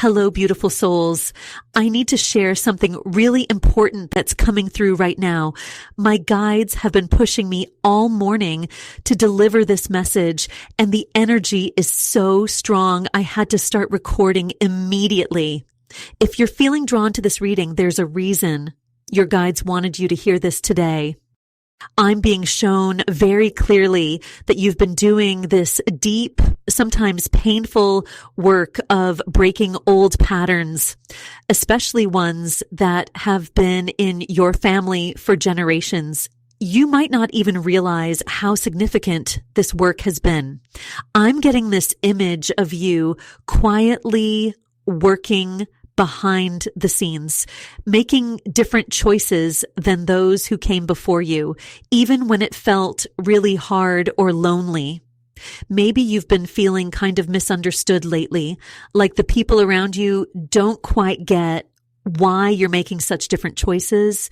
Hello, beautiful souls. I need to share something really important that's coming through right now. My guides have been pushing me all morning to deliver this message, and the energy is so strong, I had to start recording immediately. If you're feeling drawn to this reading, there's a reason. Your guides wanted you to hear this today. I'm being shown very clearly that you've been doing this deep, sometimes painful work of breaking old patterns, especially ones that have been in your family for generations. You might not even realize how significant this work has been. I'm getting this image of you quietly working behind the scenes, making different choices than those who came before you, even when it felt really hard or lonely. Maybe you've been feeling kind of misunderstood lately, like the people around you don't quite get why you're making such different choices.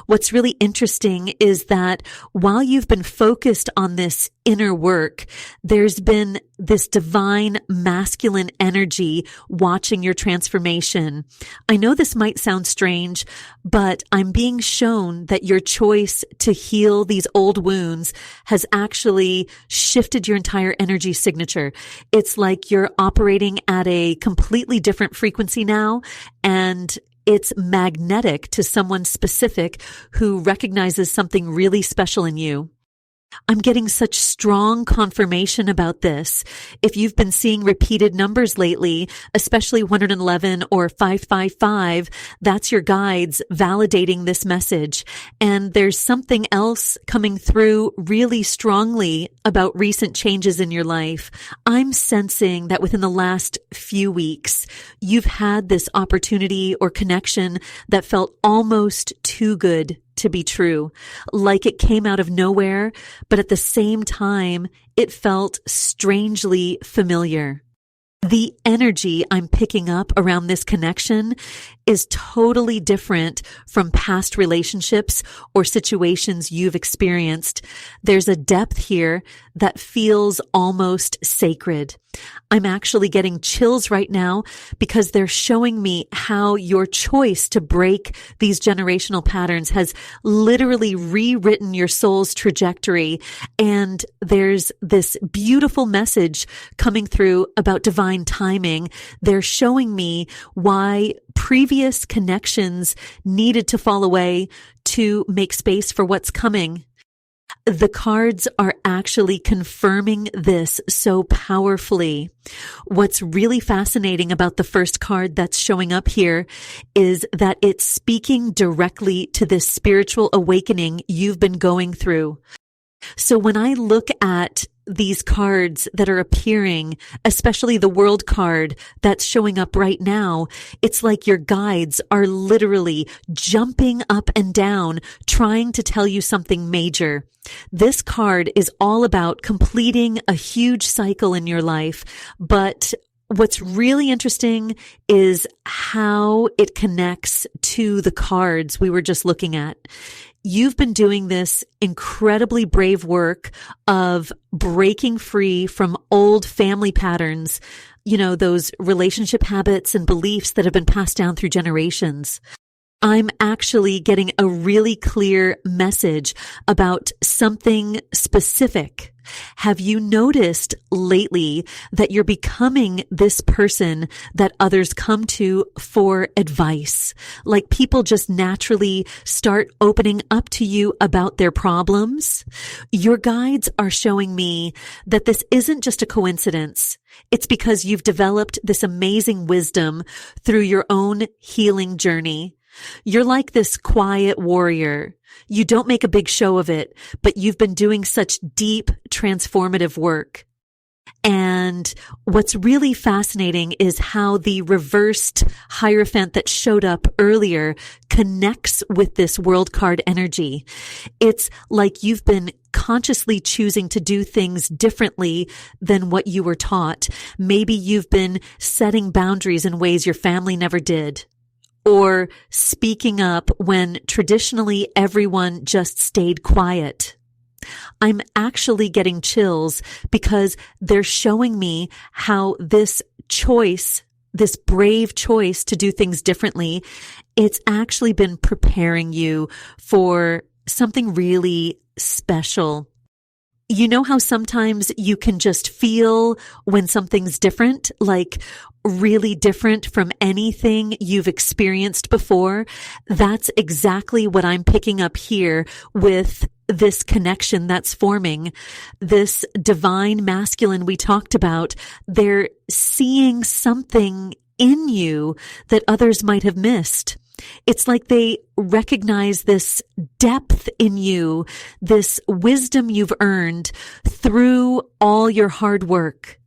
What's really interesting is that while you've been focused on this inner work, there's been this divine masculine energy watching your transformation. I know this might sound strange, but I'm being shown that your choice to heal these old wounds has actually shifted your entire energy signature. It's like you're operating at a completely different frequency now, and it's magnetic to someone specific who recognizes something really special in you. I'm getting such strong confirmation about this. If you've been seeing repeated numbers lately, especially 111 or 555, that's your guides validating this message. And there's something else coming through really strongly about recent changes in your life. I'm sensing that within the last few weeks, you've had this opportunity or connection that felt almost too good to be true, like it came out of nowhere, but at the same time, it felt strangely familiar. The energy I'm picking up around this connection is totally different from past relationships or situations you've experienced. There's a depth here that feels almost sacred. I'm actually getting chills right now because they're showing me how your choice to break these generational patterns has literally rewritten your soul's trajectory. And there's this beautiful message coming through about divine timing. They're showing me why previous connections needed to fall away to make space for what's coming. The cards are actually confirming this so powerfully. What's really fascinating about the first card that's showing up here is that it's speaking directly to this spiritual awakening you've been going through. So when I look at these cards that are appearing, especially the world card that's showing up right now, it's like your guides are literally jumping up and down, trying to tell you something major. This card is all about completing a huge cycle in your life, but what's really interesting is how it connects to the cards we were just looking at. You've been doing this incredibly brave work of breaking free from old family patterns, those relationship habits and beliefs that have been passed down through generations. I'm actually getting a really clear message about something specific. Have you noticed lately that you're becoming this person that others come to for advice? Like people just naturally start opening up to you about their problems? Your guides are showing me that this isn't just a coincidence. It's because you've developed this amazing wisdom through your own healing journey. You're like this quiet warrior. You don't make a big show of it, but you've been doing such deep, transformative work. And what's really fascinating is how the reversed Hierophant that showed up earlier connects with this world card energy. It's like you've been consciously choosing to do things differently than what you were taught. Maybe you've been setting boundaries in ways your family never did, or speaking up when traditionally everyone just stayed quiet. I'm actually getting chills because they're showing me how this choice this brave choice to do things differently, it's actually been preparing you for something really special. You know how sometimes you can just feel when something's different, like really different from anything you've experienced before? That's exactly what I'm picking up here with this connection that's forming. This divine masculine we talked about, they're seeing something in you that others might have missed. It's like they recognize this depth in you, this wisdom you've earned through all your hard work.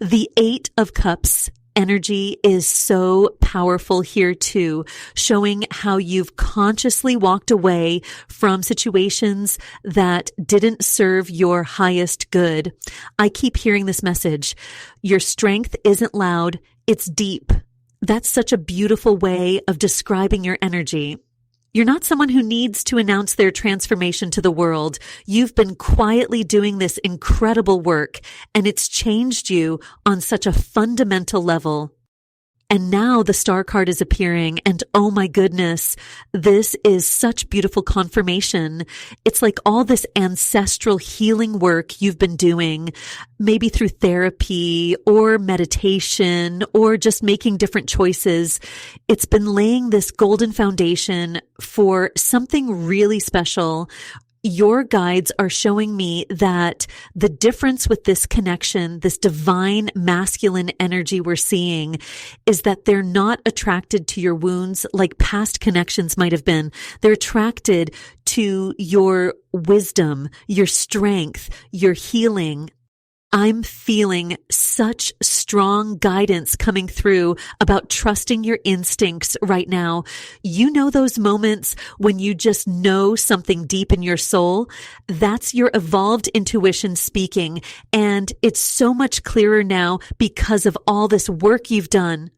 The Eight of Cups energy is so powerful here too, showing how you've consciously walked away from situations that didn't serve your highest good. I keep hearing this message. Your strength isn't loud, it's deep. That's such a beautiful way of describing your energy. You're not someone who needs to announce their transformation to the world. You've been quietly doing this incredible work, and it's changed you on such a fundamental level. And now the star card is appearing, and oh my goodness, this is such beautiful confirmation. It's like all this ancestral healing work you've been doing, maybe through therapy or meditation or just making different choices. It's been laying this golden foundation for something really special. Your guides are showing me that the difference with this connection, this divine masculine energy we're seeing, is that they're not attracted to your wounds like past connections might have been. They're attracted to your wisdom, your strength, your healing. I'm feeling such strong guidance coming through about trusting your instincts right now. You know those moments when you just know something deep in your soul? That's your evolved intuition speaking, and it's so much clearer now because of all this work you've done.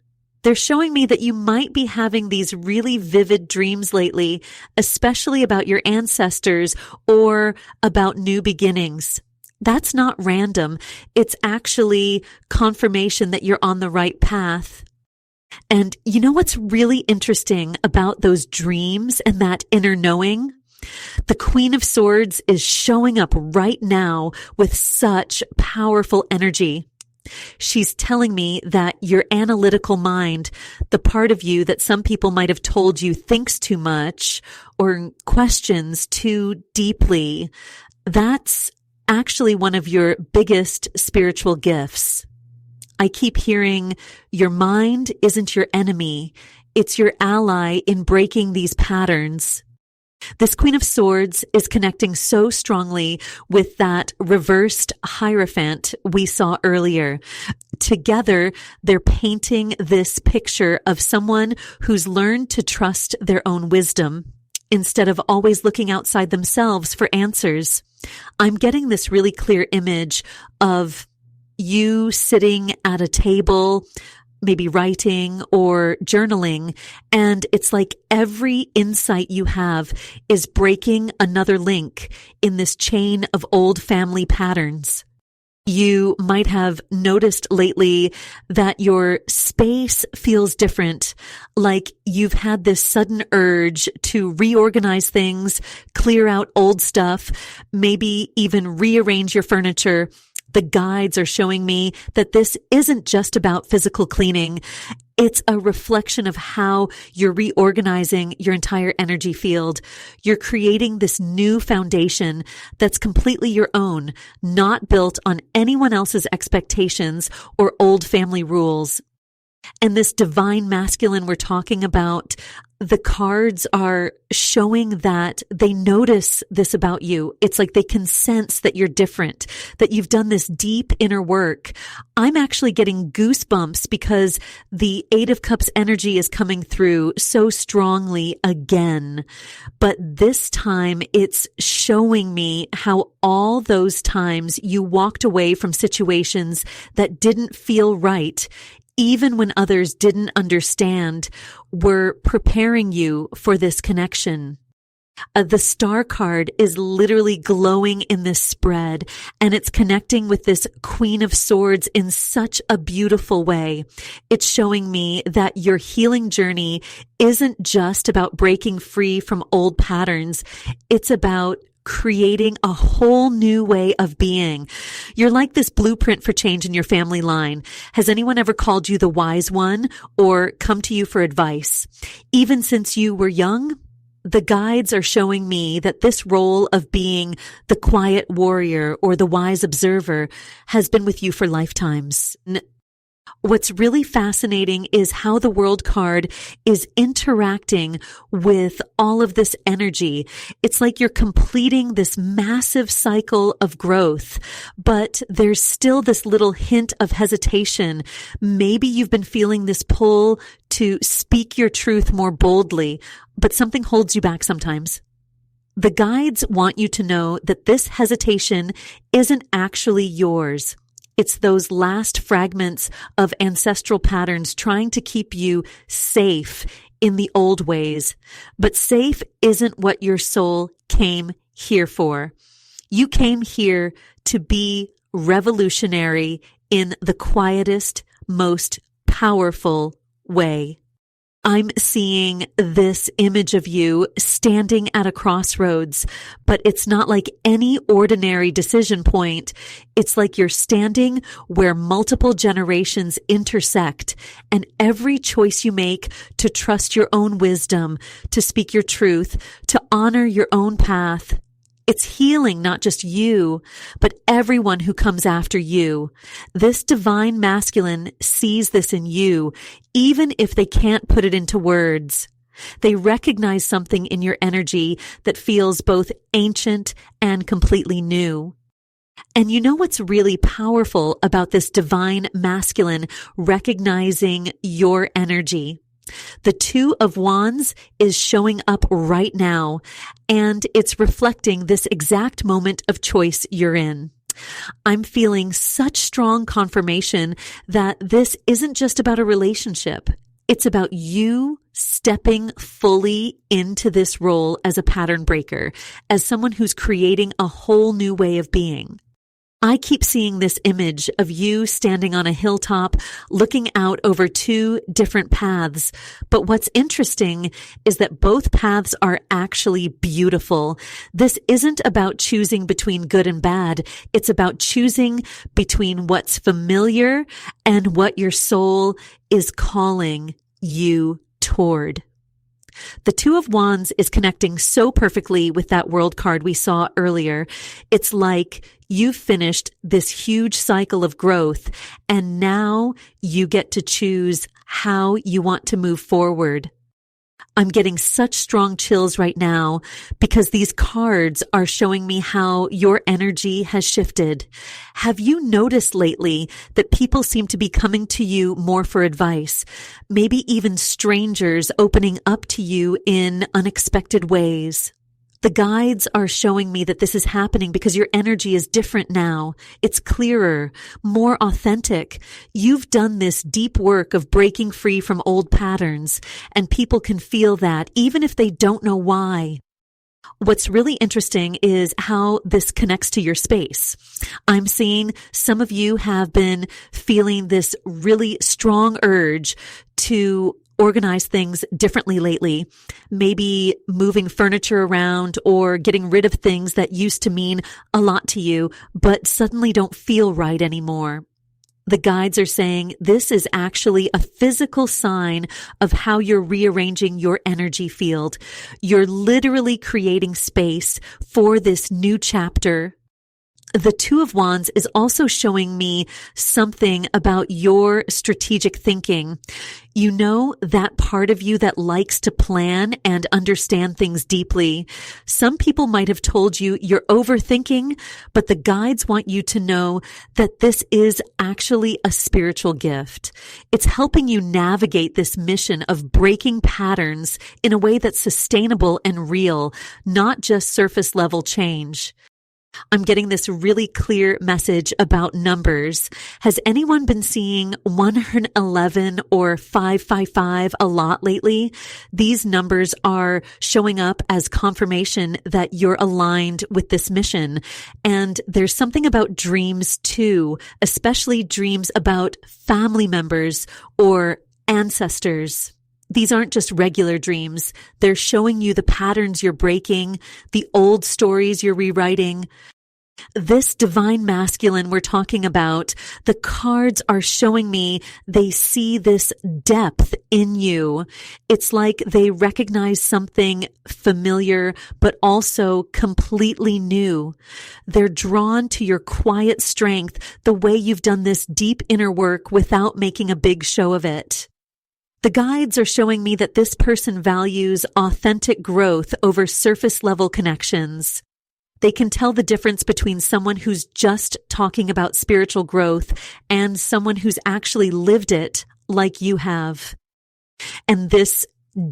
They're showing me that you might be having these really vivid dreams lately, especially about your ancestors or about new beginnings. That's not random. It's actually confirmation that you're on the right path. And you know what's really interesting about those dreams and that inner knowing? The Queen of Swords is showing up right now with such powerful energy. She's telling me that your analytical mind, the part of you that some people might have told you thinks too much or questions too deeply, that's actually one of your biggest spiritual gifts. I keep hearing your mind isn't your enemy. It's your ally in breaking these patterns. This Queen of Swords is connecting so strongly with that reversed Hierophant we saw earlier. Together, they're painting this picture of someone who's learned to trust their own wisdom instead of always looking outside themselves for answers. I'm getting this really clear image of you sitting at a table, maybe writing or journaling, and it's like every insight you have is breaking another link in this chain of old family patterns. You might have noticed lately that your space feels different, like you've had this sudden urge to reorganize things, clear out old stuff, maybe even rearrange your furniture. The guides are showing me that this isn't just about physical cleaning. It's a reflection of how you're reorganizing your entire energy field. You're creating this new foundation that's completely your own, not built on anyone else's expectations or old family rules. And this divine masculine we're talking about, the cards are showing that they notice this about you. It's like they can sense that you're different, that you've done this deep inner work. I'm actually getting goosebumps because the Eight of Cups energy is coming through so strongly again. But this time it's showing me how all those times you walked away from situations that didn't feel right, even when others didn't understand, were preparing you for this connection. The star card is literally glowing in this spread, and it's connecting with this Queen of Swords in such a beautiful way. It's showing me that your healing journey isn't just about breaking free from old patterns. It's about creating a whole new way of being. You're like this blueprint for change in your family line. Has anyone ever called you the wise one or come to you for advice? Even since you were young, the guides are showing me that this role of being the quiet warrior or the wise observer has been with you for lifetimes. What's really fascinating is how the world card is interacting with all of this energy. It's like you're completing this massive cycle of growth, but there's still this little hint of hesitation. Maybe you've been feeling this pull to speak your truth more boldly, but something holds you back sometimes. The guides want you to know that this hesitation isn't actually yours. It's those last fragments of ancestral patterns trying to keep you safe in the old ways. But safe isn't what your soul came here for. You came here to be revolutionary in the quietest, most powerful way. I'm seeing this image of you standing at a crossroads, but it's not like any ordinary decision point. It's like you're standing where multiple generations intersect, and every choice you make to trust your own wisdom, to speak your truth, to honor your own path, it's healing not just you, but everyone who comes after you. This divine masculine sees this in you, even if they can't put it into words. They recognize something in your energy that feels both ancient and completely new. And you know what's really powerful about this divine masculine recognizing your energy? The Two of Wands is showing up right now, and it's reflecting this exact moment of choice you're in. I'm feeling such strong confirmation that this isn't just about a relationship. It's about you stepping fully into this role as a pattern breaker, as someone who's creating a whole new way of being. I keep seeing this image of you standing on a hilltop, looking out over two different paths. But what's interesting is that both paths are actually beautiful. This isn't about choosing between good and bad. It's about choosing between what's familiar and what your soul is calling you toward. The Two of Wands is connecting so perfectly with that world card we saw earlier. It's like you've finished this huge cycle of growth, and now you get to choose how you want to move forward. I'm getting such strong chills right now because these cards are showing me how your energy has shifted. Have you noticed lately that people seem to be coming to you more for advice? Maybe even strangers opening up to you in unexpected ways. The guides are showing me that this is happening because your energy is different now. It's clearer, more authentic. You've done this deep work of breaking free from old patterns, and people can feel that even if they don't know why. What's really interesting is how this connects to your space. I'm seeing some of you have been feeling this really strong urge to organize things differently lately, maybe moving furniture around or getting rid of things that used to mean a lot to you, but suddenly don't feel right anymore. The guides are saying this is actually a physical sign of how you're rearranging your energy field. You're literally creating space for this new chapter. The Two of Wands is also showing me something about your strategic thinking. You know, that part of you that likes to plan and understand things deeply. Some people might have told you you're overthinking, but the guides want you to know that this is actually a spiritual gift. It's helping you navigate this mission of breaking patterns in a way that's sustainable and real, not just surface level change. I'm getting this really clear message about numbers. Has anyone been seeing 111 or 555 a lot lately? These numbers are showing up as confirmation that you're aligned with this mission. And there's something about dreams too, especially dreams about family members or ancestors. These aren't just regular dreams. They're showing you the patterns you're breaking, the old stories you're rewriting. This divine masculine we're talking about, the cards are showing me they see this depth in you. It's like they recognize something familiar, but also completely new. They're drawn to your quiet strength, the way you've done this deep inner work without making a big show of it. The guides are showing me that this person values authentic growth over surface level connections. They can tell the difference between someone who's just talking about spiritual growth and someone who's actually lived it like you have. And this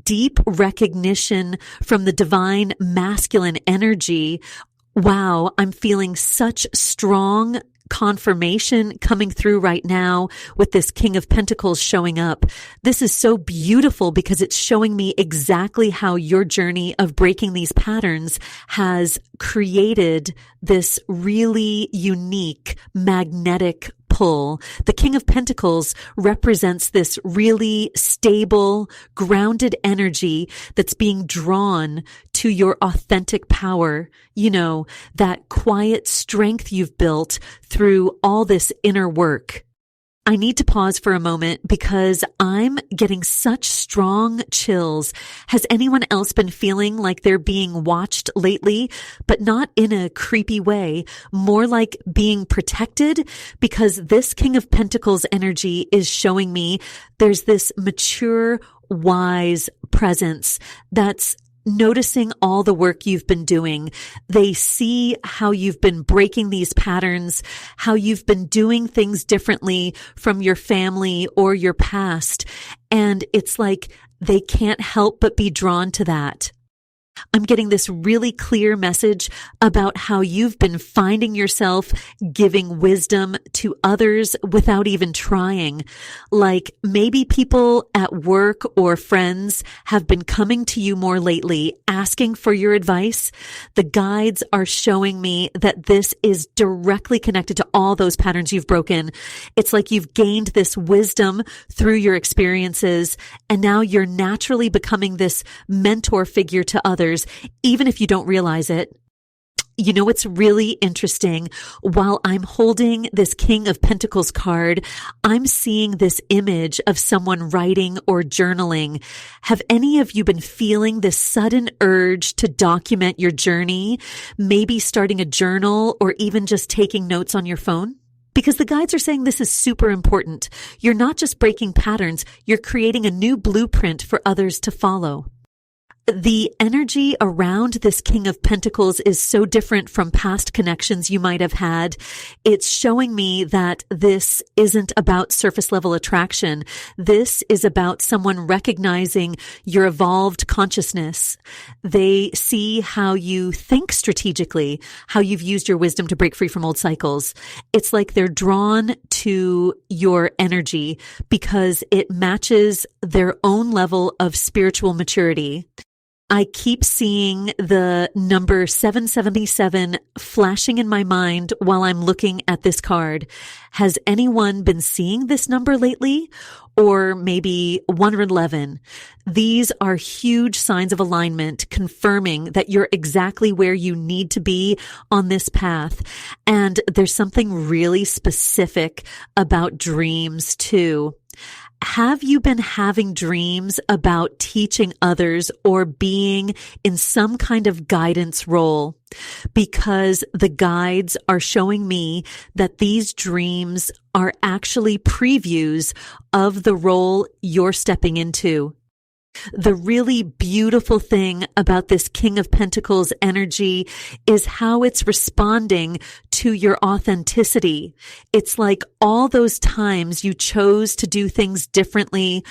deep recognition from the divine masculine energy, wow, I'm feeling such strong confirmation coming through right now with this King of Pentacles showing up. This is so beautiful because it's showing me exactly how your journey of breaking these patterns has created this really unique magnetic pull. The King of Pentacles represents this really stable, grounded energy that's being drawn to your authentic power. You know, that quiet strength you've built through all this inner work. I need to pause for a moment because I'm getting such strong chills. Has anyone else been feeling like they're being watched lately, but not in a creepy way, more like being protected? Because this King of Pentacles energy is showing me there's this mature, wise presence that's noticing all the work you've been doing. They see how you've been breaking these patterns, how you've been doing things differently from your family or your past. And it's like they can't help but be drawn to that. I'm getting this really clear message about how you've been finding yourself giving wisdom to others without even trying. Like maybe people at work or friends have been coming to you more lately, asking for your advice. The guides are showing me that this is directly connected to all those patterns you've broken. It's like you've gained this wisdom through your experiences, and now you're naturally becoming this mentor figure to others, even if you don't realize it. You know what's really interesting? While I'm holding this King of Pentacles card, I'm seeing this image of someone writing or journaling. Have any of you been feeling this sudden urge to document your journey? Maybe starting a journal or even just taking notes on your phone? Because the guides are saying this is super important. You're not just breaking patterns, you're creating a new blueprint for others to follow. The energy around this King of Pentacles is so different from past connections you might have had. It's showing me that this isn't about surface level attraction. This is about someone recognizing your evolved consciousness. They see how you think strategically, how you've used your wisdom to break free from old cycles. It's like they're drawn to your energy because it matches their own level of spiritual maturity. I keep seeing the number 777 flashing in my mind while I'm looking at this card. Has anyone been seeing this number lately? Or maybe 111. These are huge signs of alignment, confirming that you're exactly where you need to be on this path. And there's something really specific about dreams too. Have you been having dreams about teaching others or being in some kind of guidance role? Because the guides are showing me that these dreams are actually previews of the role you're stepping into. The really beautiful thing about this King of Pentacles energy is how it's responding to your authenticity. It's like all those times you chose to do things differently,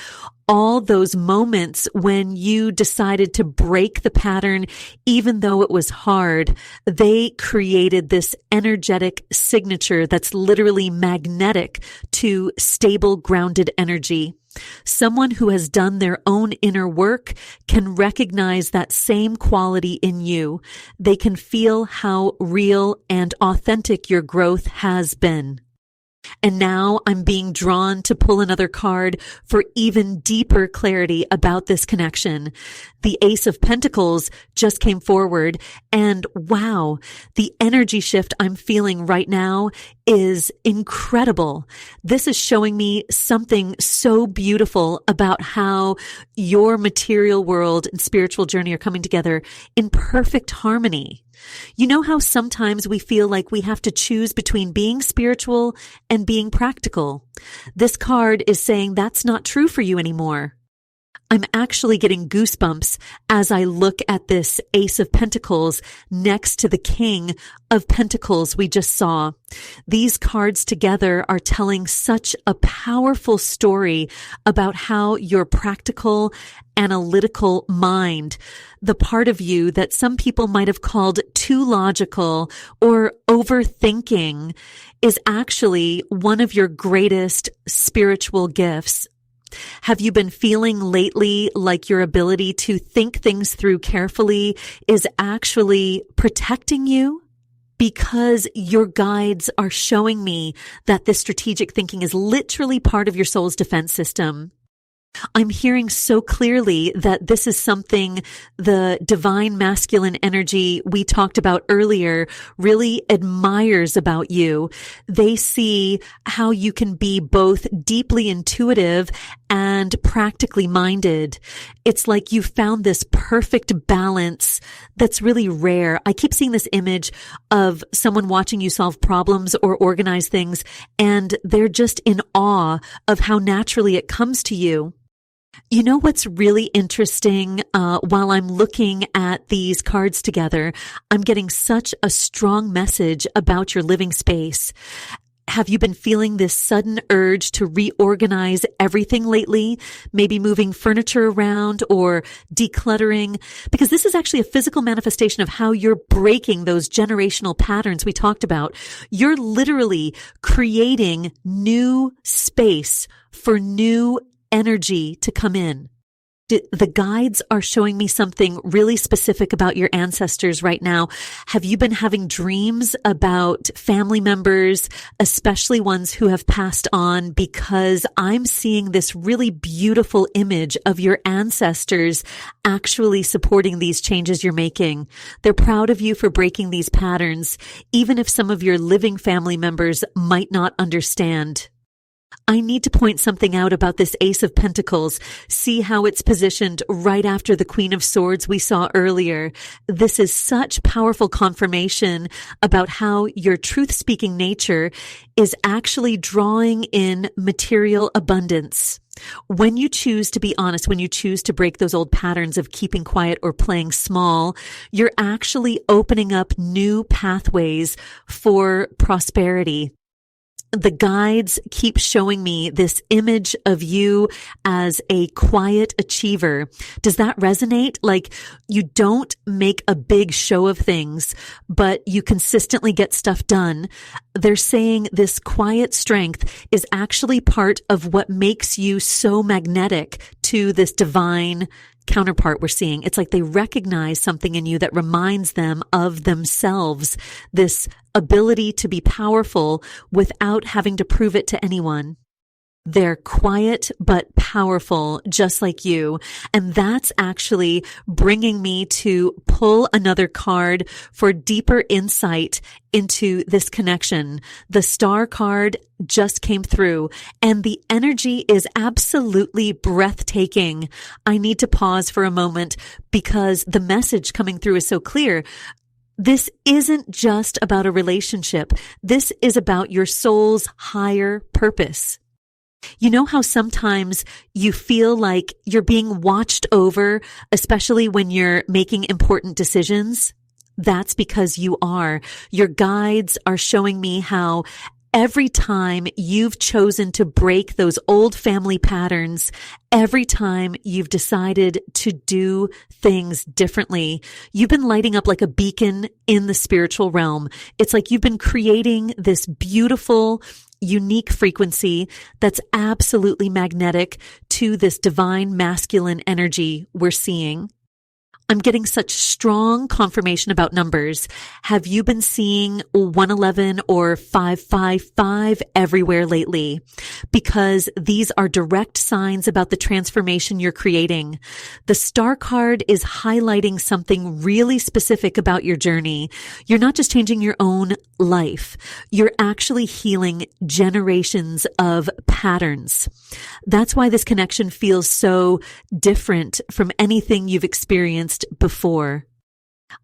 all those moments when you decided to break the pattern, even though it was hard, they created this energetic signature that's literally magnetic to stable, grounded energy. Someone who has done their own inner work can recognize that same quality in you. They can feel how real and authentic your growth has been. And now I'm being drawn to pull another card for even deeper clarity about this connection. The Ace of Pentacles just came forward, and wow, the energy shift I'm feeling right now is incredible. This is showing me something so beautiful about how your material world and spiritual journey are coming together in perfect harmony. You know how sometimes we feel like we have to choose between being spiritual and being practical? This card is saying that's not true for you anymore. I'm actually getting goosebumps as I look at this Ace of Pentacles next to the King of Pentacles we just saw. These cards together are telling such a powerful story about how your practical, analytical mind, the part of you that some people might have called too logical or overthinking, is actually one of your greatest spiritual gifts. Have you been feeling lately like your ability to think things through carefully is actually protecting you? Because your guides are showing me that this strategic thinking is literally part of your soul's defense system. I'm hearing so clearly that this is something the divine masculine energy we talked about earlier really admires about you. They see how you can be both deeply intuitive and practically minded. It's like you found this perfect balance that's really rare. I keep seeing this image of someone watching you solve problems or organize things, and they're just in awe of how naturally it comes to you. You know what's really interesting? While I'm looking at these cards together, I'm getting such a strong message about your living space. Have you been feeling this sudden urge to reorganize everything lately? Maybe moving furniture around or decluttering? Because this is actually a physical manifestation of how you're breaking those generational patterns we talked about. You're literally creating new space for new energy to come in. The guides are showing me something really specific about your ancestors right now. Have you been having dreams about family members, especially ones who have passed on? Because I'm seeing this really beautiful image of your ancestors actually supporting these changes you're making. They're proud of you for breaking these patterns, even if some of your living family members might not understand. I need to point something out about this Ace of Pentacles. See how it's positioned right after the Queen of Swords we saw earlier. This is such powerful confirmation about how your truth-speaking nature is actually drawing in material abundance. When you choose to be honest, when you choose to break those old patterns of keeping quiet or playing small, you're actually opening up new pathways for prosperity. The guides keep showing me this image of you as a quiet achiever. Does that resonate? Like you don't make a big show of things, but you consistently get stuff done. They're saying this quiet strength is actually part of what makes you so magnetic to this divine counterpart we're seeing. It's like they recognize something in you that reminds them of themselves, this ability to be powerful without having to prove it to anyone. They're quiet but powerful, just like you. And that's actually bringing me to pull another card for deeper insight into this connection. The Star card just came through, and the energy is absolutely breathtaking. I need to pause for a moment because the message coming through is so clear. This isn't just about a relationship. This is about your soul's higher purpose. You know how sometimes you feel like you're being watched over, especially when you're making important decisions? That's because you are. Your guides are showing me how every time you've chosen to break those old family patterns, every time you've decided to do things differently, you've been lighting up like a beacon in the spiritual realm. It's like you've been creating this beautiful, unique frequency that's absolutely magnetic to this divine masculine energy we're seeing. I'm getting such strong confirmation about numbers. Have you been seeing 111 or 555 everywhere lately? Because these are direct signs about the transformation you're creating. The star card is highlighting something really specific about your journey. You're not just changing your own life. You're actually healing generations of patterns. That's why this connection feels so different from anything you've experienced before.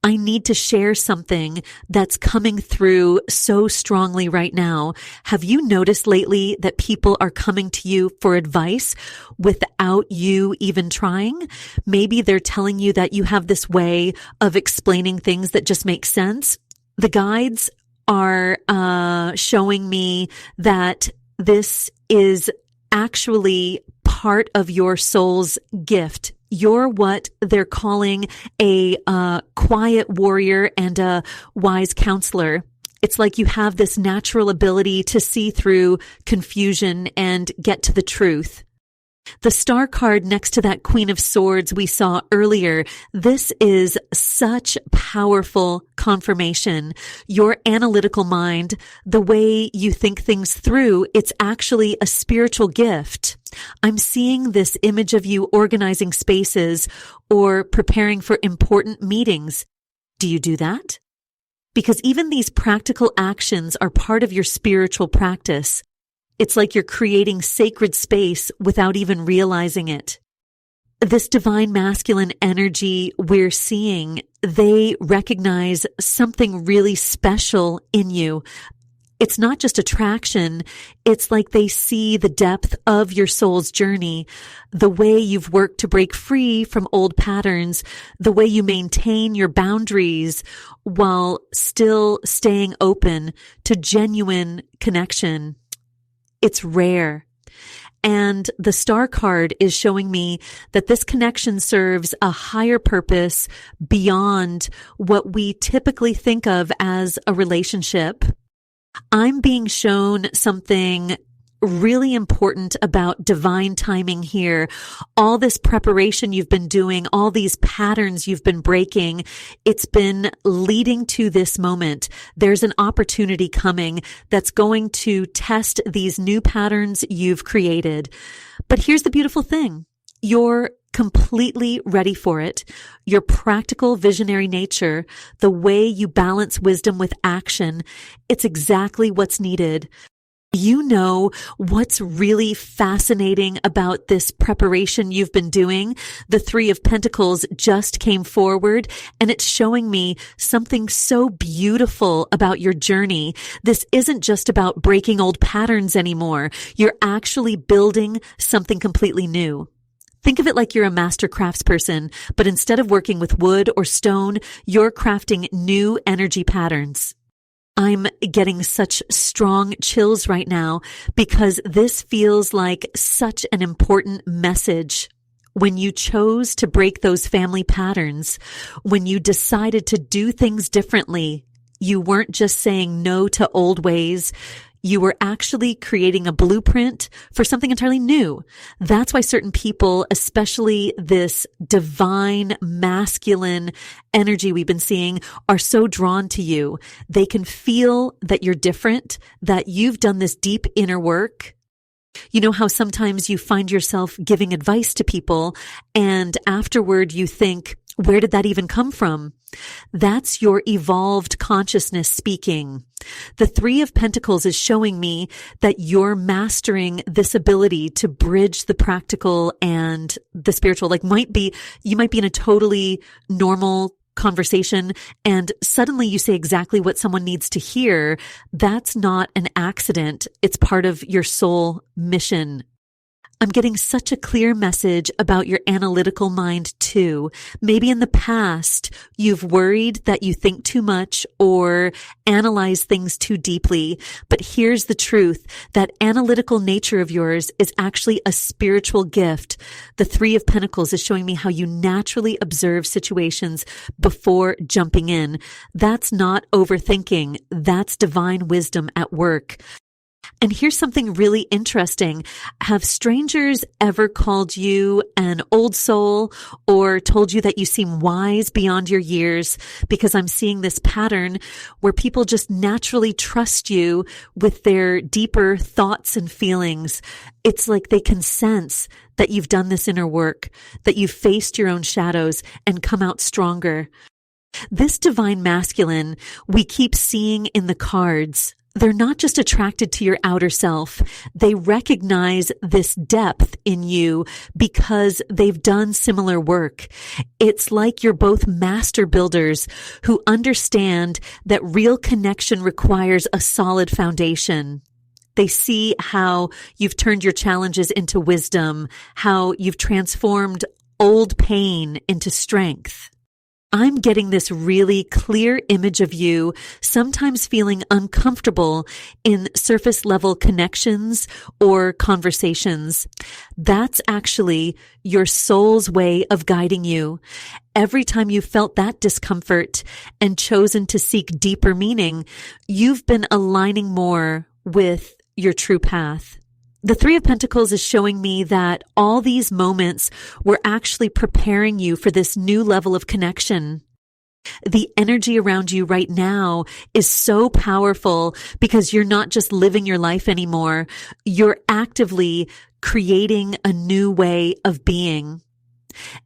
I need to share something that's coming through so strongly right now. Have you noticed lately that people are coming to you for advice without you even trying? Maybe they're telling you that you have this way of explaining things that just make sense. The guides are showing me that this is actually part of your soul's gift. You're what they're calling a quiet warrior and a wise counselor. It's like you have this natural ability to see through confusion and get to the truth. The star card next to that Queen of Swords we saw earlier, this is such powerful confirmation. Your analytical mind, the way you think things through, it's actually a spiritual gift. I'm seeing this image of you organizing spaces or preparing for important meetings. Do you do that? Because even these practical actions are part of your spiritual practice. It's like you're creating sacred space without even realizing it. This divine masculine energy we're seeing, they recognize something really special in you. It's not just attraction. It's like they see the depth of your soul's journey, the way you've worked to break free from old patterns, the way you maintain your boundaries while still staying open to genuine connection. It's rare. And the star card is showing me that this connection serves a higher purpose beyond what we typically think of as a relationship. I'm being shown something really important about divine timing here. All this preparation you've been doing, all these patterns you've been breaking, it's been leading to this moment. There's an opportunity coming that's going to test these new patterns you've created. But here's the beautiful thing. You're completely ready for it. Your practical visionary nature, the way you balance wisdom with action, it's exactly what's needed. You know what's really fascinating about this preparation you've been doing? The Three of Pentacles just came forward, and it's showing me something so beautiful about your journey. This isn't just about breaking old patterns anymore. You're actually building something completely new. Think of it like you're a master craftsperson, but instead of working with wood or stone, you're crafting new energy patterns. I'm getting such strong chills right now because this feels like such an important message. When you chose to break those family patterns, when you decided to do things differently, you weren't just saying no to old ways. You were actually creating a blueprint for something entirely new. That's why certain people, especially this divine masculine energy we've been seeing, are so drawn to you. They can feel that you're different, that you've done this deep inner work. You know how sometimes you find yourself giving advice to people and afterward you think, where did that even come from? That's your evolved consciousness speaking. The Three of Pentacles is showing me that you're mastering this ability to bridge the practical and the spiritual. You might be in a totally normal conversation and suddenly you say exactly what someone needs to hear. That's not an accident. It's part of your soul mission. I'm getting such a clear message about your analytical mind too. too. Maybe in the past, you've worried that you think too much or analyze things too deeply. But here's the truth. That analytical nature of yours is actually a spiritual gift. The Three of Pentacles is showing me how you naturally observe situations before jumping in. That's not overthinking. That's divine wisdom at work. And here's something really interesting. Have strangers ever called you an old soul or told you that you seem wise beyond your years? Because I'm seeing this pattern where people just naturally trust you with their deeper thoughts and feelings. It's like they can sense that you've done this inner work, that you've faced your own shadows and come out stronger. This divine masculine we keep seeing in the cards. They're not just attracted to your outer self. They recognize this depth in you because they've done similar work. It's like you're both master builders who understand that real connection requires a solid foundation. They see how you've turned your challenges into wisdom, how you've transformed old pain into strength. I'm getting this really clear image of you, sometimes feeling uncomfortable in surface level connections or conversations. That's actually your soul's way of guiding you. Every time you felt that discomfort and chosen to seek deeper meaning, you've been aligning more with your true path. The Three of Pentacles is showing me that all these moments were actually preparing you for this new level of connection. The energy around you right now is so powerful because you're not just living your life anymore. You're actively creating a new way of being.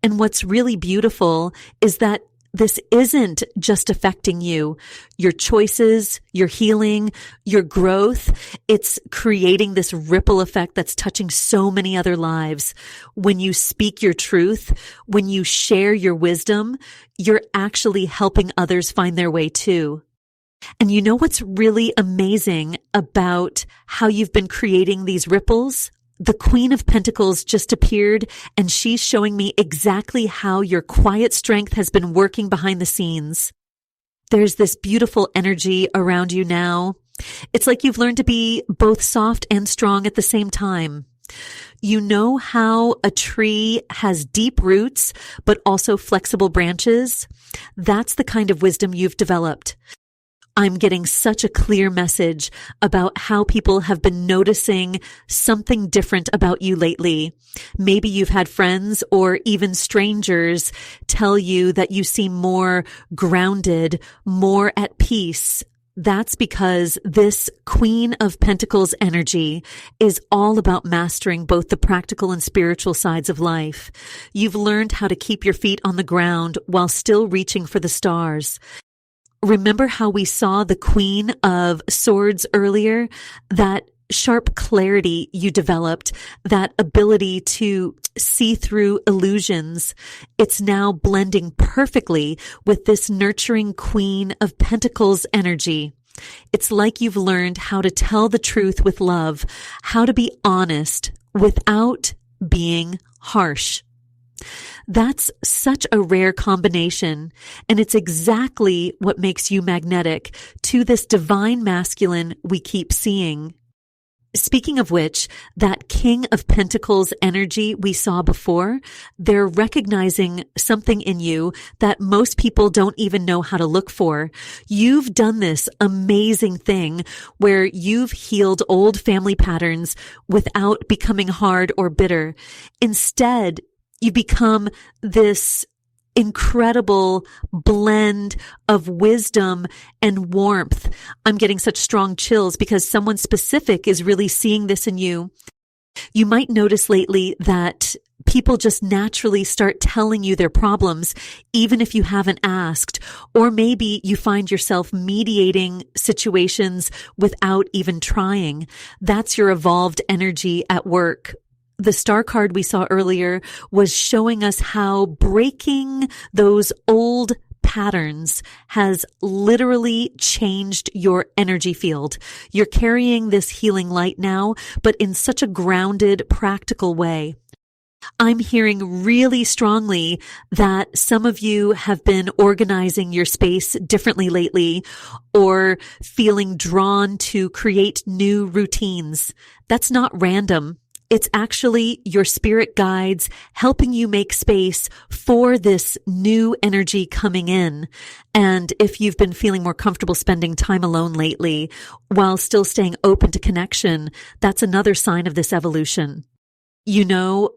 And what's really beautiful is that this isn't just affecting you, your choices, your healing, your growth. It's creating this ripple effect that's touching so many other lives. When you speak your truth, when you share your wisdom, you're actually helping others find their way too. And you know what's really amazing about how you've been creating these ripples? The Queen of Pentacles just appeared, and she's showing me exactly how your quiet strength has been working behind the scenes. There's this beautiful energy around you now. It's like you've learned to be both soft and strong at the same time. You know how a tree has deep roots, but also flexible branches? That's the kind of wisdom you've developed. I'm getting such a clear message about how people have been noticing something different about you lately. Maybe you've had friends or even strangers tell you that you seem more grounded, more at peace. That's because this Queen of Pentacles energy is all about mastering both the practical and spiritual sides of life. You've learned how to keep your feet on the ground while still reaching for the stars. Remember how we saw the Queen of Swords earlier? That sharp clarity you developed, that ability to see through illusions. It's now blending perfectly with this nurturing Queen of Pentacles energy. It's like you've learned how to tell the truth with love, how to be honest without being harsh. That's such a rare combination, and it's exactly what makes you magnetic to this divine masculine we keep seeing. Speaking of which, that King of Pentacles energy we saw before, they're recognizing something in you that most people don't even know how to look for. You've done this amazing thing where you've healed old family patterns without becoming hard or bitter. Instead, you become this incredible blend of wisdom and warmth. I'm getting such strong chills because someone specific is really seeing this in you. You might notice lately that people just naturally start telling you their problems, even if you haven't asked. Or maybe you find yourself mediating situations without even trying. That's your evolved energy at work. The star card we saw earlier was showing us how breaking those old patterns has literally changed your energy field. You're carrying this healing light now, but in such a grounded, practical way. I'm hearing really strongly that some of you have been organizing your space differently lately or feeling drawn to create new routines. That's not random. It's actually your spirit guides helping you make space for this new energy coming in. And if you've been feeling more comfortable spending time alone lately while still staying open to connection, that's another sign of this evolution. You know,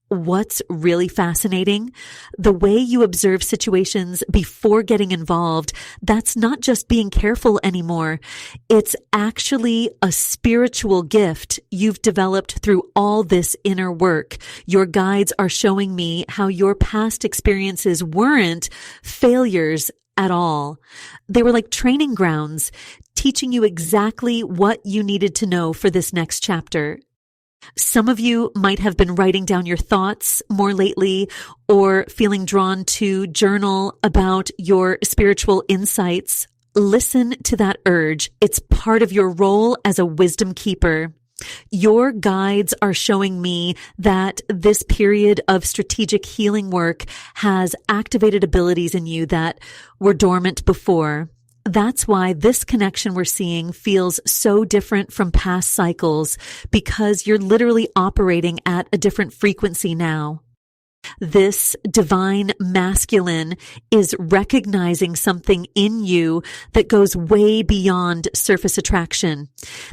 what's really fascinating? The way you observe situations before getting involved, that's not just being careful anymore. It's actually a spiritual gift you've developed through all this inner work. Your guides are showing me how your past experiences weren't failures at all. They were like training grounds, teaching you exactly what you needed to know for this next chapter. Some of you might have been writing down your thoughts more lately or feeling drawn to journal about your spiritual insights. Listen to that urge. It's part of your role as a wisdom keeper. Your guides are showing me that this period of strategic healing work has activated abilities in you that were dormant before. That's why this connection we're seeing feels so different from past cycles, because you're literally operating at a different frequency now. This divine masculine is recognizing something in you that goes way beyond surface attraction.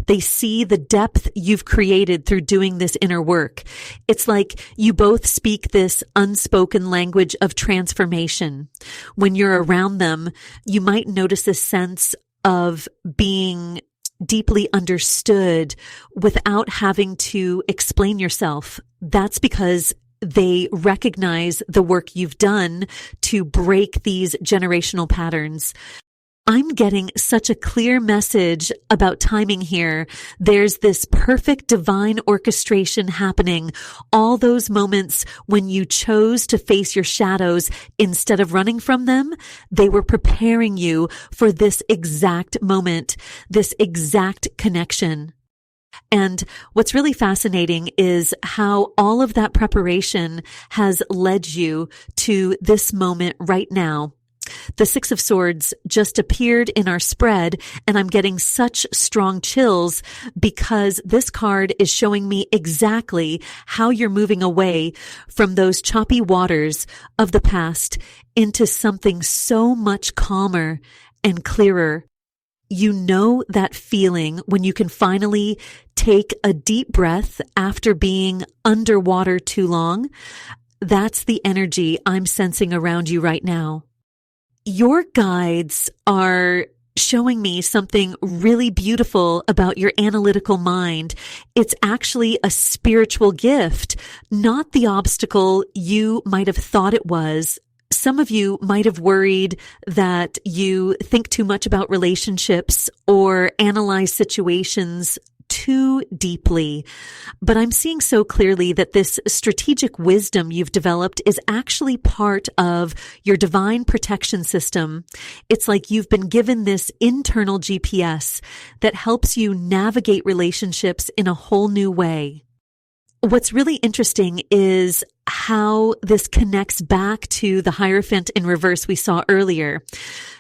They see the depth you've created through doing this inner work. It's like you both speak this unspoken language of transformation. When you're around them, you might notice a sense of being deeply understood without having to explain yourself. That's because they recognize the work you've done to break these generational patterns. I'm getting such a clear message about timing here. There's this perfect divine orchestration happening. All those moments when you chose to face your shadows instead of running from them, they were preparing you for this exact moment, this exact connection. And what's really fascinating is how all of that preparation has led you to this moment right now. The Six of Swords just appeared in our spread, and I'm getting such strong chills because this card is showing me exactly how you're moving away from those choppy waters of the past into something so much calmer and clearer. You know that feeling when you can finally take a deep breath after being underwater too long? That's the energy I'm sensing around you right now. Your guides are showing me something really beautiful about your analytical mind. It's actually a spiritual gift, not the obstacle you might have thought it was. Some of you might have worried that you think too much about relationships or analyze situations too deeply. But I'm seeing so clearly that this strategic wisdom you've developed is actually part of your divine protection system. It's like you've been given this internal GPS that helps you navigate relationships in a whole new way. What's really interesting is how this connects back to the Hierophant in reverse we saw earlier.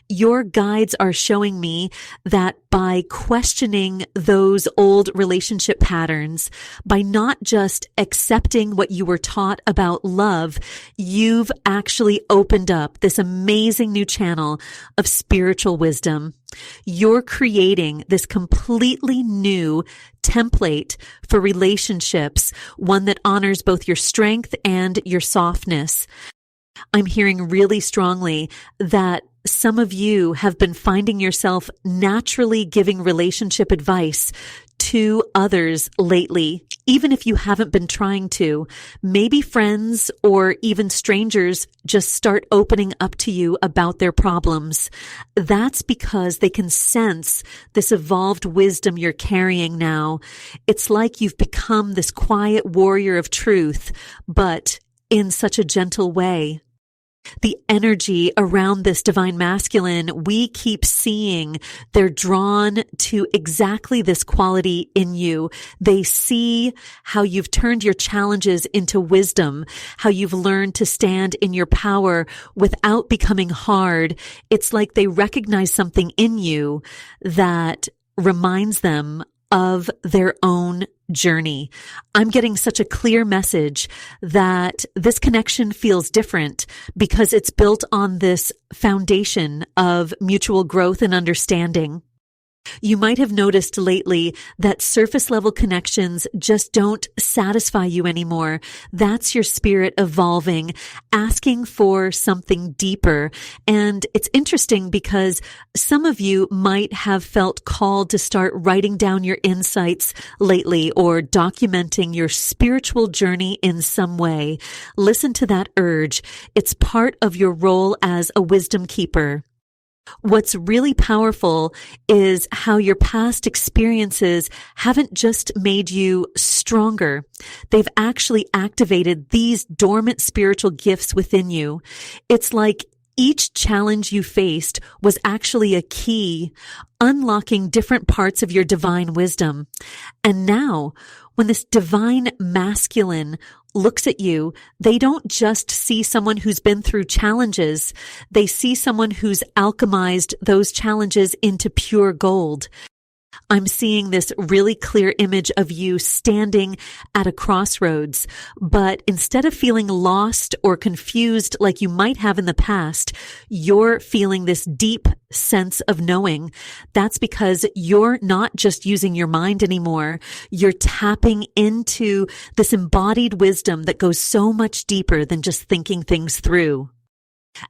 Your guides are showing me that by questioning those old relationship patterns, by not just accepting what you were taught about love, you've actually opened up this amazing new channel of spiritual wisdom. You're creating this completely new template for relationships, one that honors both your strength and your softness. I'm hearing really strongly that some of you have been finding yourself naturally giving relationship advice to others lately, even if you haven't been trying to. Maybe friends or even strangers just start opening up to you about their problems. That's because they can sense this evolved wisdom you're carrying now. It's like you've become this quiet warrior of truth, but in such a gentle way. The energy around this divine masculine, we keep seeing they're drawn to exactly this quality in you. They see how you've turned your challenges into wisdom, how you've learned to stand in your power without becoming hard. It's like they recognize something in you that reminds them of their own journey. I'm getting such a clear message that this connection feels different because it's built on this foundation of mutual growth and understanding. You might have noticed lately that surface level connections just don't satisfy you anymore. That's your spirit evolving, asking for something deeper. And it's interesting because some of you might have felt called to start writing down your insights lately or documenting your spiritual journey in some way. Listen to that urge. It's part of your role as a wisdom keeper. What's really powerful is how your past experiences haven't just made you stronger. They've actually activated these dormant spiritual gifts within you. It's like each challenge you faced was actually a key, unlocking different parts of your divine wisdom. And now, when this divine masculine looks at you, they don't just see someone who's been through challenges. They see someone who's alchemized those challenges into pure gold. I'm seeing this really clear image of you standing at a crossroads, but instead of feeling lost or confused like you might have in the past, you're feeling this deep sense of knowing. That's because you're not just using your mind anymore. You're tapping into this embodied wisdom that goes so much deeper than just thinking things through.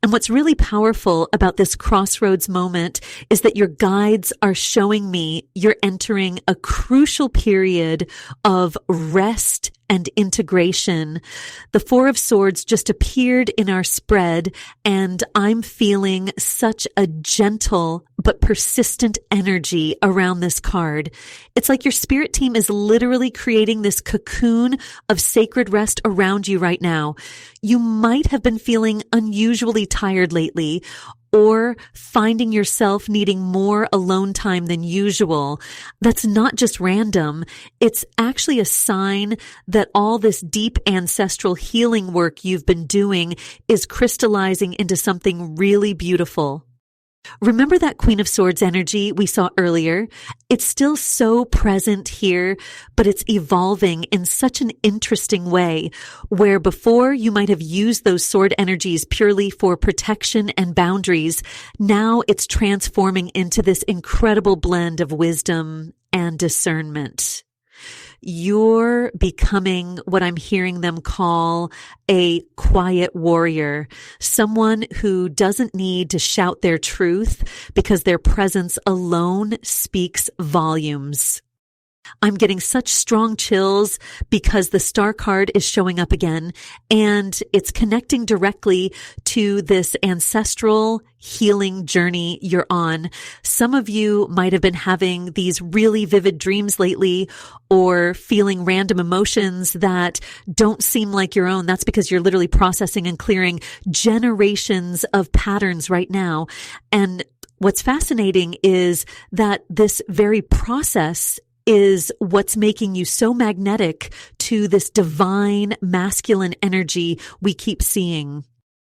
And what's really powerful about this crossroads moment is that your guides are showing me you're entering a crucial period of rest and integration. The Four of Swords just appeared in our spread, and I'm feeling such a gentle but persistent energy around this card. It's like your spirit team is literally creating this cocoon of sacred rest around you right now. You might have been feeling unusually tired lately, or finding yourself needing more alone time than usual. That's not just random. It's actually a sign that all this deep ancestral healing work you've been doing is crystallizing into something really beautiful. Remember that Queen of Swords energy we saw earlier? It's still so present here, but it's evolving in such an interesting way, where before you might have used those sword energies purely for protection and boundaries. Now it's transforming into this incredible blend of wisdom and discernment. You're becoming what I'm hearing them call a quiet warrior, someone who doesn't need to shout their truth because their presence alone speaks volumes. I'm getting such strong chills because the star card is showing up again, and it's connecting directly to this ancestral healing journey you're on. Some of you might have been having these really vivid dreams lately, or feeling random emotions that don't seem like your own. That's because you're literally processing and clearing generations of patterns right now. And what's fascinating is that this very process is what's making you so magnetic to this divine masculine energy we keep seeing.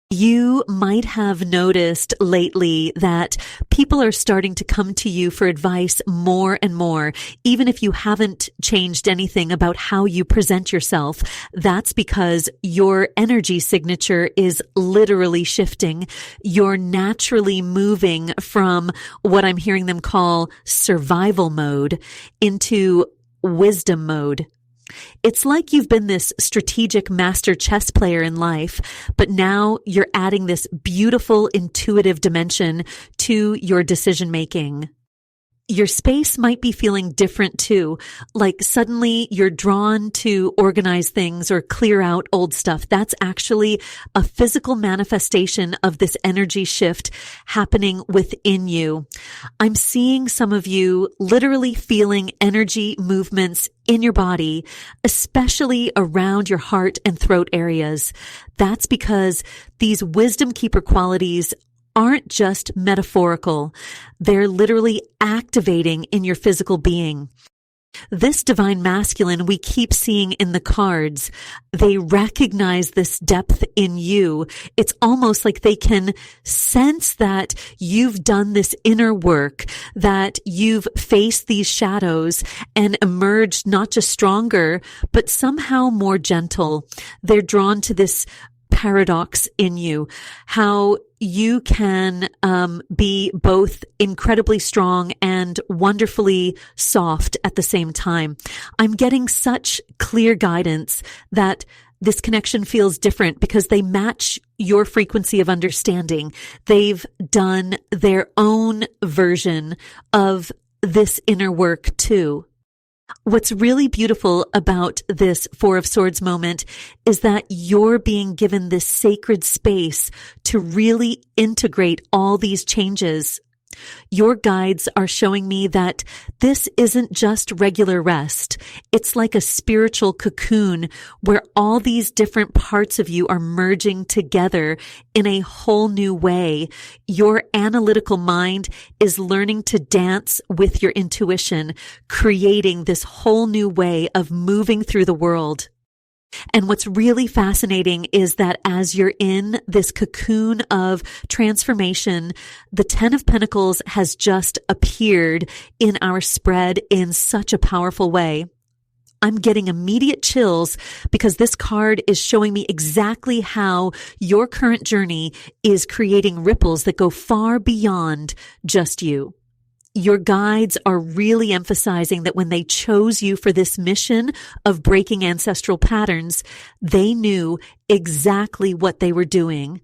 You might have noticed lately that people are starting to come to you for advice more and more, even if you haven't changed anything about how you present yourself. That's because your energy signature is literally shifting. You're naturally moving from what I'm hearing them call survival mode into wisdom mode. It's like you've been this strategic master chess player in life, but now you're adding this beautiful intuitive dimension to your decision making. Your space might be feeling different too. Like suddenly you're drawn to organize things or clear out old stuff. That's actually a physical manifestation of this energy shift happening within you. I'm seeing some of you literally feeling energy movements in your body, especially around your heart and throat areas. That's because these wisdom keeper qualities aren't just metaphorical. They're literally activating in your physical being. This divine masculine we keep seeing in the cards, they recognize this depth in you. It's almost like they can sense that you've done this inner work, that you've faced these shadows and emerged not just stronger, but somehow more gentle. They're drawn to this paradox in you, how you can be both incredibly strong and wonderfully soft at the same time. I'm getting such clear guidance that this connection feels different because they match your frequency of understanding. They've done their own version of this inner work too. What's really beautiful about this Four of Swords moment is that you're being given this sacred space to really integrate all these changes. Your guides are showing me that this isn't just regular rest. It's like a spiritual cocoon where all these different parts of you are merging together in a whole new way. Your analytical mind is learning to dance with your intuition, creating this whole new way of moving through the world. And what's really fascinating is that as you're in this cocoon of transformation, the 10 of Pentacles has just appeared in our spread in such a powerful way. I'm getting immediate chills because this card is showing me exactly how your current journey is creating ripples that go far beyond just you. Your guides are really emphasizing that when they chose you for this mission of breaking ancestral patterns, they knew exactly what they were doing.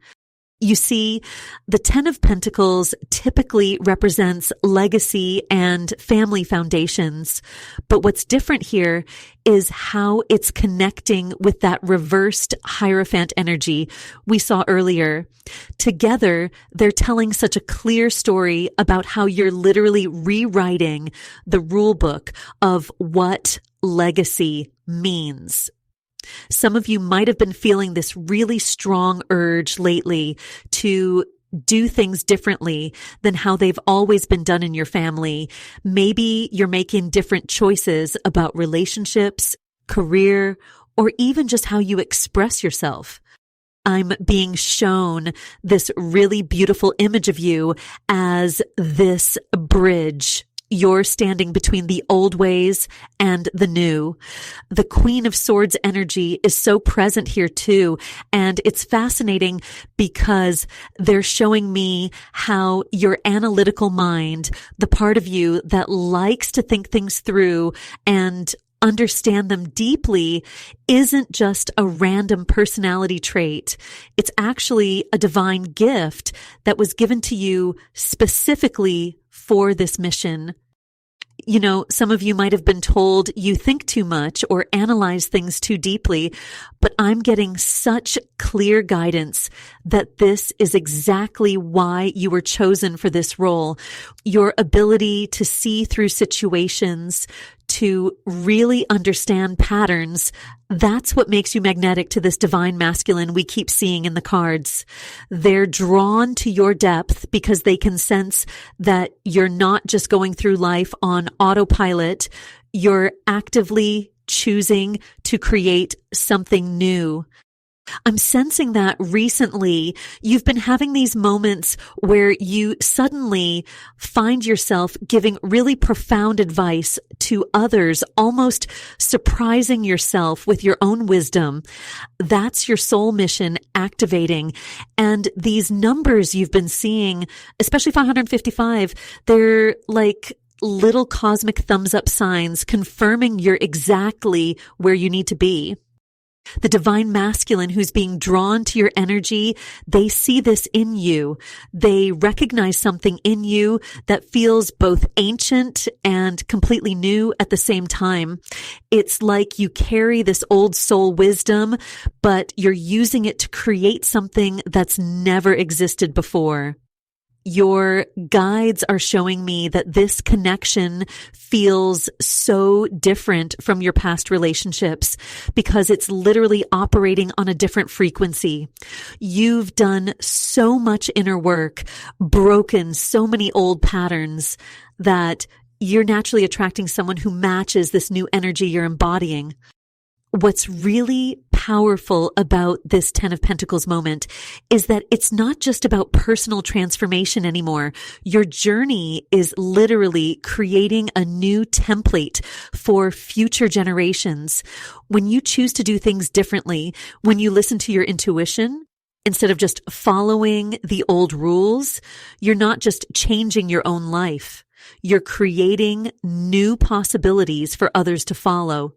You see, the 10 of Pentacles typically represents legacy and family foundations. But what's different here is how it's connecting with that reversed Hierophant energy we saw earlier. Together, they're telling such a clear story about how you're literally rewriting the rule book of what legacy means. Some of you might have been feeling this really strong urge lately to do things differently than how they've always been done in your family. Maybe you're making different choices about relationships, career, or even just how you express yourself. I'm being shown this really beautiful image of you as this bridge. You're standing between the old ways and the new. The Queen of Swords energy is so present here too. And it's fascinating because they're showing me how your analytical mind, the part of you that likes to think things through and understand them deeply, isn't just a random personality trait. It's actually a divine gift that was given to you specifically for this mission. You know, some of you might have been told you think too much or analyze things too deeply, but I'm getting such clear guidance that this is exactly why you were chosen for this role. Your ability to see through situations, to really understand patterns, that's what makes you magnetic to this divine masculine we keep seeing in the cards. They're drawn to your depth because they can sense that you're not just going through life on autopilot. You're actively choosing to create something new. I'm sensing that recently you've been having these moments where you suddenly find yourself giving really profound advice to others, almost surprising yourself with your own wisdom. That's your soul mission activating. And these numbers you've been seeing, especially 555, they're like little cosmic thumbs up signs confirming you're exactly where you need to be. The divine masculine who's being drawn to your energy, they see this in you. They recognize something in you that feels both ancient and completely new at the same time. It's like you carry this old soul wisdom, but you're using it to create something that's never existed before. Your guides are showing me that this connection feels so different from your past relationships because it's literally operating on a different frequency. You've done so much inner work, broken so many old patterns that you're naturally attracting someone who matches this new energy you're embodying. What's really powerful about this 10 of Pentacles moment is that it's not just about personal transformation anymore. Your journey is literally creating a new template for future generations. When you choose to do things differently, when you listen to your intuition, instead of just following the old rules, you're not just changing your own life. You're creating new possibilities for others to follow.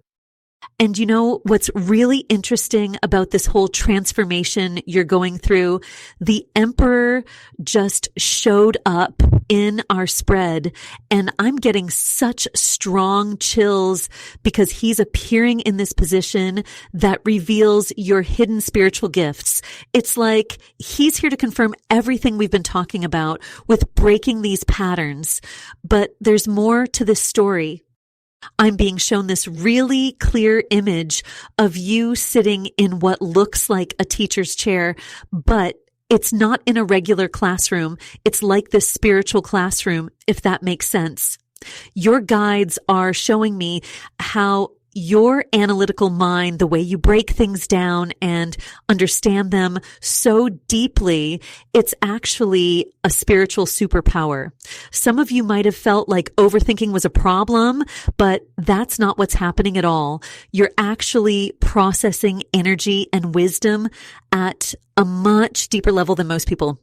And you know what's really interesting about this whole transformation you're going through? The Emperor just showed up in our spread, and I'm getting such strong chills because he's appearing in this position that reveals your hidden spiritual gifts. It's like he's here to confirm everything we've been talking about with breaking these patterns. But there's more to this story. I'm being shown this really clear image of you sitting in what looks like a teacher's chair, but it's not in a regular classroom. It's like this spiritual classroom, if that makes sense. Your guides are showing me how your analytical mind, the way you break things down and understand them so deeply, it's actually a spiritual superpower. Some of you might have felt like overthinking was a problem, but that's not what's happening at all. You're actually processing energy and wisdom at a much deeper level than most people.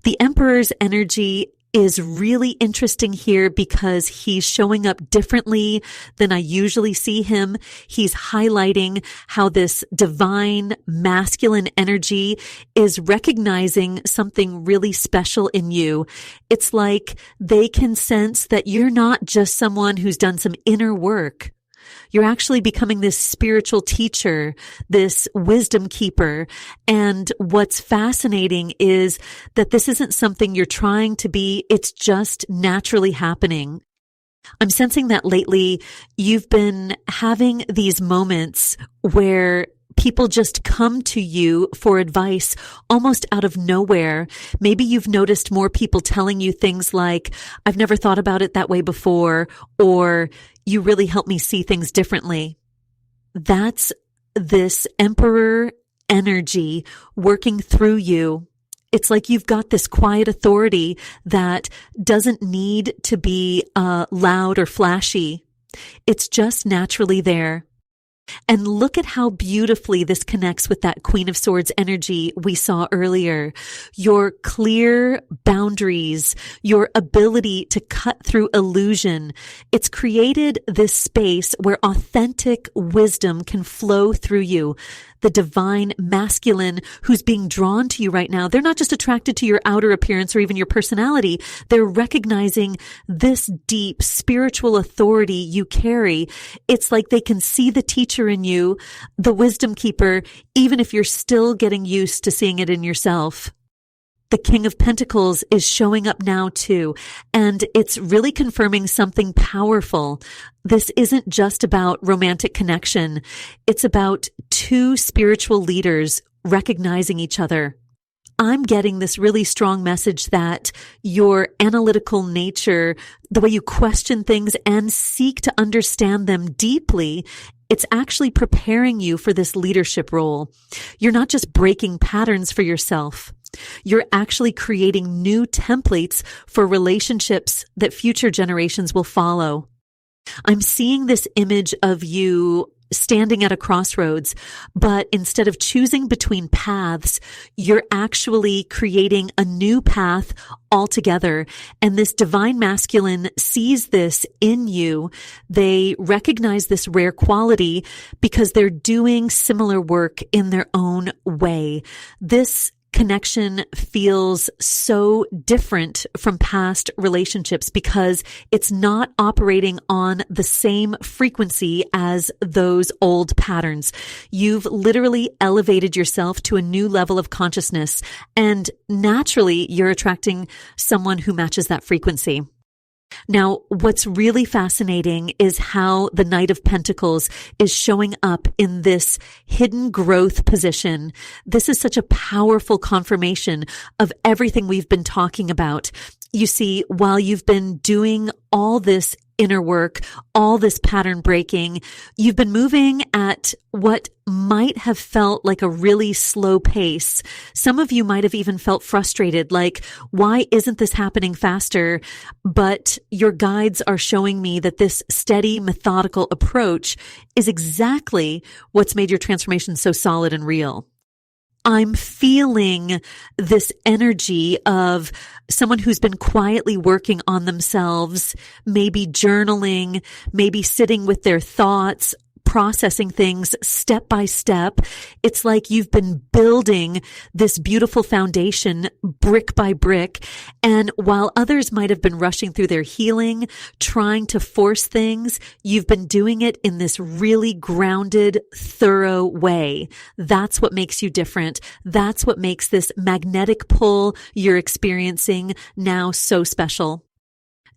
The Emperor's energy is really interesting here because he's showing up differently than I usually see him. He's highlighting how this divine masculine energy is recognizing something really special in you. It's like they can sense that you're not just someone who's done some inner work. You're actually becoming this spiritual teacher, this wisdom keeper. And what's fascinating is that this isn't something you're trying to be. It's just naturally happening. I'm sensing that lately you've been having these moments where people just come to you for advice almost out of nowhere. Maybe you've noticed more people telling you things like, I've never thought about it that way before, or you really help me see things differently. That's this Emperor energy working through you. It's like you've got this quiet authority that doesn't need to be loud or flashy. It's just naturally there. And look at how beautifully this connects with that Queen of Swords energy we saw earlier. Your clear boundaries, your ability to cut through illusion. It's created this space where authentic wisdom can flow through you. The divine masculine who's being drawn to you right now, they're not just attracted to your outer appearance or even your personality. They're recognizing this deep spiritual authority you carry. It's like they can see the teacher in you, the wisdom keeper, even if you're still getting used to seeing it in yourself. The King of Pentacles is showing up now too, and it's really confirming something powerful. This isn't just about romantic connection. It's about two spiritual leaders recognizing each other. I'm getting this really strong message that your analytical nature, the way you question things and seek to understand them deeply, it's actually preparing you for this leadership role. You're not just breaking patterns for yourself. You're actually creating new templates for relationships that future generations will follow. I'm seeing this image of you standing at a crossroads, but instead of choosing between paths, you're actually creating a new path altogether. And this divine masculine sees this in you. They recognize this rare quality because they're doing similar work in their own way. This connection feels so different from past relationships because it's not operating on the same frequency as those old patterns. You've literally elevated yourself to a new level of consciousness, and naturally you're attracting someone who matches that frequency. Now, what's really fascinating is how the Knight of Pentacles is showing up in this hidden growth position. This is such a powerful confirmation of everything we've been talking about. You see, while you've been doing all this inner work, all this pattern breaking, you've been moving at what might have felt like a really slow pace. Some of you might have even felt frustrated, like, why isn't this happening faster? But your guides are showing me that this steady, methodical approach is exactly what's made your transformation so solid and real. I'm feeling this energy of someone who's been quietly working on themselves, maybe journaling, maybe sitting with their thoughts, processing things step by step. It's like you've been building this beautiful foundation brick by brick. And while others might have been rushing through their healing, trying to force things, you've been doing it in this really grounded, thorough way. That's what makes you different. That's what makes this magnetic pull you're experiencing now so special.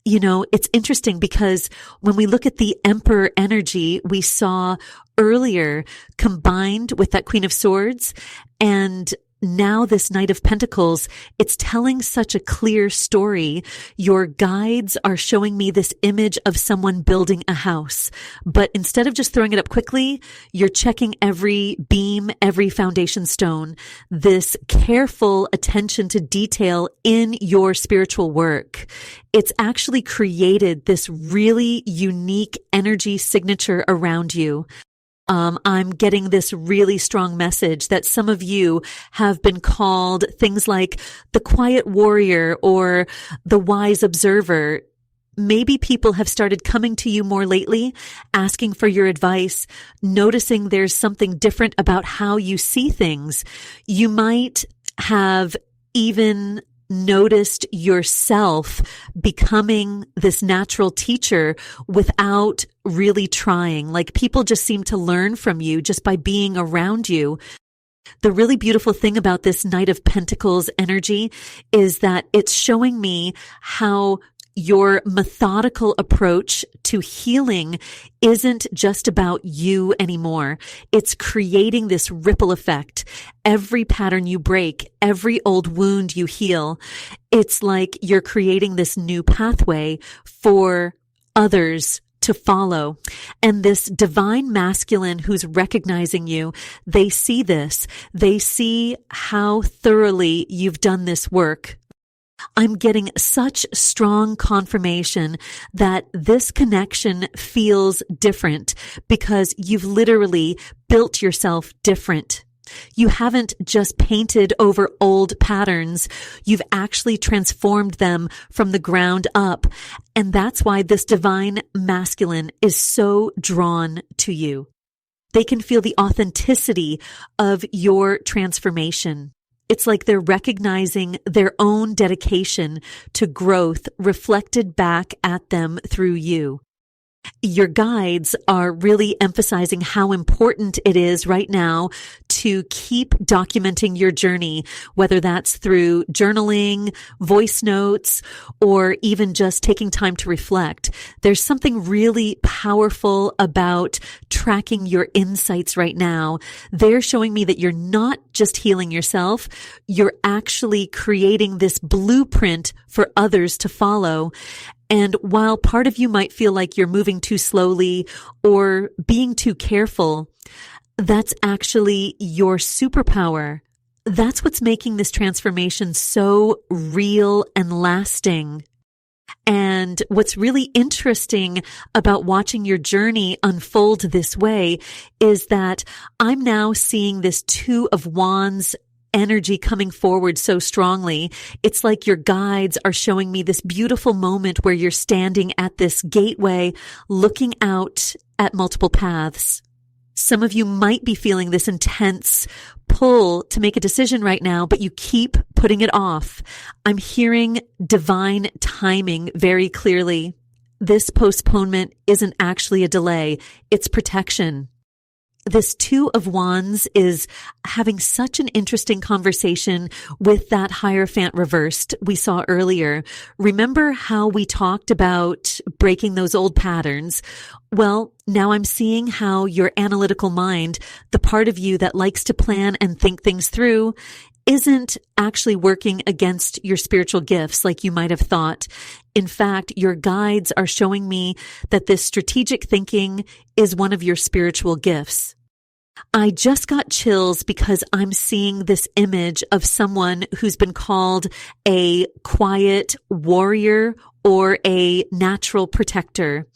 You know, it's interesting because when we look at the Emperor energy we saw earlier combined with that Queen of Swords and now this Knight of Pentacles, it's telling such a clear story. Your guides are showing me this image of someone building a house, but instead of just throwing it up quickly, you're checking every beam, every foundation stone, this careful attention to detail in your spiritual work. It's actually created this really unique energy signature around you. I'm getting this really strong message that some of you have been called things like the quiet warrior or the wise observer. Maybe people have started coming to you more lately, asking for your advice, noticing there's something different about how you see things. You might have even noticed yourself becoming this natural teacher without really trying. Like people just seem to learn from you just by being around you. The really beautiful thing about this Knight of Pentacles energy is that it's showing me how your methodical approach to healing isn't just about you anymore. It's creating this ripple effect. Every pattern you break, every old wound you heal, it's like you're creating this new pathway for others to follow. And this divine masculine who's recognizing you, they see this. They see how thoroughly you've done this work. I'm getting such strong confirmation that this connection feels different because you've literally built yourself different. You haven't just painted over old patterns. You've actually transformed them from the ground up. And that's why this divine masculine is so drawn to you. They can feel the authenticity of your transformation. It's like they're recognizing their own dedication to growth reflected back at them through you. Your guides are really emphasizing how important it is right now to keep documenting your journey, whether that's through journaling, voice notes, or even just taking time to reflect. There's something really powerful about tracking your insights right now. They're showing me that you're not just healing yourself, you're actually creating this blueprint for others to follow. And while part of you might feel like you're moving too slowly or being too careful, that's actually your superpower. That's what's making this transformation so real and lasting. And And what's really interesting about watching your journey unfold this way is that I'm now seeing this Two of Wands energy coming forward so strongly. It's like your guides are showing me this beautiful moment where you're standing at this gateway, looking out at multiple paths. Some of you might be feeling this intense pull to make a decision right now, but you keep putting it off. I'm hearing divine timing very clearly. This postponement isn't actually a delay. It's protection. This Two of Wands is having such an interesting conversation with that Hierophant reversed we saw earlier. Remember how we talked about breaking those old patterns? Well, now I'm seeing how your analytical mind, the part of you that likes to plan and think things through, isn't actually working against your spiritual gifts like you might have thought. In fact, your guides are showing me that this strategic thinking is one of your spiritual gifts. I just got chills because I'm seeing this image of someone who's been called a quiet warrior or a natural protector.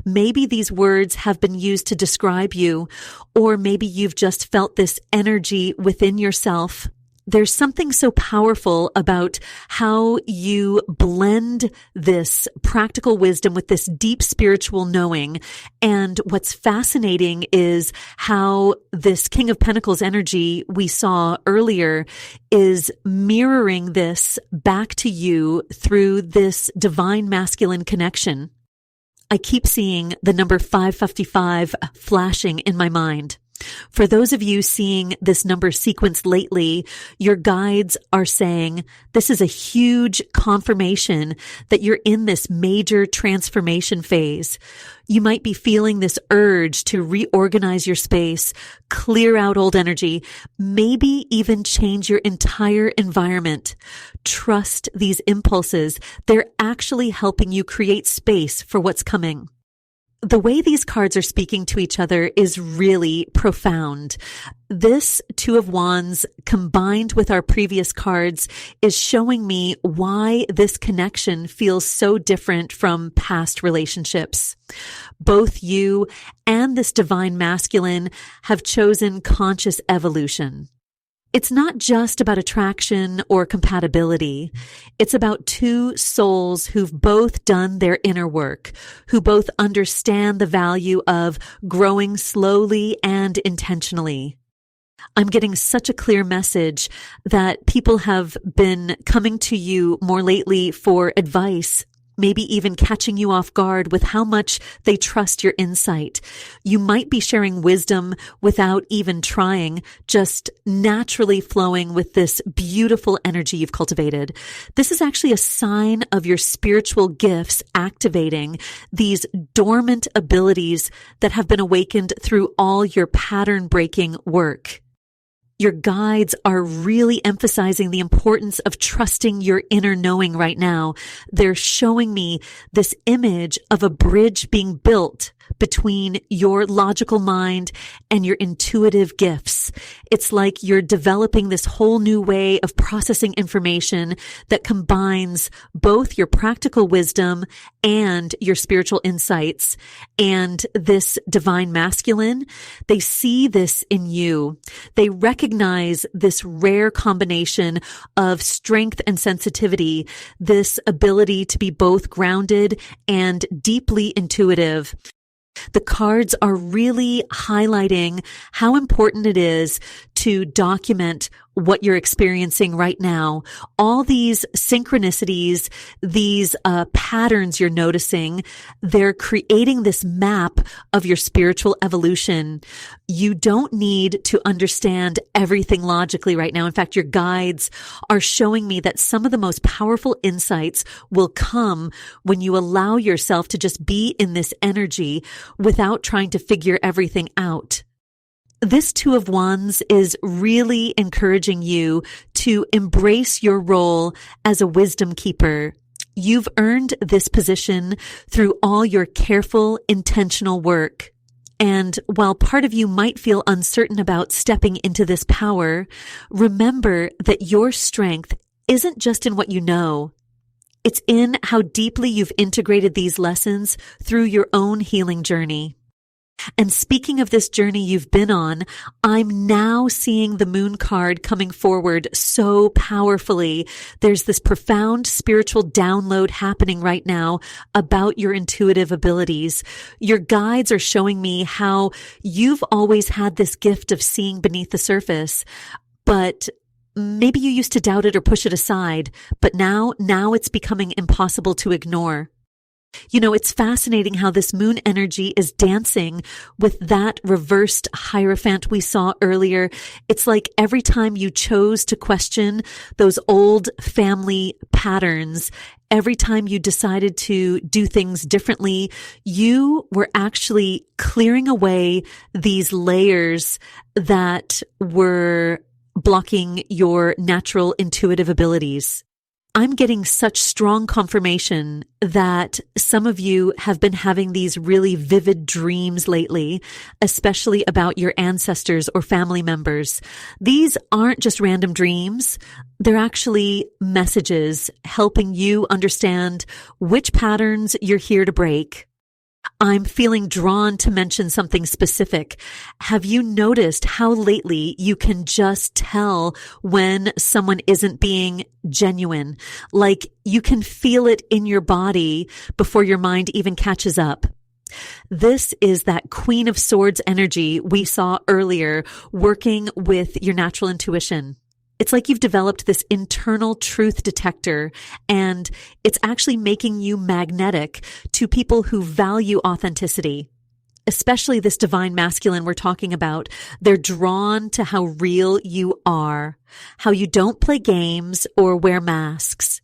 Maybe these words have been used to describe you, or maybe you've just felt this energy within yourself. There's something so powerful about how you blend this practical wisdom with this deep spiritual knowing. And what's fascinating is how this King of Pentacles energy we saw earlier is mirroring this back to you through this divine masculine connection. I keep seeing the number 555 flashing in my mind. For those of you seeing this number sequence lately, your guides are saying this is a huge confirmation that you're in this major transformation phase. You might be feeling this urge to reorganize your space, clear out old energy, maybe even change your entire environment. Trust these impulses. They're actually helping you create space for what's coming. The way these cards are speaking to each other is really profound. This Two of Wands combined with our previous cards is showing me why this connection feels so different from past relationships. Both you and this divine masculine have chosen conscious evolution. It's not just about attraction or compatibility. It's about two souls who've both done their inner work, who both understand the value of growing slowly and intentionally. I'm getting such a clear message that people have been coming to you more lately for advice, maybe even catching you off guard with how much they trust your insight. You might be sharing wisdom without even trying, just naturally flowing with this beautiful energy you've cultivated. This is actually a sign of your spiritual gifts activating these dormant abilities that have been awakened through all your pattern breaking work. Your guides are really emphasizing the importance of trusting your inner knowing right now. They're showing me this image of a bridge being built between your logical mind and your intuitive gifts. It's like you're developing this whole new way of processing information that combines both your practical wisdom and your spiritual insights. And this divine masculine, they see this in you. They recognize this rare combination of strength and sensitivity, this ability to be both grounded and deeply intuitive. The cards are really highlighting how important it is to document what you're experiencing right now. All these synchronicities, these patterns you're noticing, they're creating this map of your spiritual evolution. You don't need to understand everything logically right now. In fact, your guides are showing me that some of the most powerful insights will come when you allow yourself to just be in this energy without trying to figure everything out. This Two of Wands is really encouraging you to embrace your role as a wisdom keeper. You've earned this position through all your careful, intentional work. And while part of you might feel uncertain about stepping into this power, remember that your strength isn't just in what you know. It's in how deeply you've integrated these lessons through your own healing journey. And speaking of this journey you've been on, I'm now seeing the moon card coming forward so powerfully. There's this profound spiritual download happening right now about your intuitive abilities. Your guides are showing me how you've always had this gift of seeing beneath the surface, but maybe you used to doubt it or push it aside, but now it's becoming impossible to ignore. You know, it's fascinating how this moon energy is dancing with that reversed Hierophant we saw earlier. It's like every time you chose to question those old family patterns, every time you decided to do things differently, you were actually clearing away these layers that were blocking your natural intuitive abilities. I'm getting such strong confirmation that some of you have been having these really vivid dreams lately, especially about your ancestors or family members. These aren't just random dreams. They're actually messages helping you understand which patterns you're here to break. I'm feeling drawn to mention something specific. Have you noticed how lately you can just tell when someone isn't being genuine? Like you can feel it in your body before your mind even catches up. This is that Queen of Swords energy we saw earlier working with your natural intuition. It's like you've developed this internal truth detector, and it's actually making you magnetic to people who value authenticity, especially this divine masculine we're talking about. They're drawn to how real you are, how you don't play games or wear masks.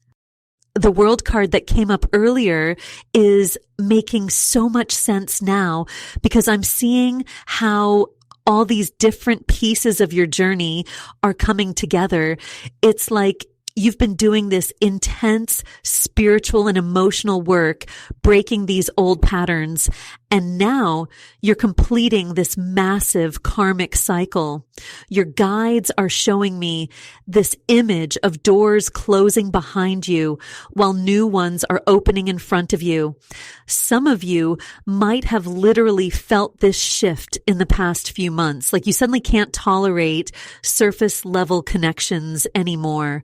The world card that came up earlier is making so much sense now because I'm seeing how all these different pieces of your journey are coming together. It's like you've been doing this intense spiritual and emotional work, breaking these old patterns. And now you're completing this massive karmic cycle. Your guides are showing me this image of doors closing behind you while new ones are opening in front of you. Some of you might have literally felt this shift in the past few months. Like you suddenly can't tolerate surface level connections anymore.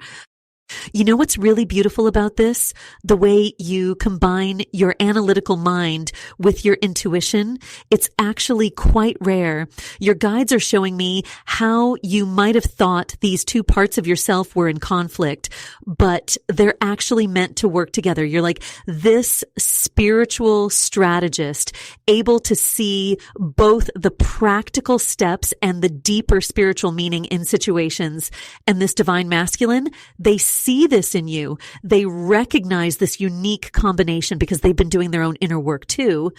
You know what's really beautiful about this? The way you combine your analytical mind with your intuition. It's actually quite rare. Your guides are showing me how you might have thought these two parts of yourself were in conflict, but they're actually meant to work together. You're like this spiritual strategist, able to see both the practical steps and the deeper spiritual meaning in situations. And this divine masculine, they see this in you. They recognize this unique combination because they've been doing their own inner work too.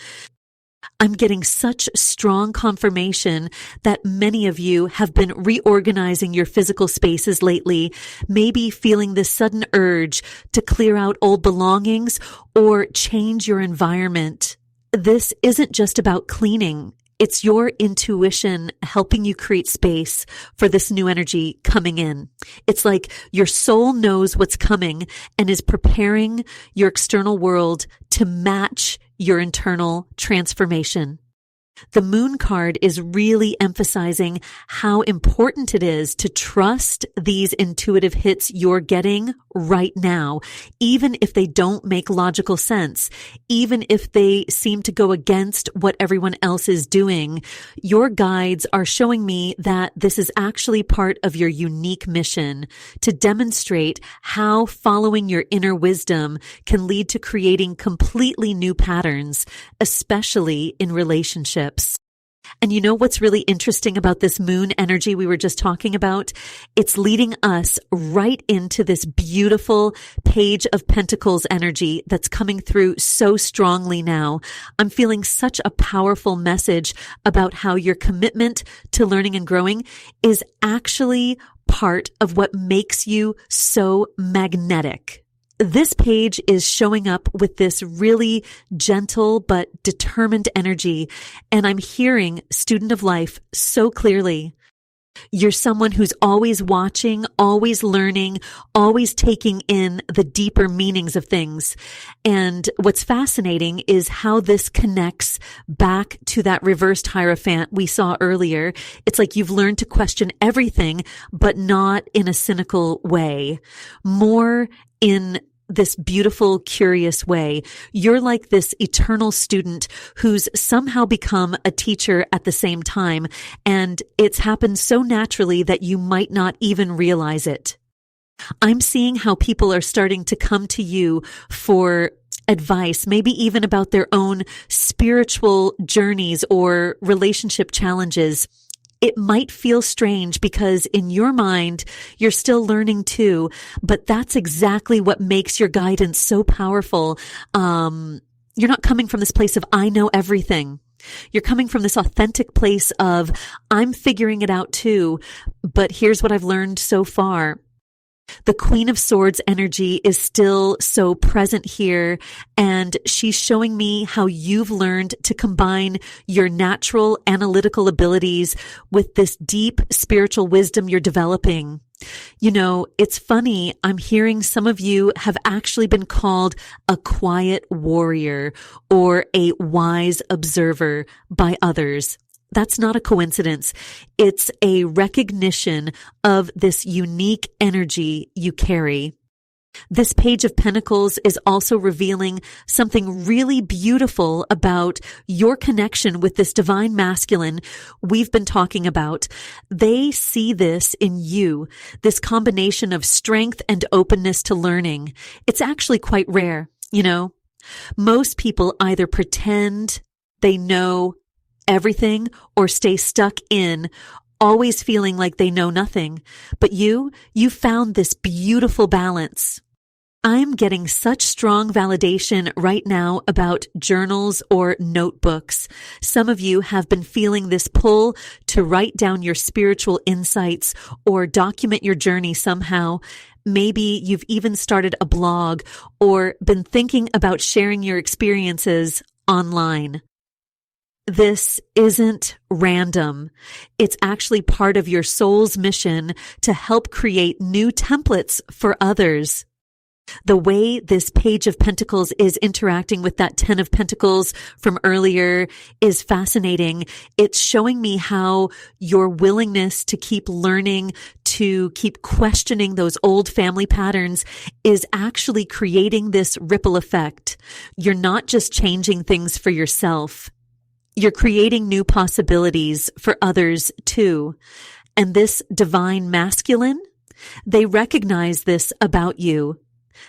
I'm getting such strong confirmation that many of you have been reorganizing your physical spaces lately, maybe feeling this sudden urge to clear out old belongings or change your environment. This isn't just about cleaning. It's your intuition helping you create space for this new energy coming in. It's like your soul knows what's coming and is preparing your external world to match your internal transformation. The moon card is really emphasizing how important it is to trust these intuitive hits you're getting right now, even if they don't make logical sense, even if they seem to go against what everyone else is doing. Your guides are showing me that this is actually part of your unique mission to demonstrate how following your inner wisdom can lead to creating completely new patterns, especially in relationships. And you know what's really interesting about this moon energy we were just talking about? It's leading us right into this beautiful Page of Pentacles energy that's coming through so strongly now. I'm feeling such a powerful message about how your commitment to learning and growing is actually part of what makes you so magnetic. This page is showing up with this really gentle but determined energy, and I'm hearing student of life so clearly. You're someone who's always watching, always learning, always taking in the deeper meanings of things. And what's fascinating is how this connects back to that reversed Hierophant we saw earlier. It's like you've learned to question everything, but not in a cynical way. More in this beautiful, curious way. You're like this eternal student who's somehow become a teacher at the same time, and it's happened so naturally that you might not even realize it. I'm seeing how people are starting to come to you for advice, maybe even about their own spiritual journeys or relationship challenges. It might feel strange because in your mind, you're still learning too, but that's exactly what makes your guidance so powerful. You're not coming from this place of, I know everything. You're coming from this authentic place of, I'm figuring it out too, but here's what I've learned so far. The Queen of Swords energy is still so present here, and she's showing me how you've learned to combine your natural analytical abilities with this deep spiritual wisdom you're developing. You know, it's funny, I'm hearing some of you have actually been called a quiet warrior or a wise observer by others. That's not a coincidence. It's a recognition of this unique energy you carry. This Page of Pentacles is also revealing something really beautiful about your connection with this divine masculine we've been talking about. They see this in you, this combination of strength and openness to learning. It's actually quite rare, you know. Most people either pretend they know everything or stay stuck in always feeling like they know nothing. But you found this beautiful balance. I'm getting such strong validation right now about journals or notebooks. Some of you have been feeling this pull to write down your spiritual insights or document your journey somehow. Maybe you've even started a blog or been thinking about sharing your experiences online. This isn't random. It's actually part of your soul's mission to help create new templates for others. The way this Page of Pentacles is interacting with that Ten of Pentacles from earlier is fascinating. It's showing me how your willingness to keep learning, to keep questioning those old family patterns is actually creating this ripple effect. You're not just changing things for yourself. You're creating new possibilities for others too. And this divine masculine, they recognize this about you.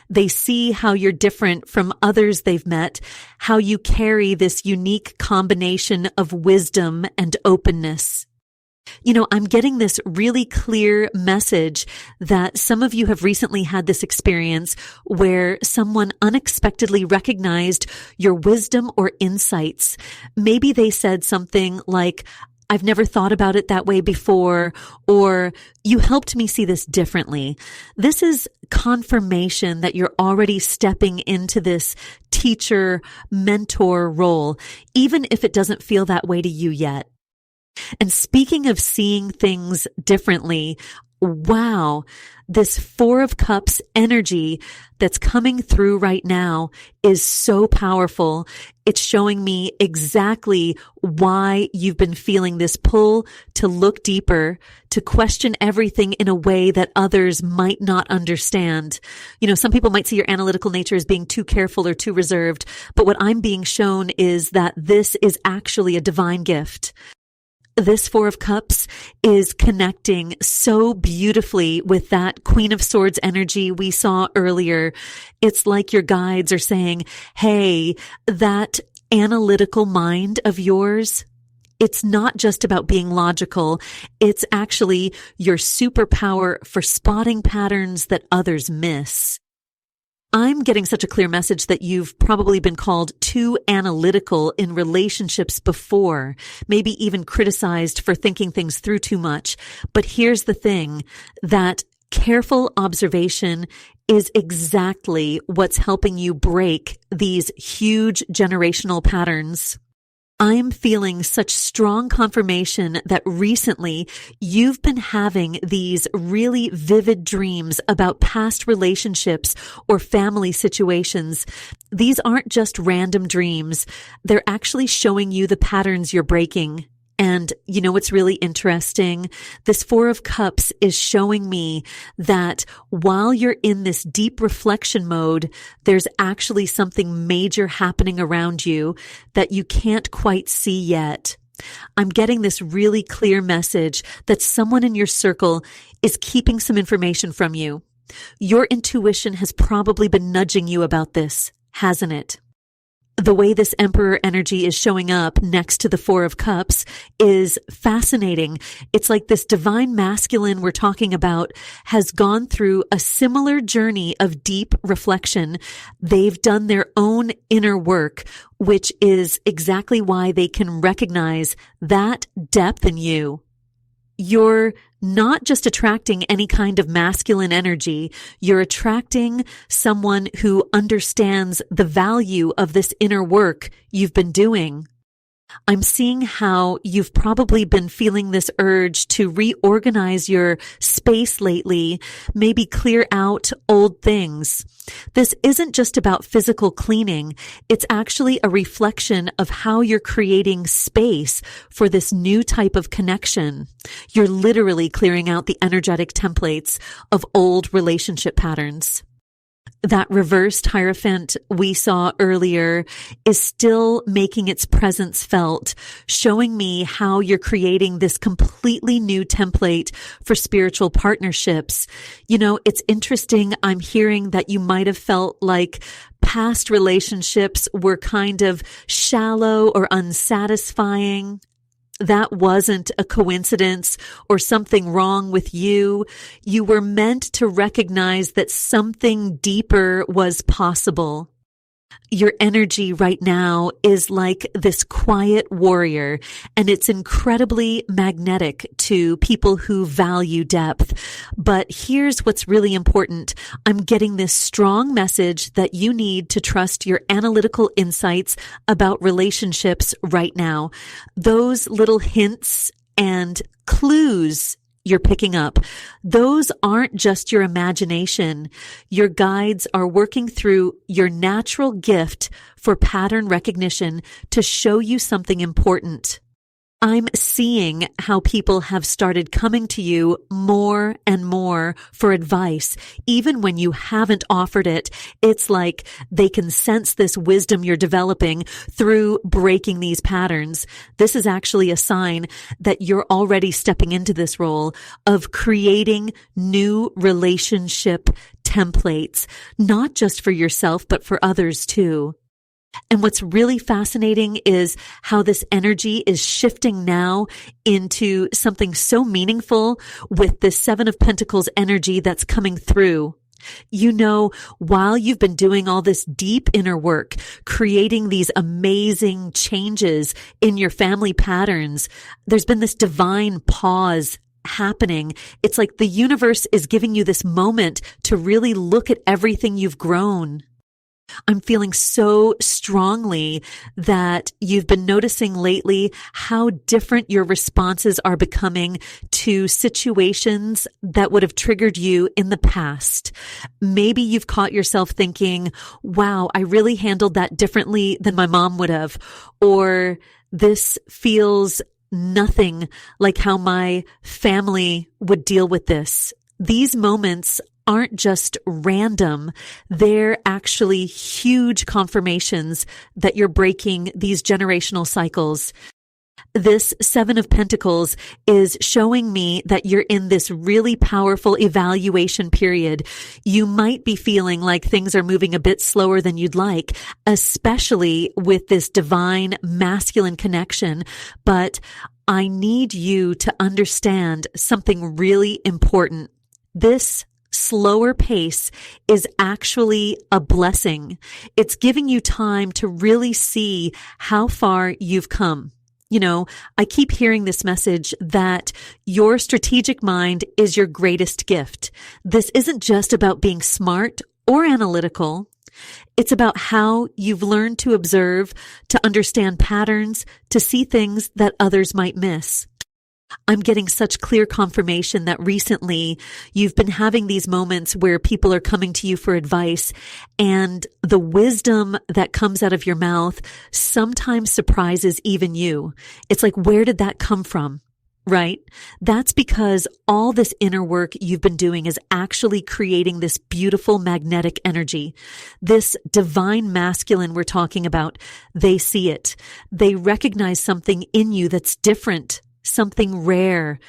They see how you're different from others they've met, how you carry this unique combination of wisdom and openness. You know, I'm getting this really clear message that some of you have recently had this experience where someone unexpectedly recognized your wisdom or insights. Maybe they said something like, I've never thought about it that way before, or you helped me see this differently. This is confirmation that you're already stepping into this teacher, mentor role, even if it doesn't feel that way to you yet. And speaking of seeing things differently, wow, this Four of Cups energy that's coming through right now is so powerful. It's showing me exactly why you've been feeling this pull to look deeper, to question everything in a way that others might not understand. You know, some people might see your analytical nature as being too careful or too reserved, but what I'm being shown is that this is actually a divine gift. This Four of Cups is connecting so beautifully with that Queen of Swords energy we saw earlier. It's like your guides are saying, hey, that analytical mind of yours, it's not just about being logical. It's actually your superpower for spotting patterns that others miss. I'm getting such a clear message that you've probably been called too analytical in relationships before, maybe even criticized for thinking things through too much. But here's the thing, that careful observation is exactly what's helping you break these huge generational patterns. I'm feeling such strong confirmation that recently you've been having these really vivid dreams about past relationships or family situations. These aren't just random dreams. They're actually showing you the patterns you're breaking. And you know what's really interesting? This Four of Cups is showing me that while you're in this deep reflection mode, there's actually something major happening around you that you can't quite see yet. I'm getting this really clear message that someone in your circle is keeping some information from you. Your intuition has probably been nudging you about this, hasn't it? The way this Emperor energy is showing up next to the Four of Cups is fascinating. It's like this divine masculine we're talking about has gone through a similar journey of deep reflection. They've done their own inner work, which is exactly why they can recognize that depth in you. You're not just attracting any kind of masculine energy. You're attracting someone who understands the value of this inner work you've been doing. I'm seeing how you've probably been feeling this urge to reorganize your space lately, maybe clear out old things. This isn't just about physical cleaning. It's actually a reflection of how you're creating space for this new type of connection. You're literally clearing out the energetic templates of old relationship patterns. That reversed Hierophant we saw earlier is still making its presence felt, showing me how you're creating this completely new template for spiritual partnerships. You know, it's interesting. I'm hearing that you might have felt like past relationships were kind of shallow or unsatisfying. That wasn't a coincidence or something wrong with you. You were meant to recognize that something deeper was possible. Your energy right now is like this quiet warrior, and it's incredibly magnetic to people who value depth. But here's what's really important. I'm getting this strong message that you need to trust your analytical insights about relationships right now. Those little hints and clues you're picking up, those aren't just your imagination. Your guides are working through your natural gift for pattern recognition to show you something important. I'm seeing how people have started coming to you more and more for advice. Even when you haven't offered it, it's like they can sense this wisdom you're developing through breaking these patterns. This is actually a sign that you're already stepping into this role of creating new relationship templates, not just for yourself, but for others too. And what's really fascinating is how this energy is shifting now into something so meaningful with this Seven of Pentacles energy that's coming through. You know, while you've been doing all this deep inner work, creating these amazing changes in your family patterns, there's been this divine pause happening. It's like the universe is giving you this moment to really look at everything you've grown. I'm feeling so strongly that you've been noticing lately how different your responses are becoming to situations that would have triggered you in the past. Maybe you've caught yourself thinking, wow, I really handled that differently than my mom would have, or this feels nothing like how my family would deal with this. These moments aren't just random. They're actually huge confirmations that you're breaking these generational cycles. This Seven of Pentacles is showing me that you're in this really powerful evaluation period. You might be feeling like things are moving a bit slower than you'd like, especially with this divine masculine connection. But I need you to understand something really important. This slower pace is actually a blessing. It's giving you time to really see how far you've come. You know, I keep hearing this message that your strategic mind is your greatest gift. This isn't just about being smart or analytical. It's about how you've learned to observe, to understand patterns, to see things that others might miss. I'm getting such clear confirmation that recently you've been having these moments where people are coming to you for advice, and the wisdom that comes out of your mouth sometimes surprises even you. It's like, where did that come from? Right? That's because all this inner work you've been doing is actually creating this beautiful magnetic energy. This divine masculine we're talking about, they see it. They recognize something in you that's different, something rare.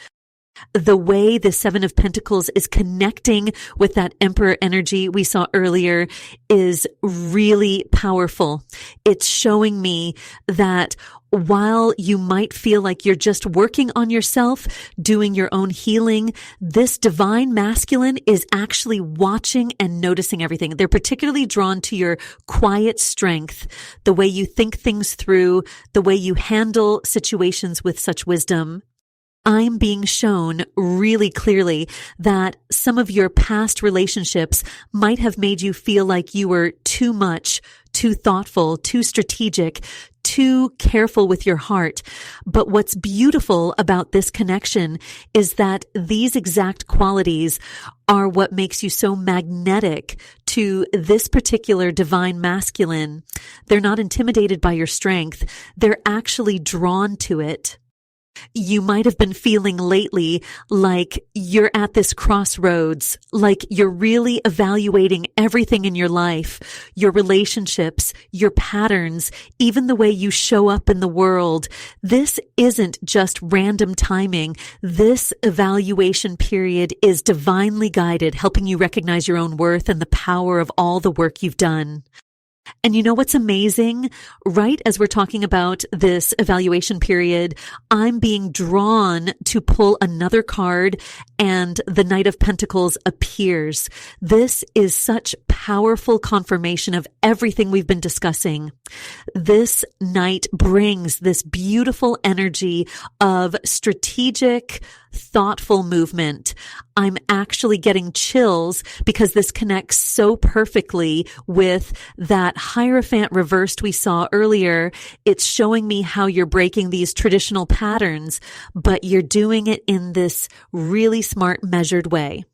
The way the Seven of Pentacles is connecting with that Emperor energy we saw earlier is really powerful. It's showing me that while you might feel like you're just working on yourself, doing your own healing, this divine masculine is actually watching and noticing everything. They're particularly drawn to your quiet strength, the way you think things through, the way you handle situations with such wisdom. I'm being shown really clearly that some of your past relationships might have made you feel like you were too much, too thoughtful, too strategic, too careful with your heart. But what's beautiful about this connection is that these exact qualities are what makes you so magnetic to this particular divine masculine. They're not intimidated by your strength. They're actually drawn to it. You might have been feeling lately like you're at this crossroads, like you're really evaluating everything in your life, your relationships, your patterns, even the way you show up in the world. This isn't just random timing. This evaluation period is divinely guided, helping you recognize your own worth and the power of all the work you've done. And you know what's amazing? Right as we're talking about this evaluation period, I'm being drawn to pull another card, and the Knight of Pentacles appears. This is such powerful confirmation of everything we've been discussing. This Knight brings this beautiful energy of strategic, thoughtful movement. I'm actually getting chills because this connects so perfectly with that Hierophant reversed we saw earlier. It's showing me how you're breaking these traditional patterns, but you're doing it in this really smart, measured way.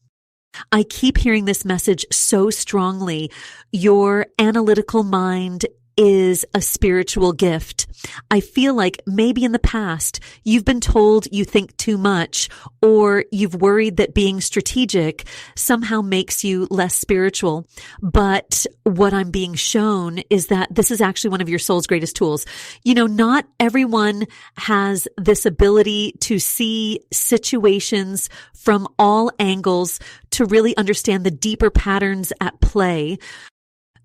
I keep hearing this message so strongly. Your analytical mind is a spiritual gift. I feel like maybe in the past you've been told you think too much, or you've worried that being strategic somehow makes you less spiritual. But what I'm being shown is that this is actually one of your soul's greatest tools. You know, not everyone has this ability to see situations from all angles, to really understand the deeper patterns at play.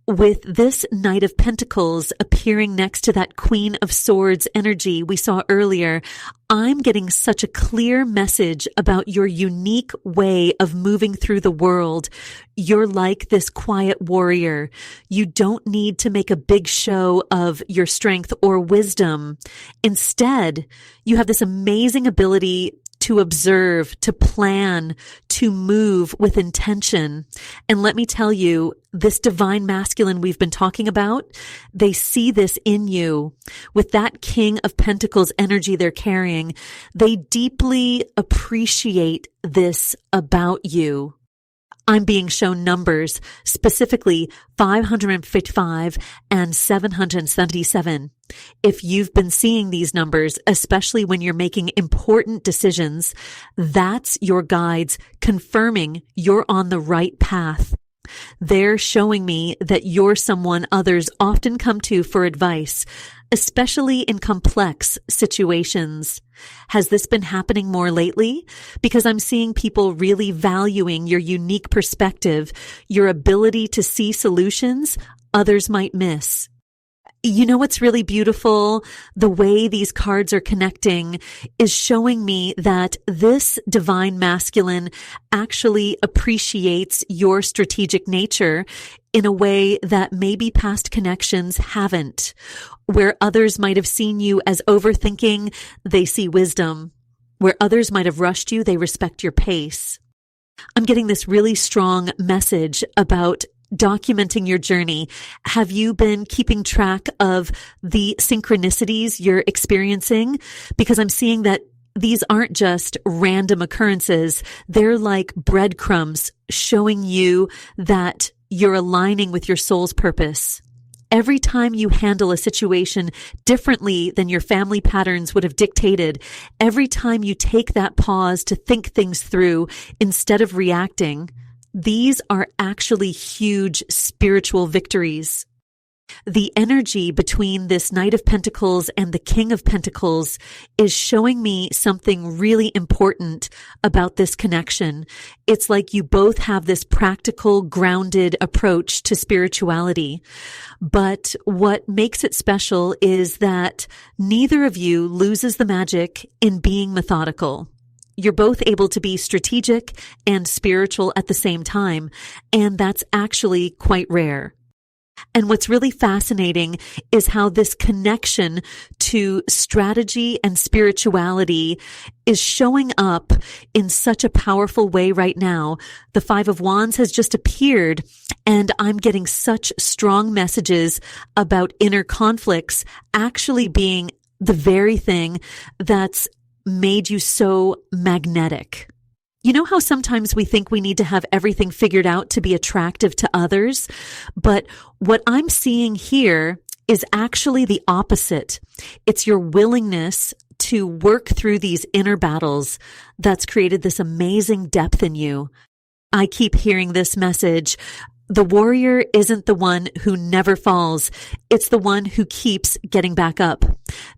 With this Knight of Pentacles appearing next to that Queen of Swords energy we saw earlier, I'm getting such a clear message about your unique way of moving through the world. You're like this quiet warrior. You don't need to make a big show of your strength or wisdom. Instead, you have this amazing ability to observe, to plan, to move with intention. And let me tell you, this divine masculine we've been talking about, they see this in you. With that King of Pentacles energy they're carrying, they deeply appreciate this about you. I'm being shown numbers, specifically 555 and 777. If you've been seeing these numbers, especially when you're making important decisions, that's your guides confirming you're on the right path. They're showing me that you're someone others often come to for advice, especially in complex situations. Has this been happening more lately? Because I'm seeing people really valuing your unique perspective, your ability to see solutions others might miss. You know what's really beautiful? The way these cards are connecting is showing me that this divine masculine actually appreciates your strategic nature in a way that maybe past connections haven't. Where others might have seen you as overthinking, they see wisdom. Where others might have rushed you, they respect your pace. I'm getting this really strong message about documenting your journey? Have you been keeping track of the synchronicities you're experiencing? Because I'm seeing that these aren't just random occurrences. They're like breadcrumbs showing you that you're aligning with your soul's purpose. Every time you handle a situation differently than your family patterns would have dictated, every time you take that pause to think things through instead of reacting, these are actually huge spiritual victories. The energy between this Knight of Pentacles and the King of Pentacles is showing me something really important about this connection. It's like you both have this practical, grounded approach to spirituality. But what makes it special is that neither of you loses the magic in being methodical. You're both able to be strategic and spiritual at the same time, and that's actually quite rare. And what's really fascinating is how this connection to strategy and spirituality is showing up in such a powerful way right now. The Five of Wands has just appeared, and I'm getting such strong messages about inner conflicts actually being the very thing that's made you so magnetic. You know how sometimes we think we need to have everything figured out to be attractive to others? But what I'm seeing here is actually the opposite. It's your willingness to work through these inner battles that's created this amazing depth in you. I keep hearing this message. The warrior isn't the one who never falls. It's the one who keeps getting back up.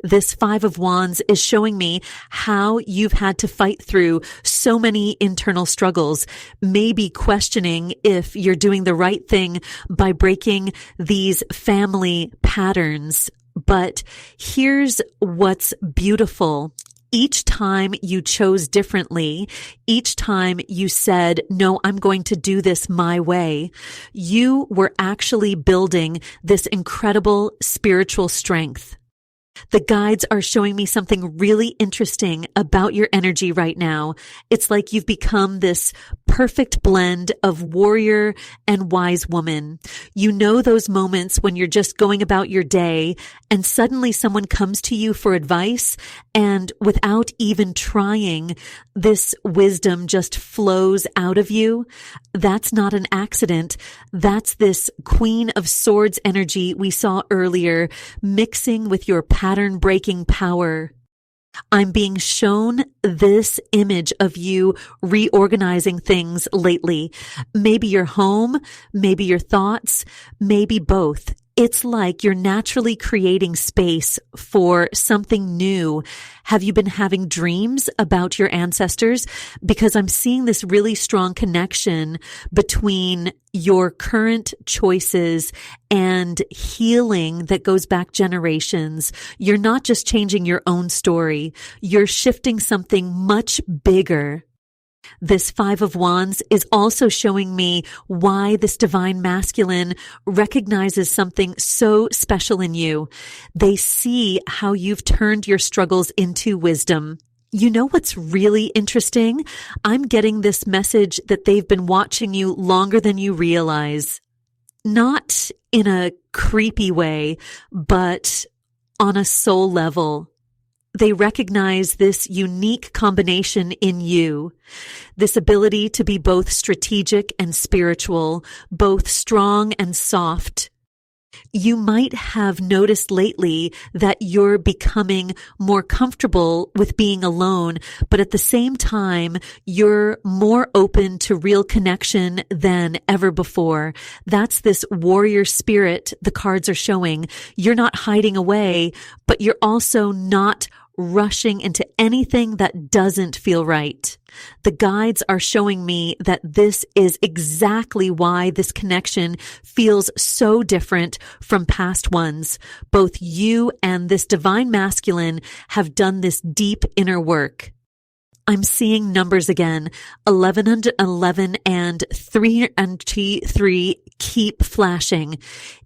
This Five of Wands is showing me how you've had to fight through so many internal struggles, maybe questioning if you're doing the right thing by breaking these family patterns. But here's what's beautiful. Each time you chose differently, each time you said, no, I'm going to do this my way, you were actually building this incredible spiritual strength. The guides are showing me something really interesting about your energy right now. It's like you've become this perfect blend of warrior and wise woman. You know those moments when you're just going about your day and suddenly someone comes to you for advice, and without even trying, this wisdom just flows out of you. That's not an accident. That's this Queen of Swords energy we saw earlier, mixing with your pattern breaking power. I'm being shown this image of you reorganizing things lately. Maybe your home, maybe your thoughts, maybe both. It's like you're naturally creating space for something new. Have you been having dreams about your ancestors? Because I'm seeing this really strong connection between your current choices and healing that goes back generations. You're not just changing your own story. You're shifting something much bigger. This Five of Wands is also showing me why this divine masculine recognizes something so special in you. They see how you've turned your struggles into wisdom. You know what's really interesting? I'm getting this message that they've been watching you longer than you realize. Not in a creepy way, but on a soul level. They recognize this unique combination in you, this ability to be both strategic and spiritual, both strong and soft. You might have noticed lately that you're becoming more comfortable with being alone, but at the same time, you're more open to real connection than ever before. That's this warrior spirit the cards are showing. You're not hiding away, but you're also not rushing into anything that doesn't feel right. The guides are showing me that this is exactly why this connection feels so different from past ones. Both you and this divine masculine have done this deep inner work. I'm seeing numbers again. 1111 and 303 keep flashing.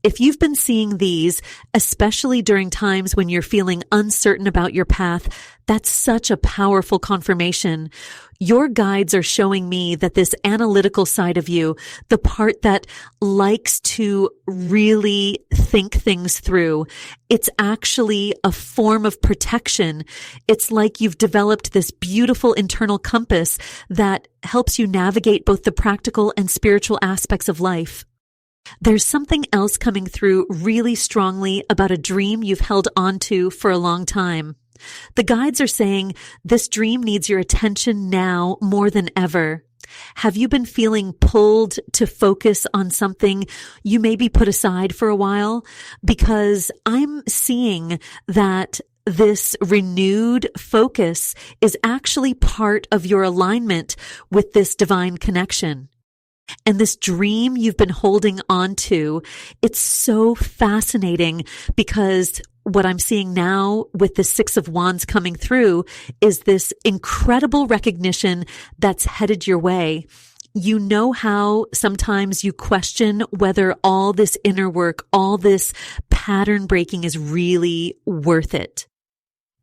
If you've been seeing these, especially during times when you're feeling uncertain about your path, That's such a powerful confirmation. Your guides are showing me that this analytical side of you, the part that likes to really think things through, it's actually a form of protection. It's like you've developed this beautiful internal compass that helps you navigate both the practical and spiritual aspects of life. There's something else coming through really strongly about a dream you've held onto for a long time. The guides are saying this dream needs your attention now more than ever. Have you been feeling pulled to focus on something you maybe put aside for a while? Because I'm seeing that this renewed focus is actually part of your alignment with this divine connection. And this dream you've been holding on to, it's so fascinating because what I'm seeing now with the Six of Wands coming through is this incredible recognition that's headed your way. You know how sometimes you question whether all this inner work, all this pattern breaking is really worth it.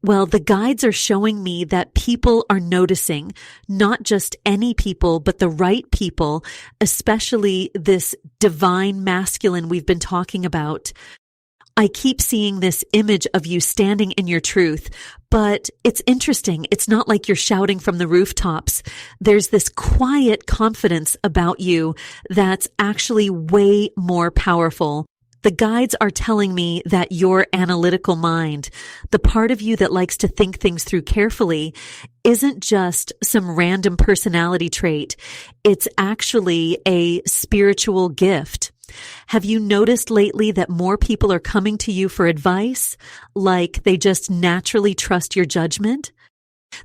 Well, the guides are showing me that people are noticing, not just any people, but the right people, especially this divine masculine we've been talking about. I keep seeing this image of you standing in your truth, but it's interesting. It's not like you're shouting from the rooftops. There's this quiet confidence about you that's actually way more powerful. The guides are telling me that your analytical mind, the part of you that likes to think things through carefully, isn't just some random personality trait. It's actually a spiritual gift. Have you noticed lately that more people are coming to you for advice, like they just naturally trust your judgment?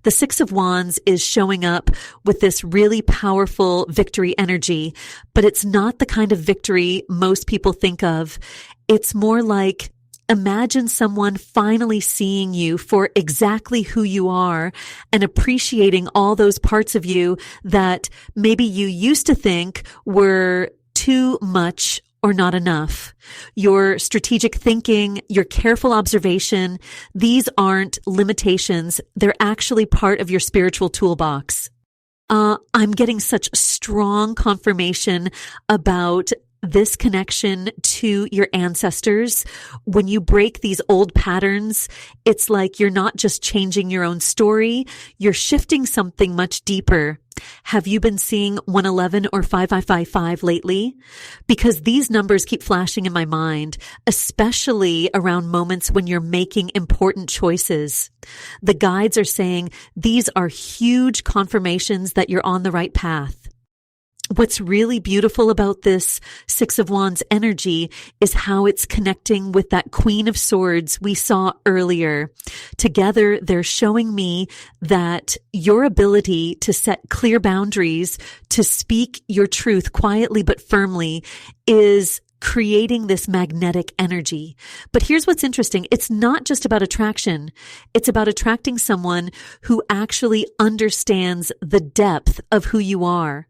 The Six of Wands is showing up with this really powerful victory energy, but it's not the kind of victory most people think of. It's more like, imagine someone finally seeing you for exactly who you are and appreciating all those parts of you that maybe you used to think were too much or not enough. Your strategic thinking, your careful observation, these aren't limitations. They're actually part of your spiritual toolbox. I'm getting such strong confirmation about this connection to your ancestors. When you break these old patterns, it's like you're not just changing your own story, you're shifting something much deeper. Have you been seeing 111 or 5555 lately? Because these numbers keep flashing in my mind, especially around moments when you're making important choices. The guides are saying these are huge confirmations that you're on the right path. What's really beautiful about this Six of Wands energy is how it's connecting with that Queen of Swords we saw earlier. Together, they're showing me that your ability to set clear boundaries, to speak your truth quietly but firmly, is creating this magnetic energy. But here's what's interesting. It's not just about attraction. It's about attracting someone who actually understands the depth of who you are.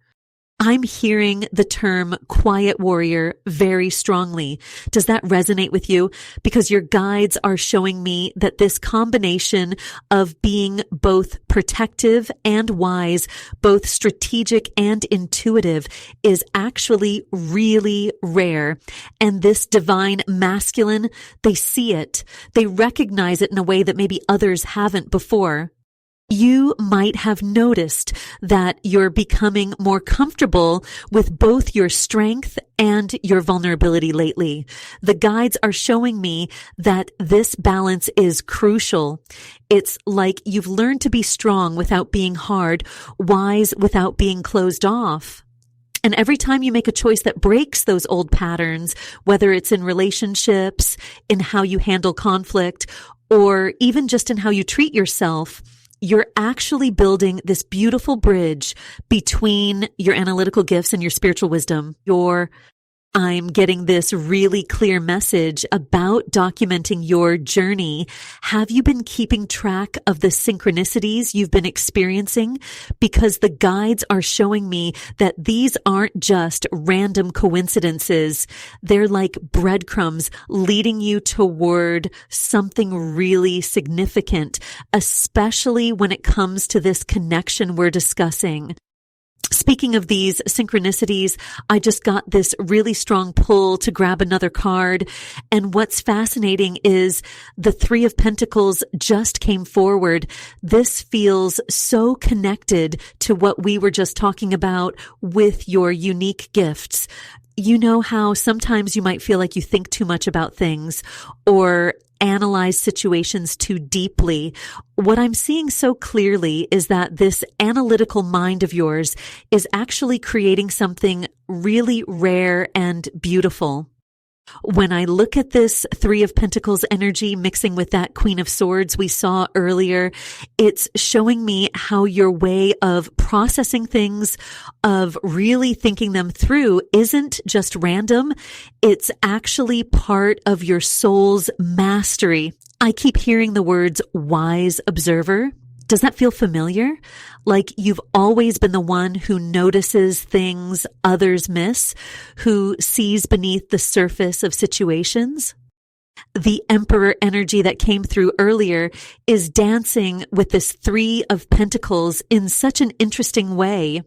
I'm hearing the term quiet warrior very strongly. Does that resonate with you? Because your guides are showing me that this combination of being both protective and wise, both strategic and intuitive, is actually really rare. And this divine masculine, they see it. They recognize it in a way that maybe others haven't before. You might have noticed that you're becoming more comfortable with both your strength and your vulnerability lately. The guides are showing me that this balance is crucial. It's like you've learned to be strong without being hard, wise without being closed off. And every time you make a choice that breaks those old patterns, whether it's in relationships, in how you handle conflict, or even just in how you treat yourself, you're actually building this beautiful bridge between your analytical gifts and your spiritual wisdom. You're I'm getting this really clear message about documenting your journey. Have you been keeping track of the synchronicities you've been experiencing? Because the guides are showing me that these aren't just random coincidences. They're like breadcrumbs leading you toward something really significant, especially when it comes to this connection we're discussing. Speaking of these synchronicities, I just got this really strong pull to grab another card. And what's fascinating is the Three of Pentacles just came forward. This feels so connected to what we were just talking about with your unique gifts. You know how sometimes you might feel like you think too much about things or analyze situations too deeply. What I'm seeing so clearly is that this analytical mind of yours is actually creating something really rare and beautiful. When I look at this Three of Pentacles energy mixing with that Queen of Swords we saw earlier, it's showing me how your way of processing things, of really thinking them through, isn't just random. It's actually part of your soul's mastery. I keep hearing the words wise observer. Does that feel familiar? Like you've always been the one who notices things others miss, who sees beneath the surface of situations? The Emperor energy that came through earlier is dancing with this Three of Pentacles in such an interesting way.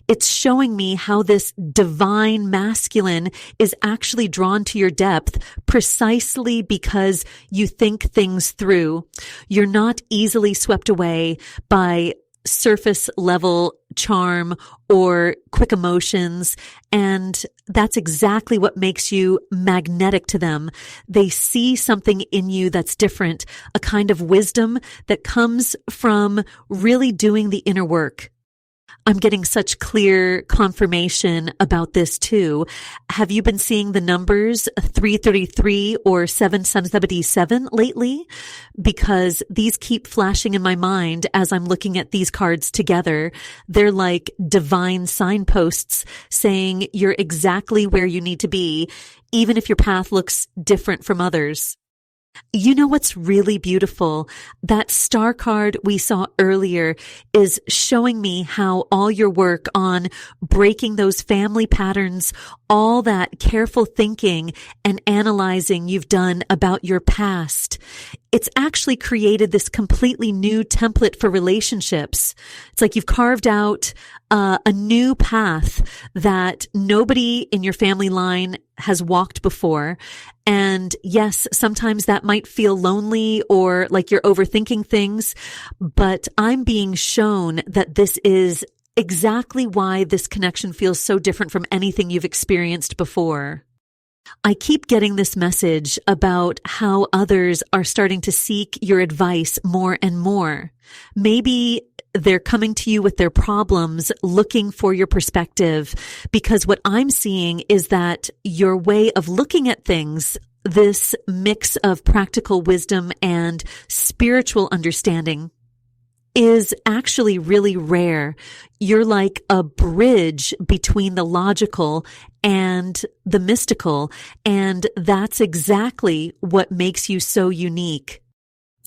It's showing me how this divine masculine is actually drawn to your depth precisely because you think things through. You're not easily swept away by surface level charm or quick emotions. And that's exactly what makes you magnetic to them. They see something in you that's different, a kind of wisdom that comes from really doing the inner work. I'm getting such clear confirmation about this too. Have you been seeing the numbers 333 or 777 lately? Because these keep flashing in my mind as I'm looking at these cards together. They're like divine signposts saying you're exactly where you need to be, even if your path looks different from others. You know what's really beautiful? That star card we saw earlier is showing me how all your work on breaking those family patterns, all that careful thinking and analyzing you've done about your past, it's actually created this completely new template for relationships. It's like you've carved out a new path that nobody in your family line has walked before. And yes, sometimes that might feel lonely or like you're overthinking things, but I'm being shown that this is exactly why this connection feels so different from anything you've experienced before. I keep getting this message about how others are starting to seek your advice more and more. Maybe they're coming to you with their problems, looking for your perspective, because what I'm seeing is that your way of looking at things, this mix of practical wisdom and spiritual understanding, is actually really rare. You're like a bridge between the logical and the mystical, and that's exactly what makes you so unique.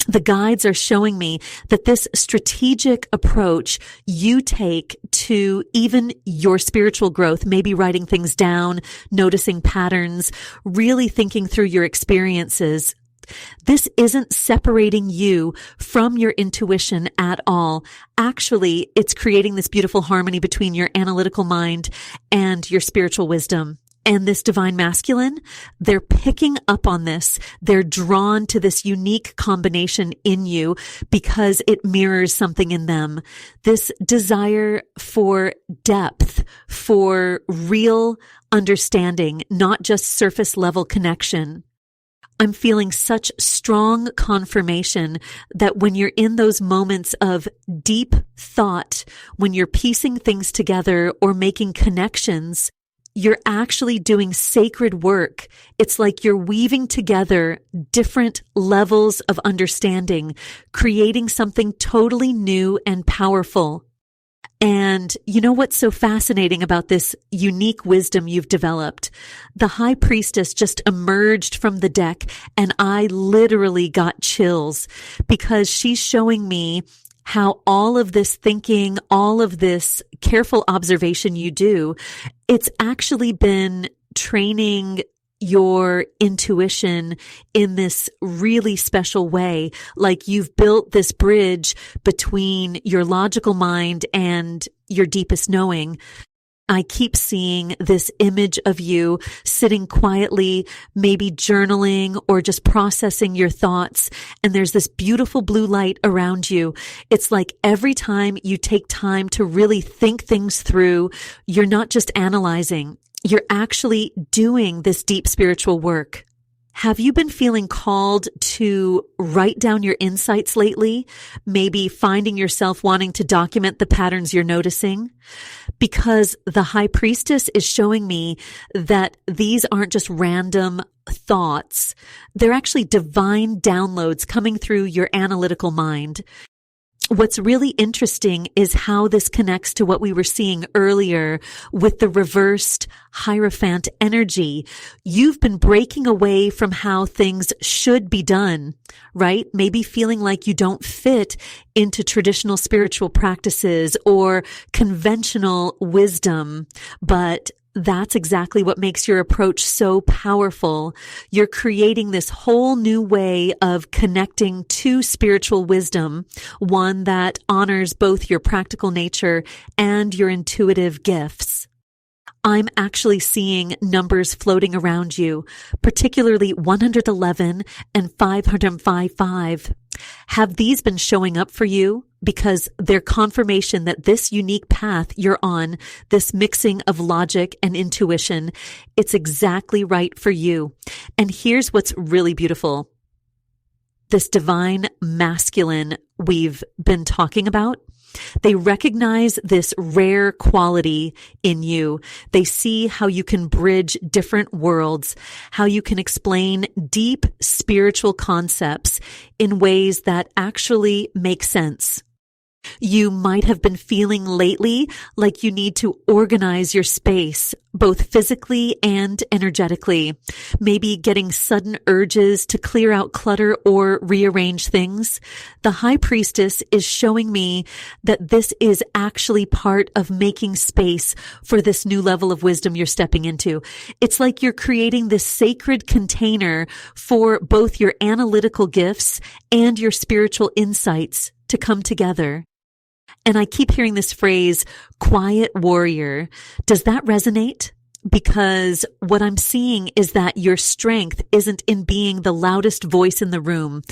The guides are showing me that this strategic approach you take to even your spiritual growth, maybe writing things down, noticing patterns, really thinking through your experiences, this isn't separating you from your intuition at all. Actually, it's creating this beautiful harmony between your analytical mind and your spiritual wisdom. And this divine masculine, they're picking up on this. They're drawn to this unique combination in you because it mirrors something in them. This desire for depth, for real understanding, not just surface level connection. I'm feeling such strong confirmation that when you're in those moments of deep thought, when you're piecing things together or making connections, you're actually doing sacred work. It's like you're weaving together different levels of understanding, creating something totally new and powerful. And you know what's so fascinating about this unique wisdom you've developed? The high priestess just emerged from the deck, and I literally got chills because she's showing me how all of this thinking, all of this careful observation you do, it's actually been training your intuition in this really special way. Like you've built this bridge between your logical mind and your deepest knowing. I keep seeing this image of you sitting quietly, maybe journaling or just processing your thoughts. And there's this beautiful blue light around you. It's like every time you take time to really think things through, you're not just analyzing. You're actually doing this deep spiritual work. Have you been feeling called to write down your insights lately? Maybe finding yourself wanting to document the patterns you're noticing? Because the high priestess is showing me that these aren't just random thoughts. They're actually divine downloads coming through your analytical mind. What's really interesting is how this connects to what we were seeing earlier with the reversed Hierophant energy. You've been breaking away from how things should be done, right? Maybe feeling like you don't fit into traditional spiritual practices or conventional wisdom, but that's exactly what makes your approach so powerful. You're creating this whole new way of connecting to spiritual wisdom, one that honors both your practical nature and your intuitive gifts. I'm actually seeing numbers floating around you, particularly 111 and 555. Have these been showing up for you? Because they're confirmation that this unique path you're on, this mixing of logic and intuition, it's exactly right for you. And here's what's really beautiful. This divine masculine we've been talking about, they recognize this rare quality in you. They see how you can bridge different worlds, how you can explain deep spiritual concepts in ways that actually make sense. You might have been feeling lately like you need to organize your space, both physically and energetically. Maybe getting sudden urges to clear out clutter or rearrange things. The high priestess is showing me that this is actually part of making space for this new level of wisdom you're stepping into. It's like you're creating this sacred container for both your analytical gifts and your spiritual insights to come together. And I keep hearing this phrase, quiet warrior. Does that resonate? Because what I'm seeing is that your strength isn't in being the loudest voice in the room.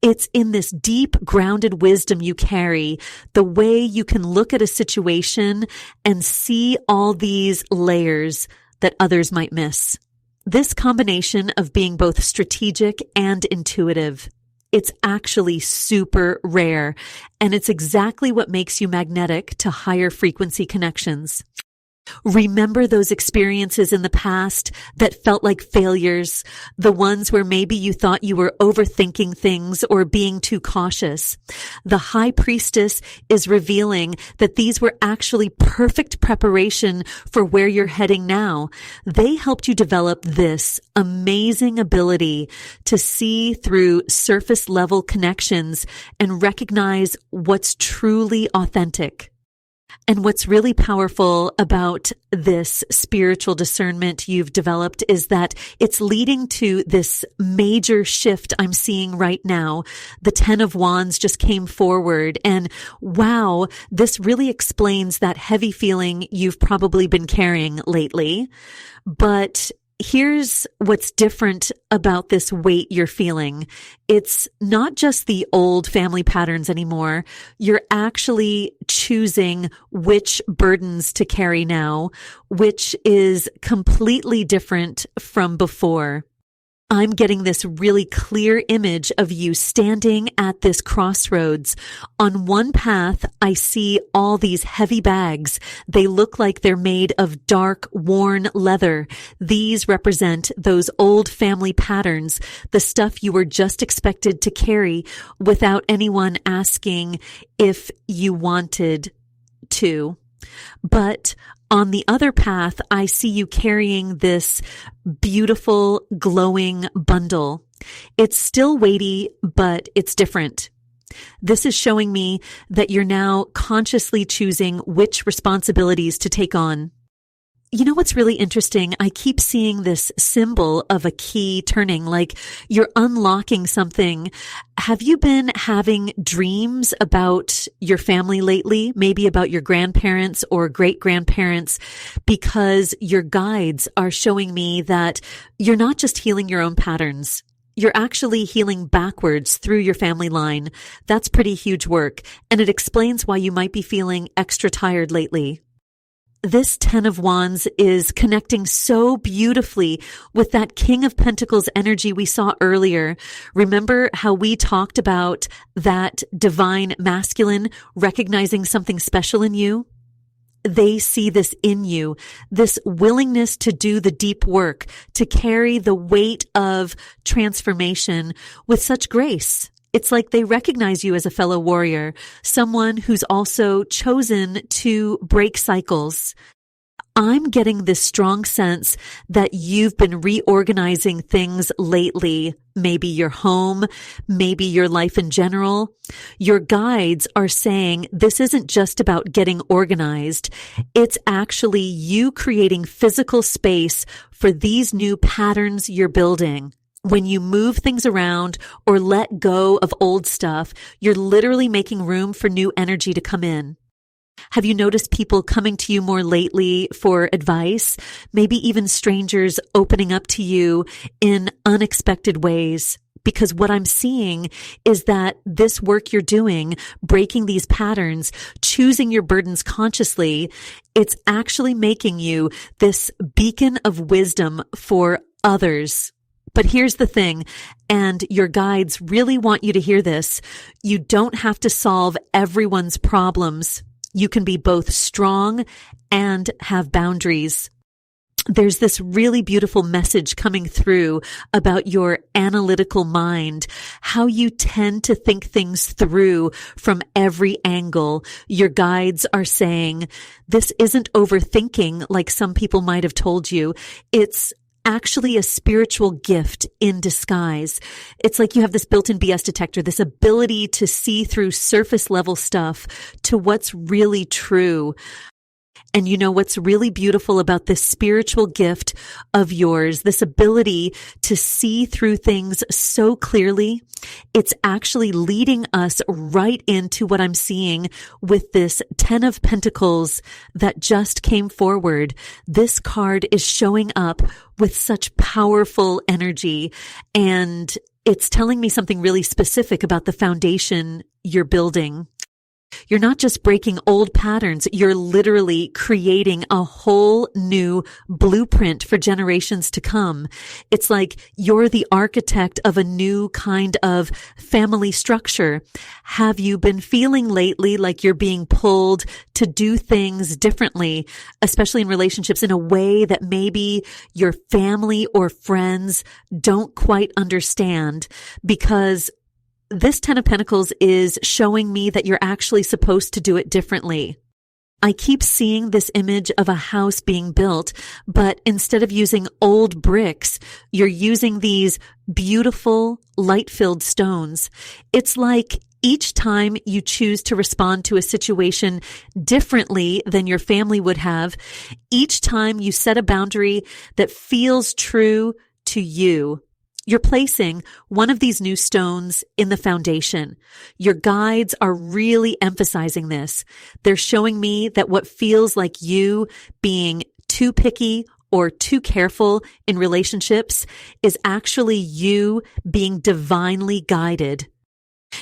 It's in this deep, grounded wisdom you carry, the way you can look at a situation and see all these layers that others might miss. This combination of being both strategic and intuitive, it's actually super rare, and it's exactly what makes you magnetic to higher frequency connections. Remember those experiences in the past that felt like failures, the ones where maybe you thought you were overthinking things or being too cautious. The high priestess is revealing that these were actually perfect preparation for where you're heading now. They helped you develop this amazing ability to see through surface level connections and recognize what's truly authentic. And what's really powerful about this spiritual discernment you've developed is that it's leading to this major shift I'm seeing right now. The 10 of Wands just came forward, and wow, this really explains that heavy feeling you've probably been carrying lately. But here's what's different about this weight you're feeling. It's not just the old family patterns anymore. You're actually choosing which burdens to carry now, which is completely different from before. I'm getting this really clear image of you standing at this crossroads. On one path, I see all these heavy bags. They look like they're made of dark, worn leather. These represent those old family patterns, the stuff you were just expected to carry without anyone asking if you wanted too. But on the other path, I see you carrying this beautiful, glowing bundle. It's still weighty, but it's different. This is showing me that you're now consciously choosing which responsibilities to take on. You know what's really interesting? I keep seeing this symbol of a key turning, like you're unlocking something. Have you been having dreams about your family lately? Maybe about your grandparents or great-grandparents? Because your guides are showing me that you're not just healing your own patterns. You're actually healing backwards through your family line. That's pretty huge work, and it explains why you might be feeling extra tired lately. This 10 of Wands is connecting so beautifully with that King of Pentacles energy we saw earlier. Remember how we talked about that divine masculine recognizing something special in you? They see this in you, this willingness to do the deep work, to carry the weight of transformation with such grace. It's like they recognize you as a fellow warrior, someone who's also chosen to break cycles. I'm getting this strong sense that you've been reorganizing things lately, maybe your home, maybe your life in general. Your guides are saying this isn't just about getting organized. It's actually you creating physical space for these new patterns you're building. When you move things around or let go of old stuff, you're literally making room for new energy to come in. Have you noticed people coming to you more lately for advice? Maybe even strangers opening up to you in unexpected ways? Because what I'm seeing is that this work you're doing, breaking these patterns, choosing your burdens consciously, it's actually making you this beacon of wisdom for others. But here's the thing, and your guides really want you to hear this. You don't have to solve everyone's problems. You can be both strong and have boundaries. There's this really beautiful message coming through about your analytical mind, how you tend to think things through from every angle. Your guides are saying, this isn't overthinking like some people might have told you. It's actually a spiritual gift in disguise. It's like you have this built-in BS detector, this ability to see through surface level stuff to what's really true. And you know what's really beautiful about this spiritual gift of yours, this ability to see through things so clearly? It's actually leading us right into what I'm seeing with this 10 of Pentacles that just came forward. This card is showing up with such powerful energy, and it's telling me something really specific about the foundation you're building. You're not just breaking old patterns, you're literally creating a whole new blueprint for generations to come. It's like you're the architect of a new kind of family structure. Have you been feeling lately like you're being pulled to do things differently, especially in relationships, in a way that maybe your family or friends don't quite understand? Because this 10 of Pentacles is showing me that you're actually supposed to do it differently. I keep seeing this image of a house being built, but instead of using old bricks, you're using these beautiful, light-filled stones. It's like each time you choose to respond to a situation differently than your family would have, each time you set a boundary that feels true to you, you're placing one of these new stones in the foundation. Your guides are really emphasizing this. They're showing me that what feels like you being too picky or too careful in relationships is actually you being divinely guided.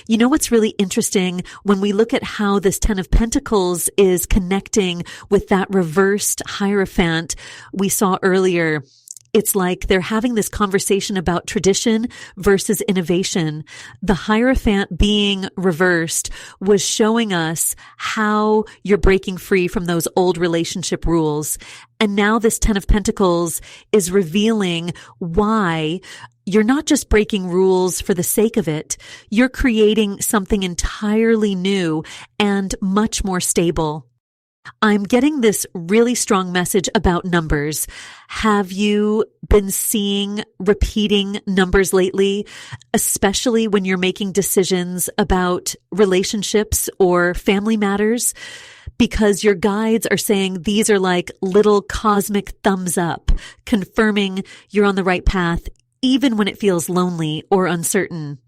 You know what's really interesting when we look at how this 10 of Pentacles is connecting with that reversed Hierophant we saw earlier? It's like they're having this conversation about tradition versus innovation. The Hierophant being reversed was showing us how you're breaking free from those old relationship rules. And now this 10 of Pentacles is revealing why you're not just breaking rules for the sake of it. You're creating something entirely new and much more stable. I'm getting this really strong message about numbers. Have you been seeing repeating numbers lately, especially when you're making decisions about relationships or family matters? Because your guides are saying these are like little cosmic thumbs up, confirming you're on the right path, even when it feels lonely or uncertain.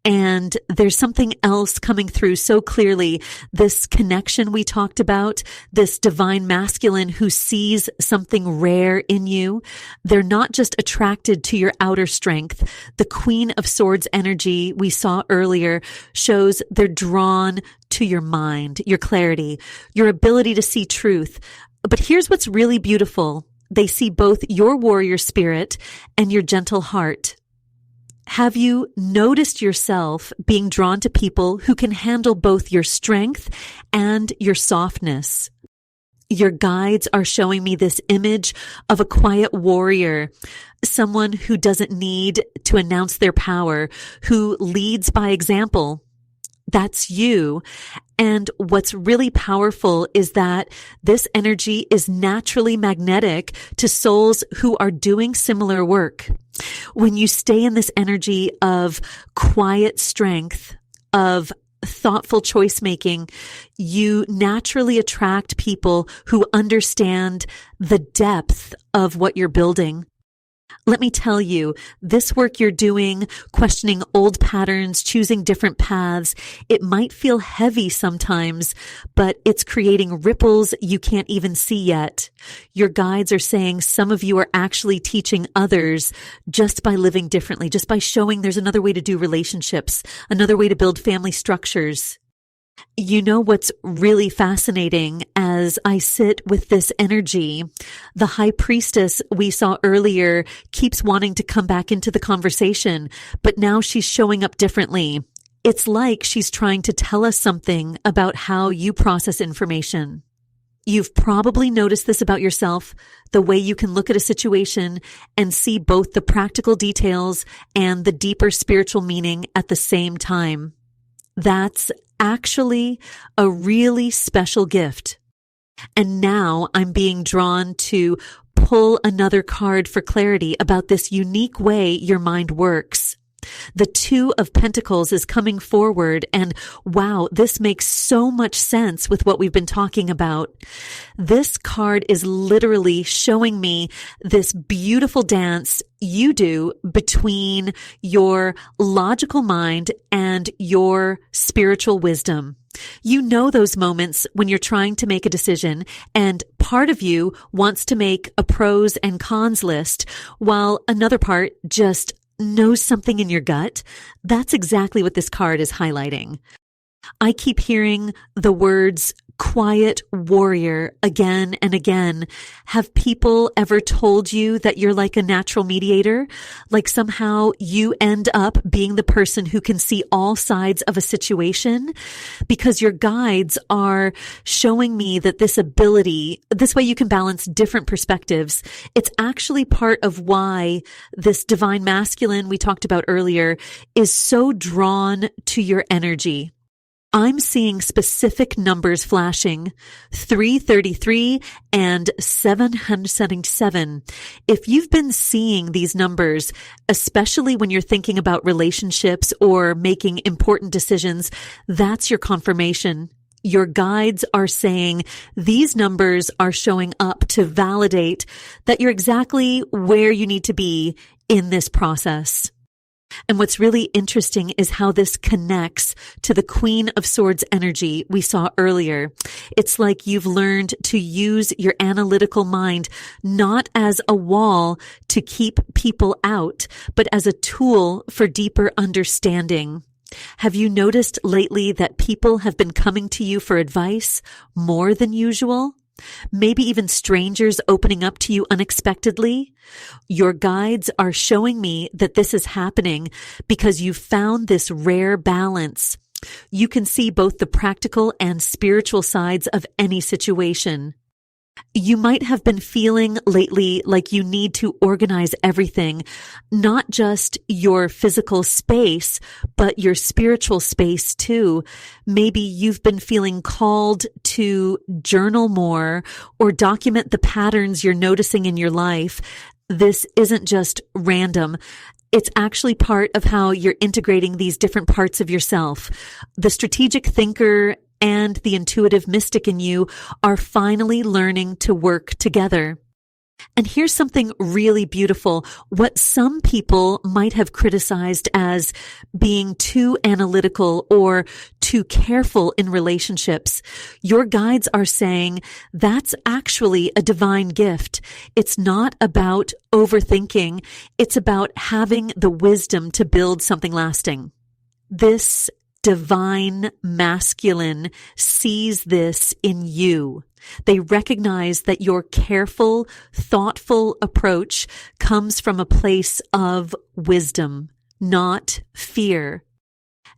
And there's something else coming through so clearly. This connection we talked about, this divine masculine who sees something rare in you. They're not just attracted to your outer strength. The Queen of Swords energy we saw earlier shows they're drawn to your mind, your clarity, your ability to see truth. But here's what's really beautiful. They see both your warrior spirit and your gentle heart. Have you noticed yourself being drawn to people who can handle both your strength and your softness? Your guides are showing me this image of a quiet warrior, someone who doesn't need to announce their power, who leads by example. That's you. And what's really powerful is that this energy is naturally magnetic to souls who are doing similar work. When you stay in this energy of quiet strength, of thoughtful choice making, you naturally attract people who understand the depth of what you're building. Let me tell you, this work you're doing, questioning old patterns, choosing different paths, it might feel heavy sometimes, but it's creating ripples you can't even see yet. Your guides are saying some of you are actually teaching others just by living differently, just by showing there's another way to do relationships, another way to build family structures. You know what's really fascinating as I sit with this energy, the high priestess we saw earlier keeps wanting to come back into the conversation, but now she's showing up differently. It's like she's trying to tell us something about how you process information. You've probably noticed this about yourself, the way you can look at a situation and see both the practical details and the deeper spiritual meaning at the same time. That's actually a really special gift. And now I'm being drawn to pull another card for clarity about this unique way your mind works. The Two of Pentacles is coming forward, and wow, this makes so much sense with what we've been talking about. This card is literally showing me this beautiful dance you do between your logical mind and your spiritual wisdom. You know those moments when you're trying to make a decision and part of you wants to make a pros and cons list while another part just knows something in your gut. That's exactly what this card is highlighting. I keep hearing the words quiet warrior again and again. Have people ever told you that you're like a natural mediator? Like somehow you end up being the person who can see all sides of a situation? Because your guides are showing me that this ability, this way you can balance different perspectives. It's actually part of why this divine masculine we talked about earlier is so drawn to your energy. I'm seeing specific numbers flashing, 333 and 777. If you've been seeing these numbers, especially when you're thinking about relationships or making important decisions, that's your confirmation. Your guides are saying these numbers are showing up to validate that you're exactly where you need to be in this process. And what's really interesting is how this connects to the Queen of Swords energy we saw earlier. It's like you've learned to use your analytical mind not as a wall to keep people out, but as a tool for deeper understanding. Have you noticed lately that people have been coming to you for advice more than usual? Maybe even strangers opening up to you unexpectedly? Your guides are showing me that this is happening because you found this rare balance. You can see both the practical and spiritual sides of any situation. You might have been feeling lately like you need to organize everything, not just your physical space, but your spiritual space too. Maybe you've been feeling called to journal more or document the patterns you're noticing in your life. This isn't just random. It's actually part of how you're integrating these different parts of yourself. The strategic thinker and the intuitive mystic in you are finally learning to work together. And here's something really beautiful. What some people might have criticized as being too analytical or too careful in relationships, your guides are saying that's actually a divine gift. It's not about overthinking. It's about having the wisdom to build something lasting. This divine masculine sees this in you. They recognize that your careful, thoughtful approach comes from a place of wisdom, not fear.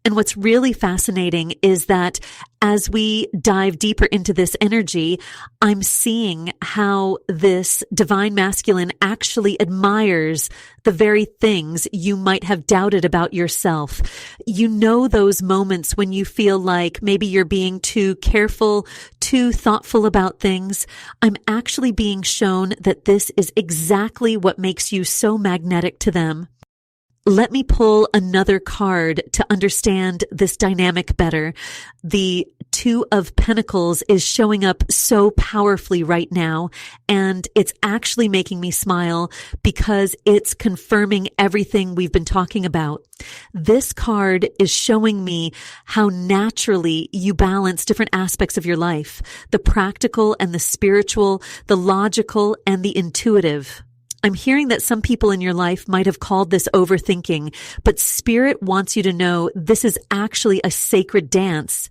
And what's really fascinating is that as we dive deeper into this energy, I'm seeing how this divine masculine actually admires the very things you might have doubted about yourself. You know those moments when you feel like maybe you're being too careful, too thoughtful about things. I'm actually being shown that this is exactly what makes you so magnetic to them. Let me pull another card to understand this dynamic better. The Two of Pentacles is showing up so powerfully right now, and it's actually making me smile because it's confirming everything we've been talking about. This card is showing me how naturally you balance different aspects of your life, the practical and the spiritual, the logical and the intuitive. I'm hearing that some people in your life might have called this overthinking, but Spirit wants you to know this is actually a sacred dance.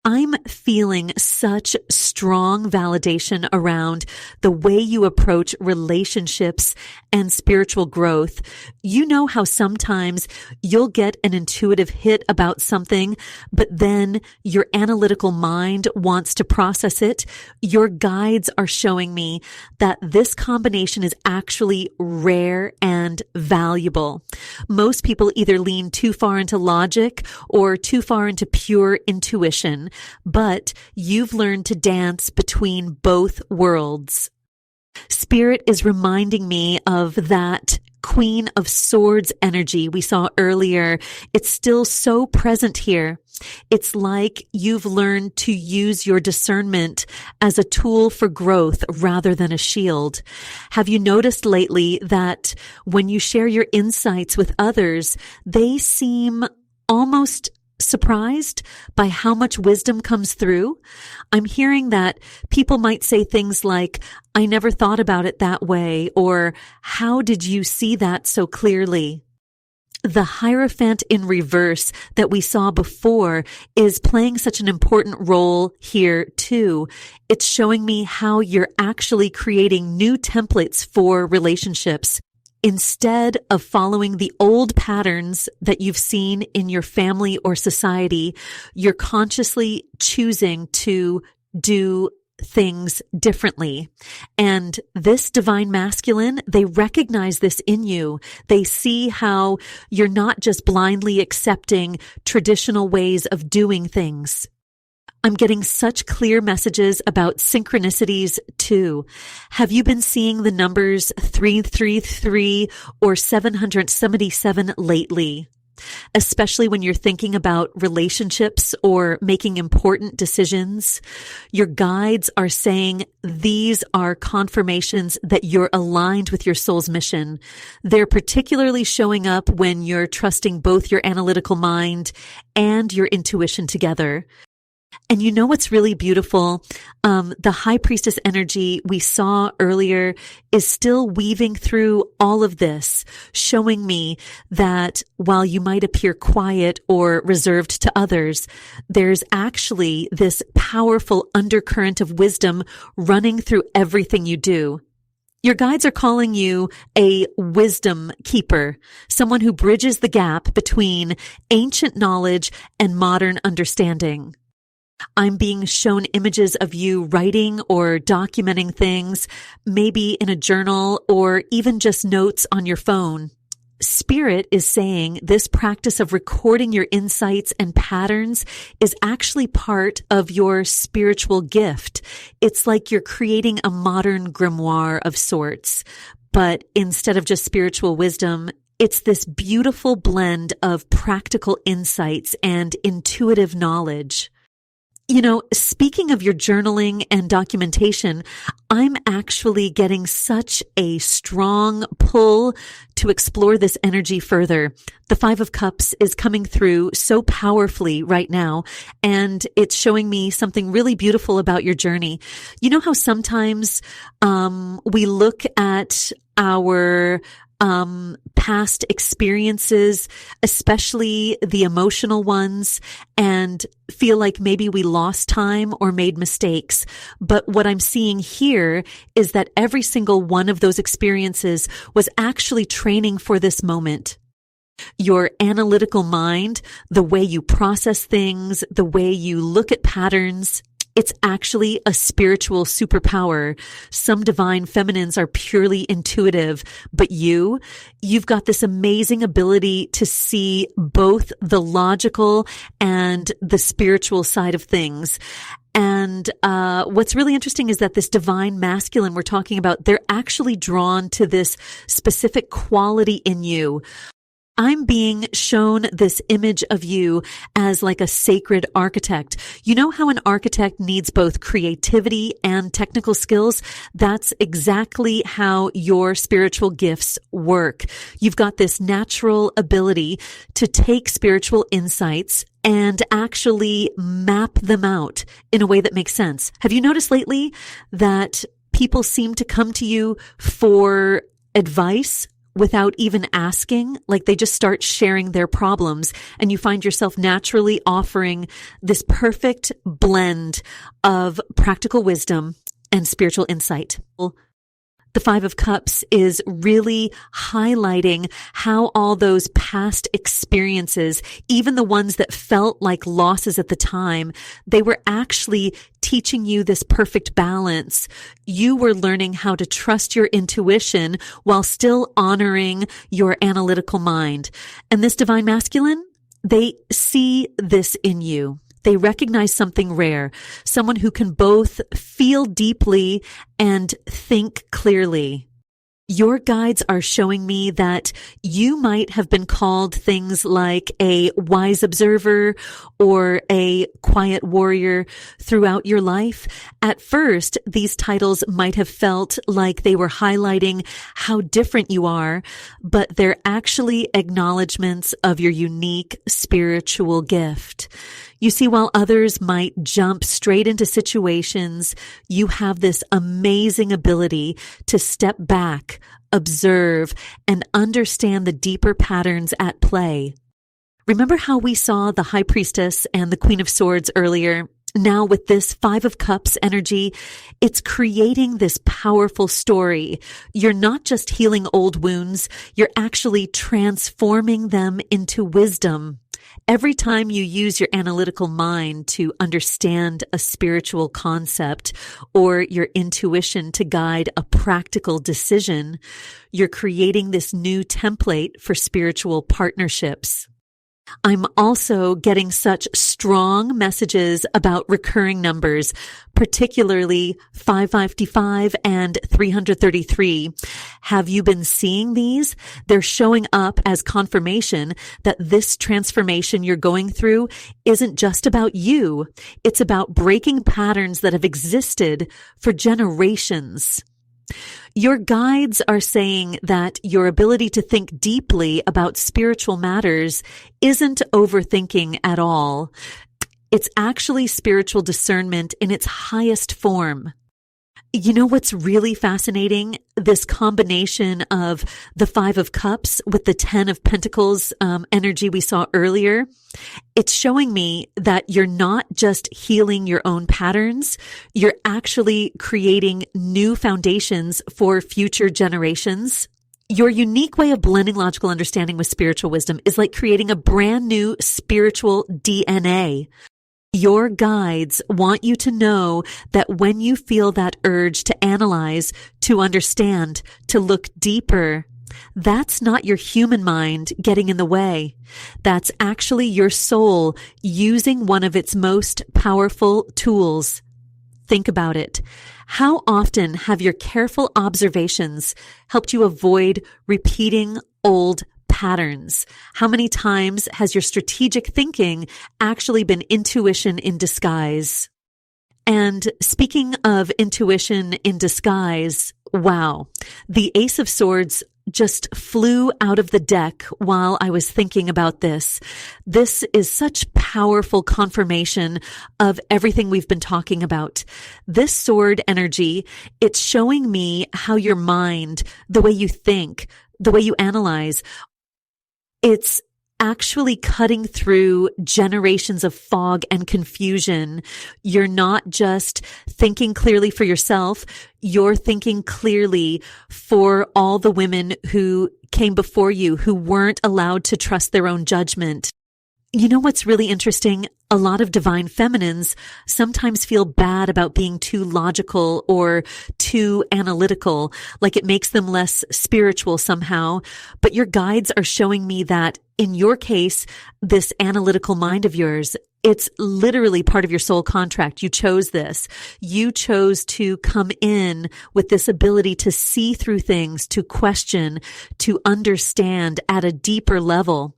I'm feeling such strong validation around the way you approach relationships and spiritual growth. You know how sometimes you'll get an intuitive hit about something, but then your analytical mind wants to process it. Your guides are showing me that this combination is actually rare and valuable. Most people either lean too far into logic or too far into pure intuition. But you've learned to dance between both worlds. Spirit is reminding me of that Queen of Swords energy we saw earlier. It's still so present here. It's like you've learned to use your discernment as a tool for growth rather than a shield. Have you noticed lately that when you share your insights with others, they seem almost surprised by how much wisdom comes through? I'm hearing that people might say things like, I never thought about it that way, or how did you see that so clearly? The Hierophant in reverse that we saw before is playing such an important role here too. It's showing me how you're actually creating new templates for relationships. Instead of following the old patterns that you've seen in your family or society, you're consciously choosing to do things differently. And this divine masculine, they recognize this in you. They see how you're not just blindly accepting traditional ways of doing things. I'm getting such clear messages about synchronicities too. Have you been seeing the numbers 333 or 777 lately? Especially when you're thinking about relationships or making important decisions. Your guides are saying these are confirmations that you're aligned with your soul's mission. They're particularly showing up when you're trusting both your analytical mind and your intuition together. And you know what's really beautiful? The High Priestess energy we saw earlier is still weaving through all of this, showing me that while you might appear quiet or reserved to others, there's actually this powerful undercurrent of wisdom running through everything you do. Your guides are calling you a wisdom keeper, someone who bridges the gap between ancient knowledge and modern understanding. I'm being shown images of you writing or documenting things, maybe in a journal or even just notes on your phone. Spirit is saying this practice of recording your insights and patterns is actually part of your spiritual gift. It's like you're creating a modern grimoire of sorts, but instead of just spiritual wisdom, it's this beautiful blend of practical insights and intuitive knowledge. You know, speaking of your journaling and documentation, I'm actually getting such a strong pull to explore this energy further. The Five of Cups is coming through so powerfully right now, and it's showing me something really beautiful about your journey. You know how sometimes we look at our past experiences, especially the emotional ones, and feel like maybe we lost time or made mistakes. But what I'm seeing here is that every single one of those experiences was actually training for this moment. Your analytical mind, the way you process things, the way you look at patterns, it's actually a spiritual superpower. Some divine feminines are purely intuitive, but you've got this amazing ability to see both the logical and the spiritual side of things. And what's really interesting is that this divine masculine we're talking about, they're actually drawn to this specific quality in you. I'm being shown this image of you as like a sacred architect. You know how an architect needs both creativity and technical skills? That's exactly how your spiritual gifts work. You've got this natural ability to take spiritual insights and actually map them out in a way that makes sense. Have you noticed lately that people seem to come to you for advice without even asking? Like they just start sharing their problems, and you find yourself naturally offering this perfect blend of practical wisdom and spiritual insight. The Five of Cups is really highlighting how all those past experiences, even the ones that felt like losses at the time, they were actually teaching you this perfect balance. You were learning how to trust your intuition while still honoring your analytical mind. And this divine masculine, they see this in you. They recognize something rare, someone who can both feel deeply and think clearly. Your guides are showing me that you might have been called things like a wise observer or a quiet warrior throughout your life. At first, these titles might have felt like they were highlighting how different you are, but they're actually acknowledgments of your unique spiritual gift. You see, while others might jump straight into situations, you have this amazing ability to step back, observe, and understand the deeper patterns at play. Remember how we saw the High Priestess and the Queen of Swords earlier? Now with this Five of Cups energy, it's creating this powerful story. You're not just healing old wounds, you're actually transforming them into wisdom. Every time you use your analytical mind to understand a spiritual concept or your intuition to guide a practical decision, you're creating this new template for spiritual partnerships. I'm also getting such strong messages about recurring numbers, particularly 555 and 333. Have you been seeing these? They're showing up as confirmation that this transformation you're going through isn't just about you. It's about breaking patterns that have existed for generations. Your guides are saying that your ability to think deeply about spiritual matters isn't overthinking at all. It's actually spiritual discernment in its highest form. You know what's really fascinating? This combination of the Five of Cups with the 10 of Pentacles energy we saw earlier. It's showing me that you're not just healing your own patterns, you're actually creating new foundations for future generations. Your unique way of blending logical understanding with spiritual wisdom is like creating a brand new spiritual DNA. Your guides want you to know that when you feel that urge to analyze, to understand, to look deeper, that's not your human mind getting in the way. That's actually your soul using one of its most powerful tools. Think about it. How often have your careful observations helped you avoid repeating old patterns? How many times has your strategic thinking actually been intuition in disguise? And speaking of intuition in disguise, wow, the Ace of Swords just flew out of the deck while I was thinking about this. This is such powerful confirmation of everything we've been talking about. This sword energy, it's showing me how your mind, the way you think, the way you analyze, it's actually cutting through generations of fog and confusion. You're not just thinking clearly for yourself, you're thinking clearly for all the women who came before you, who weren't allowed to trust their own judgment. You know what's really interesting? A lot of divine feminines sometimes feel bad about being too logical or too analytical, like it makes them less spiritual somehow. But your guides are showing me that in your case, this analytical mind of yours, it's literally part of your soul contract. You chose this. You chose to come in with this ability to see through things, to question, to understand at a deeper level.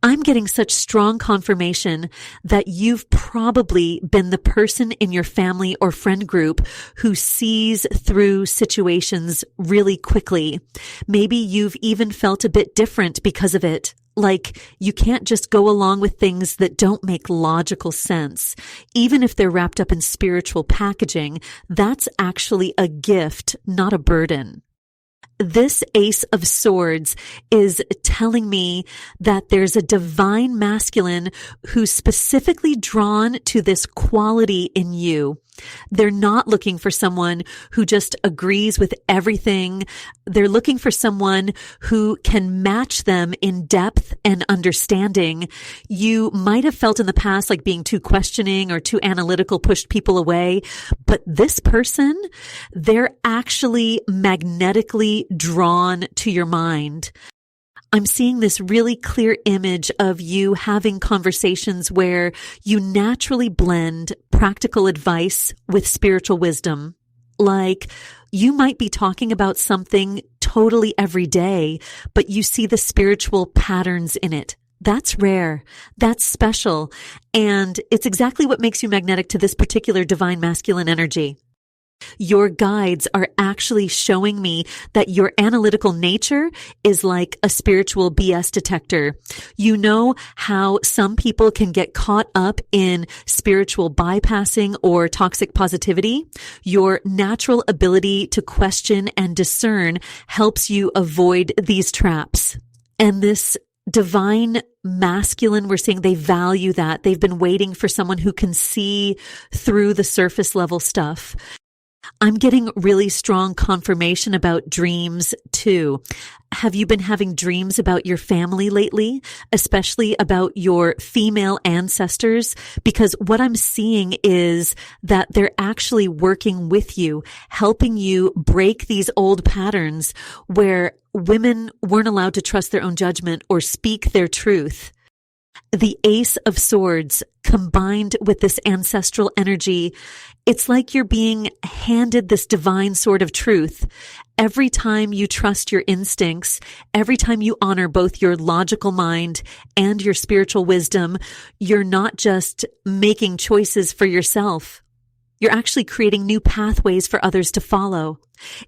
I'm getting such strong confirmation that you've probably been the person in your family or friend group who sees through situations really quickly. Maybe you've even felt a bit different because of it. Like you can't just go along with things that don't make logical sense. Even if they're wrapped up in spiritual packaging, that's actually a gift, not a burden. This Ace of Swords is telling me that there's a divine masculine who's specifically drawn to this quality in you. They're not looking for someone who just agrees with everything. They're looking for someone who can match them in depth and understanding. You might have felt in the past like being too questioning or too analytical pushed people away, but this person, they're actually magnetically drawn to your mind. I'm seeing this really clear image of you having conversations where you naturally blend practical advice with spiritual wisdom. Like you might be talking about something totally every day, but you see the spiritual patterns in it. That's rare. That's special. And it's exactly what makes you magnetic to this particular divine masculine energy. Your guides are actually showing me that your analytical nature is like a spiritual BS detector. You know how some people can get caught up in spiritual bypassing or toxic positivity? Your natural ability to question and discern helps you avoid these traps. And this divine masculine, we're seeing they value that. They've been waiting for someone who can see through the surface level stuff. I'm getting really strong confirmation about dreams too. Have you been having dreams about your family lately, especially about your female ancestors? Because what I'm seeing is that they're actually working with you, helping you break these old patterns where women weren't allowed to trust their own judgment or speak their truth. The Ace of Swords combined with this ancestral energy, it's like you're being handed this divine sword of truth. Every time you trust your instincts, every time you honor both your logical mind and your spiritual wisdom, you're not just making choices for yourself. You're actually creating new pathways for others to follow.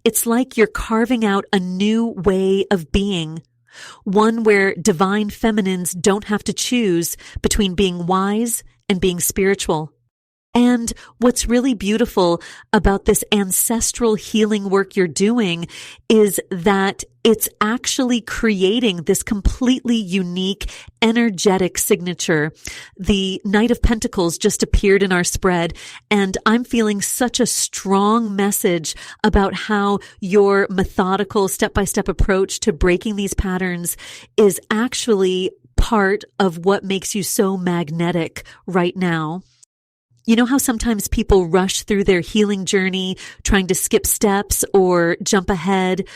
It's like you're carving out a new way of being. One where divine feminines don't have to choose between being wise and being spiritual. And what's really beautiful about this ancestral healing work you're doing is that it's actually creating this completely unique, energetic signature. The Knight of Pentacles just appeared in our spread, and I'm feeling such a strong message about how your methodical step-by-step approach to breaking these patterns is actually part of what makes you so magnetic right now. You know how sometimes people rush through their healing journey, trying to skip steps or jump ahead?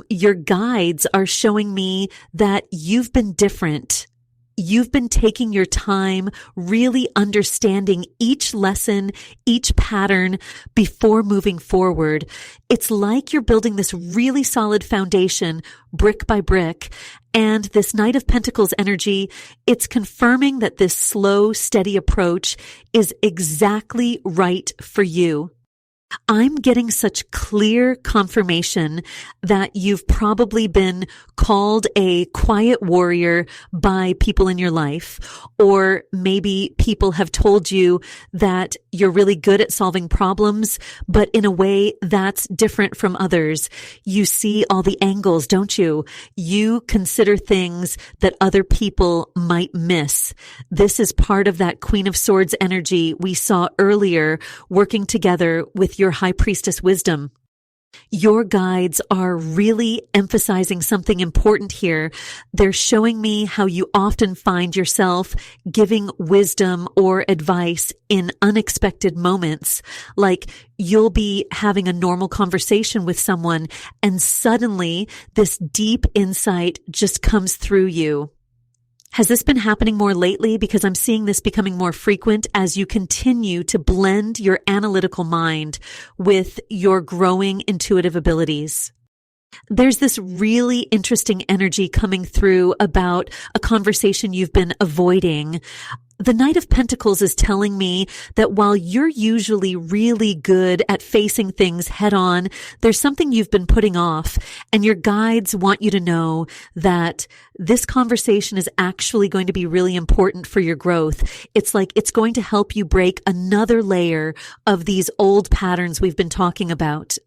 Your guides are showing me that you've been different. You've been taking your time, really understanding each lesson, each pattern before moving forward. It's like you're building this really solid foundation, brick by brick. And this Knight of Pentacles energy, it's confirming that this slow, steady approach is exactly right for you. I'm getting such clear confirmation that you've probably been called a quiet warrior by people in your life, or maybe people have told you that you're really good at solving problems, but in a way that's different from others. You see all the angles, don't you? You consider things that other people might miss. This is part of that Queen of Swords energy we saw earlier, working together with your High Priestess wisdom. Your guides are really emphasizing something important here. They're showing me how you often find yourself giving wisdom or advice in unexpected moments. Like you'll be having a normal conversation with someone and suddenly this deep insight just comes through you. Has this been happening more lately? Because I'm seeing this becoming more frequent as you continue to blend your analytical mind with your growing intuitive abilities. There's this really interesting energy coming through about a conversation you've been avoiding. The Knight of Pentacles is telling me that while you're usually really good at facing things head on, there's something you've been putting off, and your guides want you to know that this conversation is actually going to be really important for your growth. It's like it's going to help you break another layer of these old patterns we've been talking about.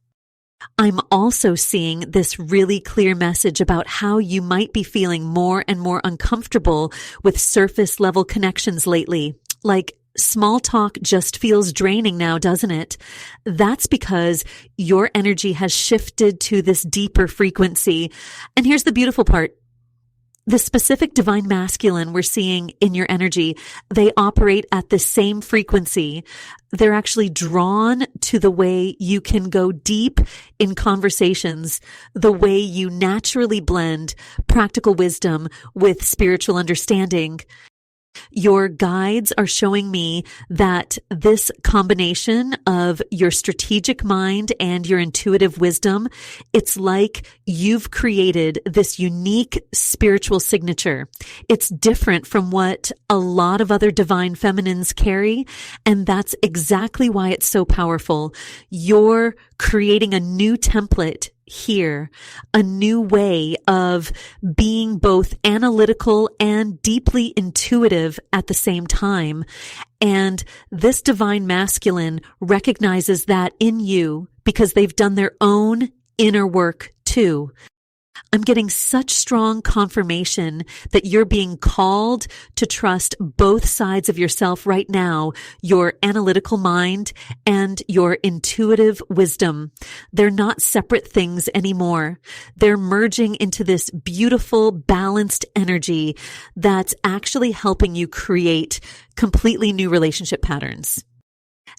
I'm also seeing this really clear message about how you might be feeling more and more uncomfortable with surface level connections lately. Like small talk just feels draining now, doesn't it? That's because your energy has shifted to this deeper frequency. And here's the beautiful part. The specific divine masculine we're seeing in your energy, they operate at the same frequency. They're actually drawn to the way you can go deep in conversations, the way you naturally blend practical wisdom with spiritual understanding. Your guides are showing me that this combination of your strategic mind and your intuitive wisdom, it's like you've created this unique spiritual signature. It's different from what a lot of other divine feminines carry, and that's exactly why it's so powerful. You're creating a new template here, a new way of being both analytical and deeply intuitive at the same time. And this divine masculine recognizes that in you because they've done their own inner work too. I'm getting such strong confirmation that you're being called to trust both sides of yourself right now, your analytical mind and your intuitive wisdom. They're not separate things anymore. They're merging into this beautiful, balanced energy that's actually helping you create completely new relationship patterns.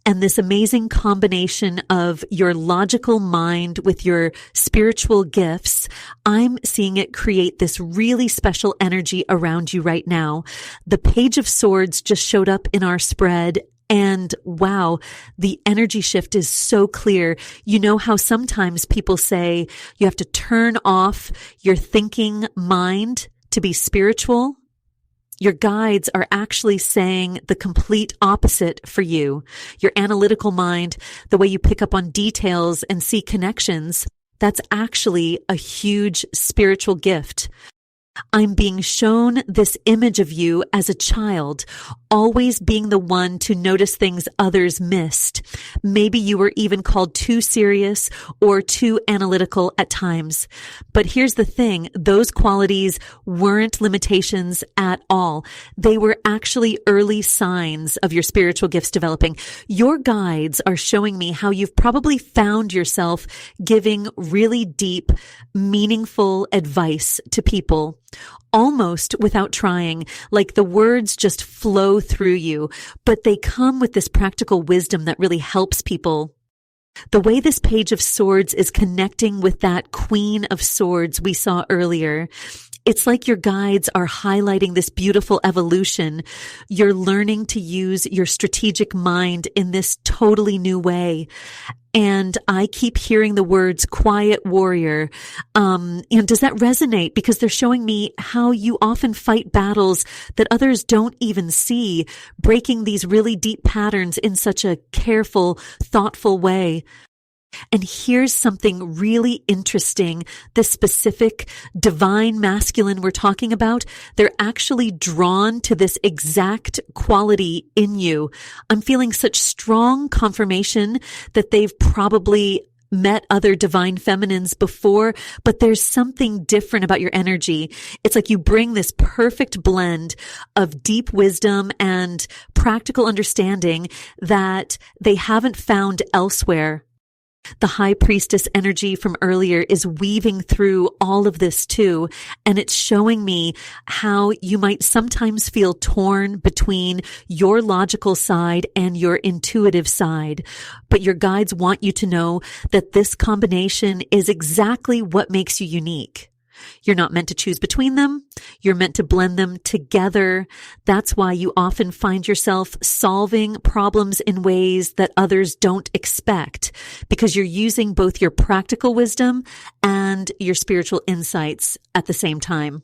And this amazing combination of your logical mind with your spiritual gifts, I'm seeing it create this really special energy around you right now. The Page of Swords just showed up in our spread. And wow, the energy shift is so clear. You know how sometimes people say you have to turn off your thinking mind to be spiritual? Your guides are actually saying the complete opposite for you. Your analytical mind, the way you pick up on details and see connections, that's actually a huge spiritual gift. I'm being shown this image of you as a child, always being the one to notice things others missed. Maybe you were even called too serious or too analytical at times. But here's the thing, those qualities weren't limitations at all. They were actually early signs of your spiritual gifts developing. Your guides are showing me how you've probably found yourself giving really deep, meaningful advice to people. almost without trying, like the words just flow through you, but they come with this practical wisdom that really helps people. The way this Page of Swords is connecting with that Queen of Swords we saw earlier, it's like your guides are highlighting this beautiful evolution. You're learning to use your strategic mind in this totally new way. And I keep hearing the words quiet warrior. And does that resonate? Because they're showing me how you often fight battles that others don't even see, breaking these really deep patterns in such a careful, thoughtful way. And here's something really interesting. This specific divine masculine we're talking about, they're actually drawn to this exact quality in you. I'm feeling such strong confirmation that they've probably met other divine feminines before, but there's something different about your energy. It's like you bring this perfect blend of deep wisdom and practical understanding that they haven't found elsewhere. The high priestess energy from earlier is weaving through all of this too, and it's showing me how you might sometimes feel torn between your logical side and your intuitive side. But your guides want you to know that this combination is exactly what makes you unique. You're not meant to choose between them. You're meant to blend them together. That's why you often find yourself solving problems in ways that others don't expect, because you're using both your practical wisdom and your spiritual insights at the same time.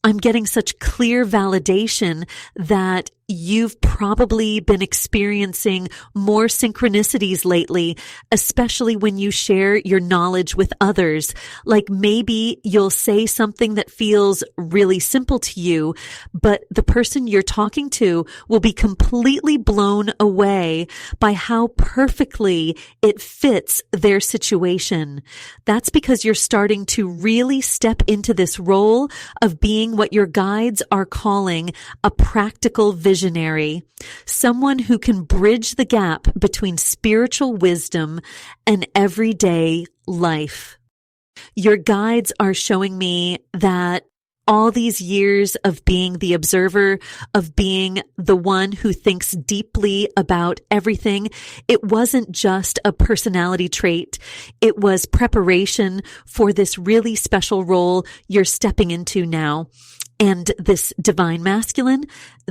I'm getting such clear validation that you've probably been experiencing more synchronicities lately, especially when you share your knowledge with others. Like maybe you'll say something that feels really simple to you, but the person you're talking to will be completely blown away by how perfectly it fits their situation. That's because you're starting to really step into this role of being what your guides are calling a practical visionary, someone who can bridge the gap between spiritual wisdom and everyday life. Your guides are showing me that all these years of being the observer, of being the one who thinks deeply about everything, it wasn't just a personality trait. It was preparation for this really special role you're stepping into now. And this divine masculine,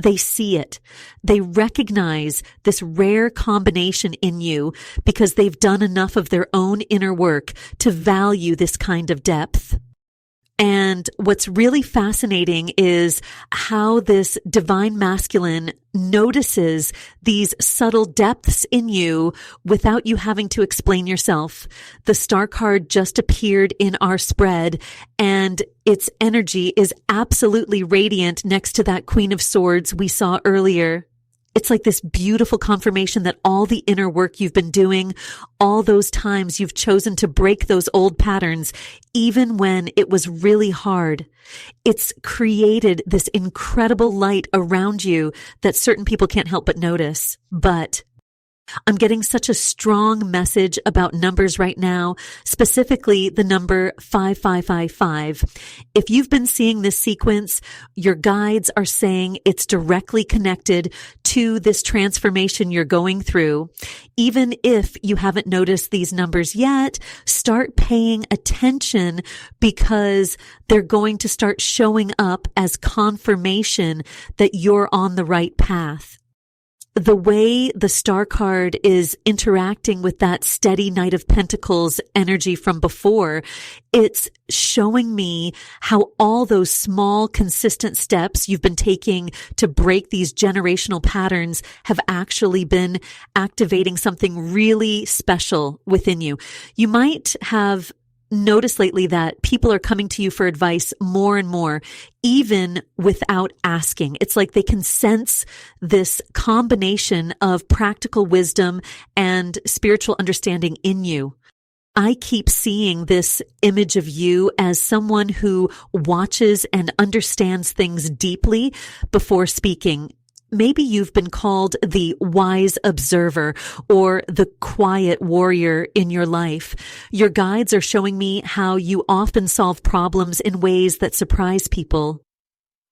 they see it. They recognize this rare combination in you because they've done enough of their own inner work to value this kind of depth. And what's really fascinating is how this divine masculine notices these subtle depths in you without you having to explain yourself. The star card just appeared in our spread, and its energy is absolutely radiant next to that Queen of Swords we saw earlier. It's like this beautiful confirmation that all the inner work you've been doing, all those times you've chosen to break those old patterns, even when it was really hard, it's created this incredible light around you that certain people can't help but notice. But I'm getting such a strong message about numbers right now, specifically the number 5555. If you've been seeing this sequence, your guides are saying it's directly connected to this transformation you're going through. Even if you haven't noticed these numbers yet, start paying attention because they're going to start showing up as confirmation that you're on the right path. The way the star card is interacting with that steady Knight of Pentacles energy from before, it's showing me how all those small, consistent steps you've been taking to break these generational patterns have actually been activating something really special within you. You might have notice lately that people are coming to you for advice more and more, even without asking. It's like they can sense this combination of practical wisdom and spiritual understanding in you. I keep seeing this image of you as someone who watches and understands things deeply before speaking. Maybe you've been called the wise observer or the quiet warrior in your life. Your guides are showing me how you often solve problems in ways that surprise people.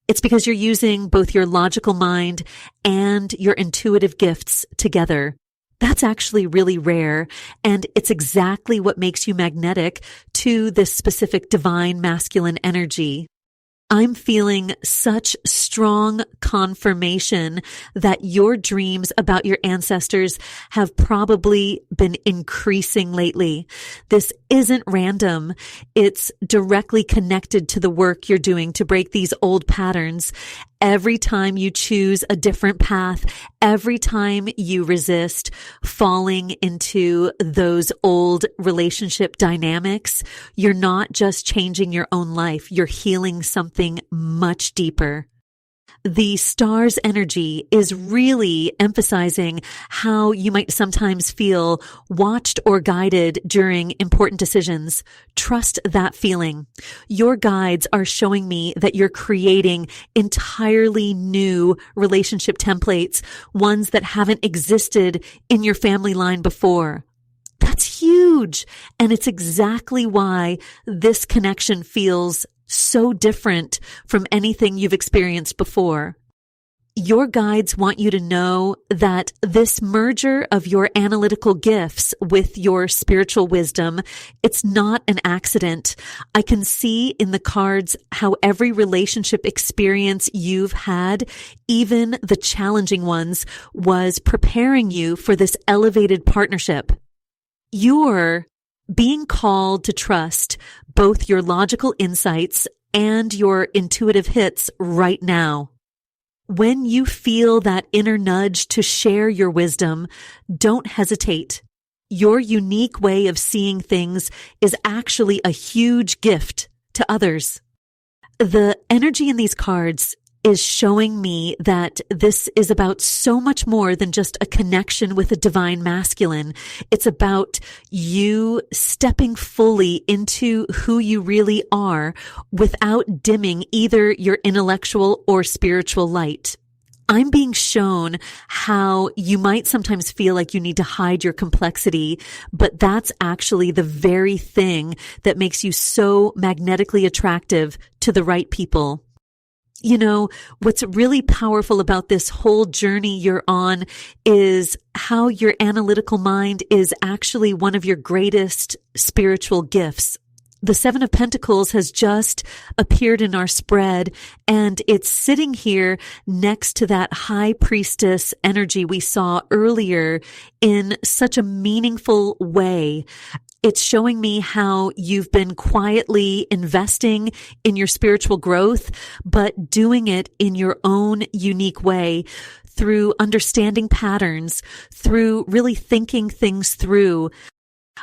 It's because you're using both your logical mind and your intuitive gifts together. That's actually really rare, and it's exactly what makes you magnetic to this specific divine masculine energy. I'm feeling such strong confirmation that your dreams about your ancestors have probably been increasing lately. This isn't random. It's directly connected to the work you're doing to break these old patterns. Every time you choose a different path, every time you resist falling into those old relationship dynamics, you're not just changing your own life, you're healing something much deeper. The star's energy is really emphasizing how you might sometimes feel watched or guided during important decisions. Trust that feeling. Your guides are showing me that you're creating entirely new relationship templates, ones that haven't existed in your family line before. That's huge. And it's exactly why this connection feels so different from anything you've experienced before. Your guides want you to know that this merger of your analytical gifts with your spiritual wisdom, it's not an accident. I can see in the cards how every relationship experience you've had, even the challenging ones, was preparing you for this elevated partnership. You're being called to trust both your logical insights and your intuitive hits right now. When you feel that inner nudge to share your wisdom, don't hesitate. Your unique way of seeing things is actually a huge gift to others. The energy in these cards is showing me that this is about so much more than just a connection with a divine masculine. It's about you stepping fully into who you really are without dimming either your intellectual or spiritual light. I'm being shown how you might sometimes feel like you need to hide your complexity, but that's actually the very thing that makes you so magnetically attractive to the right people. You know, what's really powerful about this whole journey you're on is how your analytical mind is actually one of your greatest spiritual gifts. The Seven of Pentacles has just appeared in our spread, and it's sitting here next to that high priestess energy we saw earlier in such a meaningful way. It's showing me how you've been quietly investing in your spiritual growth, but doing it in your own unique way through understanding patterns, through really thinking things through.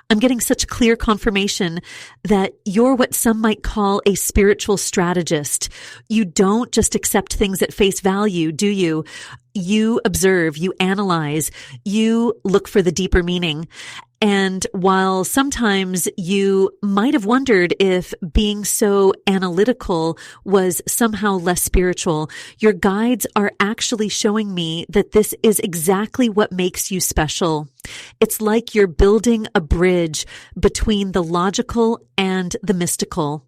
I'm getting such clear confirmation that you're what some might call a spiritual strategist. You don't just accept things at face value, do you? You observe, you analyze, you look for the deeper meaning. And while sometimes you might have wondered if being so analytical was somehow less spiritual, your guides are actually showing me that this is exactly what makes you special. It's like you're building a bridge between the logical and the mystical.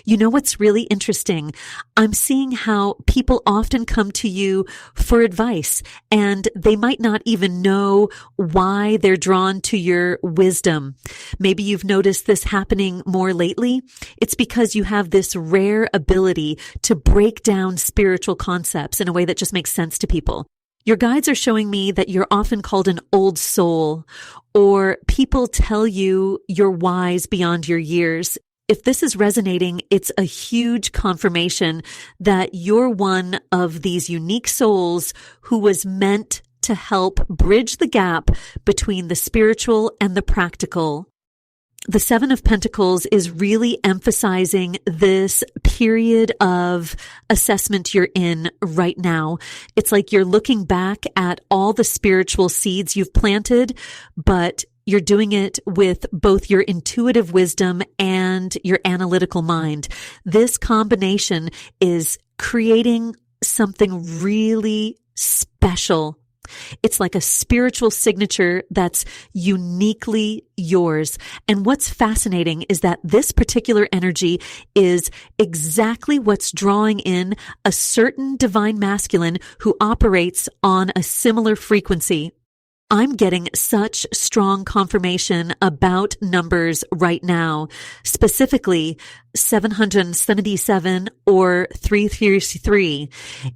You know what's really interesting? I'm seeing how people often come to you for advice, and they might not even know why they're drawn to your wisdom. Maybe you've noticed this happening more lately. It's because you have this rare ability to break down spiritual concepts in a way that just makes sense to people. Your guides are showing me that you're often called an old soul, or people tell you you're wise beyond your years. If this is resonating, it's a huge confirmation that you're one of these unique souls who was meant to help bridge the gap between the spiritual and the practical. The Seven of Pentacles is really emphasizing this period of assessment you're in right now. It's like you're looking back at all the spiritual seeds you've planted, but you're doing it with both your intuitive wisdom and your analytical mind. This combination is creating something really special. It's like a spiritual signature that's uniquely yours. And what's fascinating is that this particular energy is exactly what's drawing in a certain divine masculine who operates on a similar frequency. I'm getting such strong confirmation about numbers right now, specifically 777 or 333.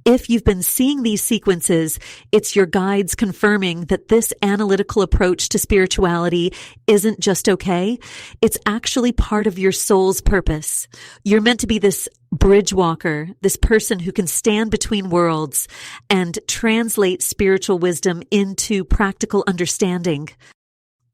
If you've been seeing these sequences, it's your guides confirming that this analytical approach to spirituality isn't just okay. It's actually part of your soul's purpose. You're meant to be this bridge walker, this person who can stand between worlds and translate spiritual wisdom into practical understanding.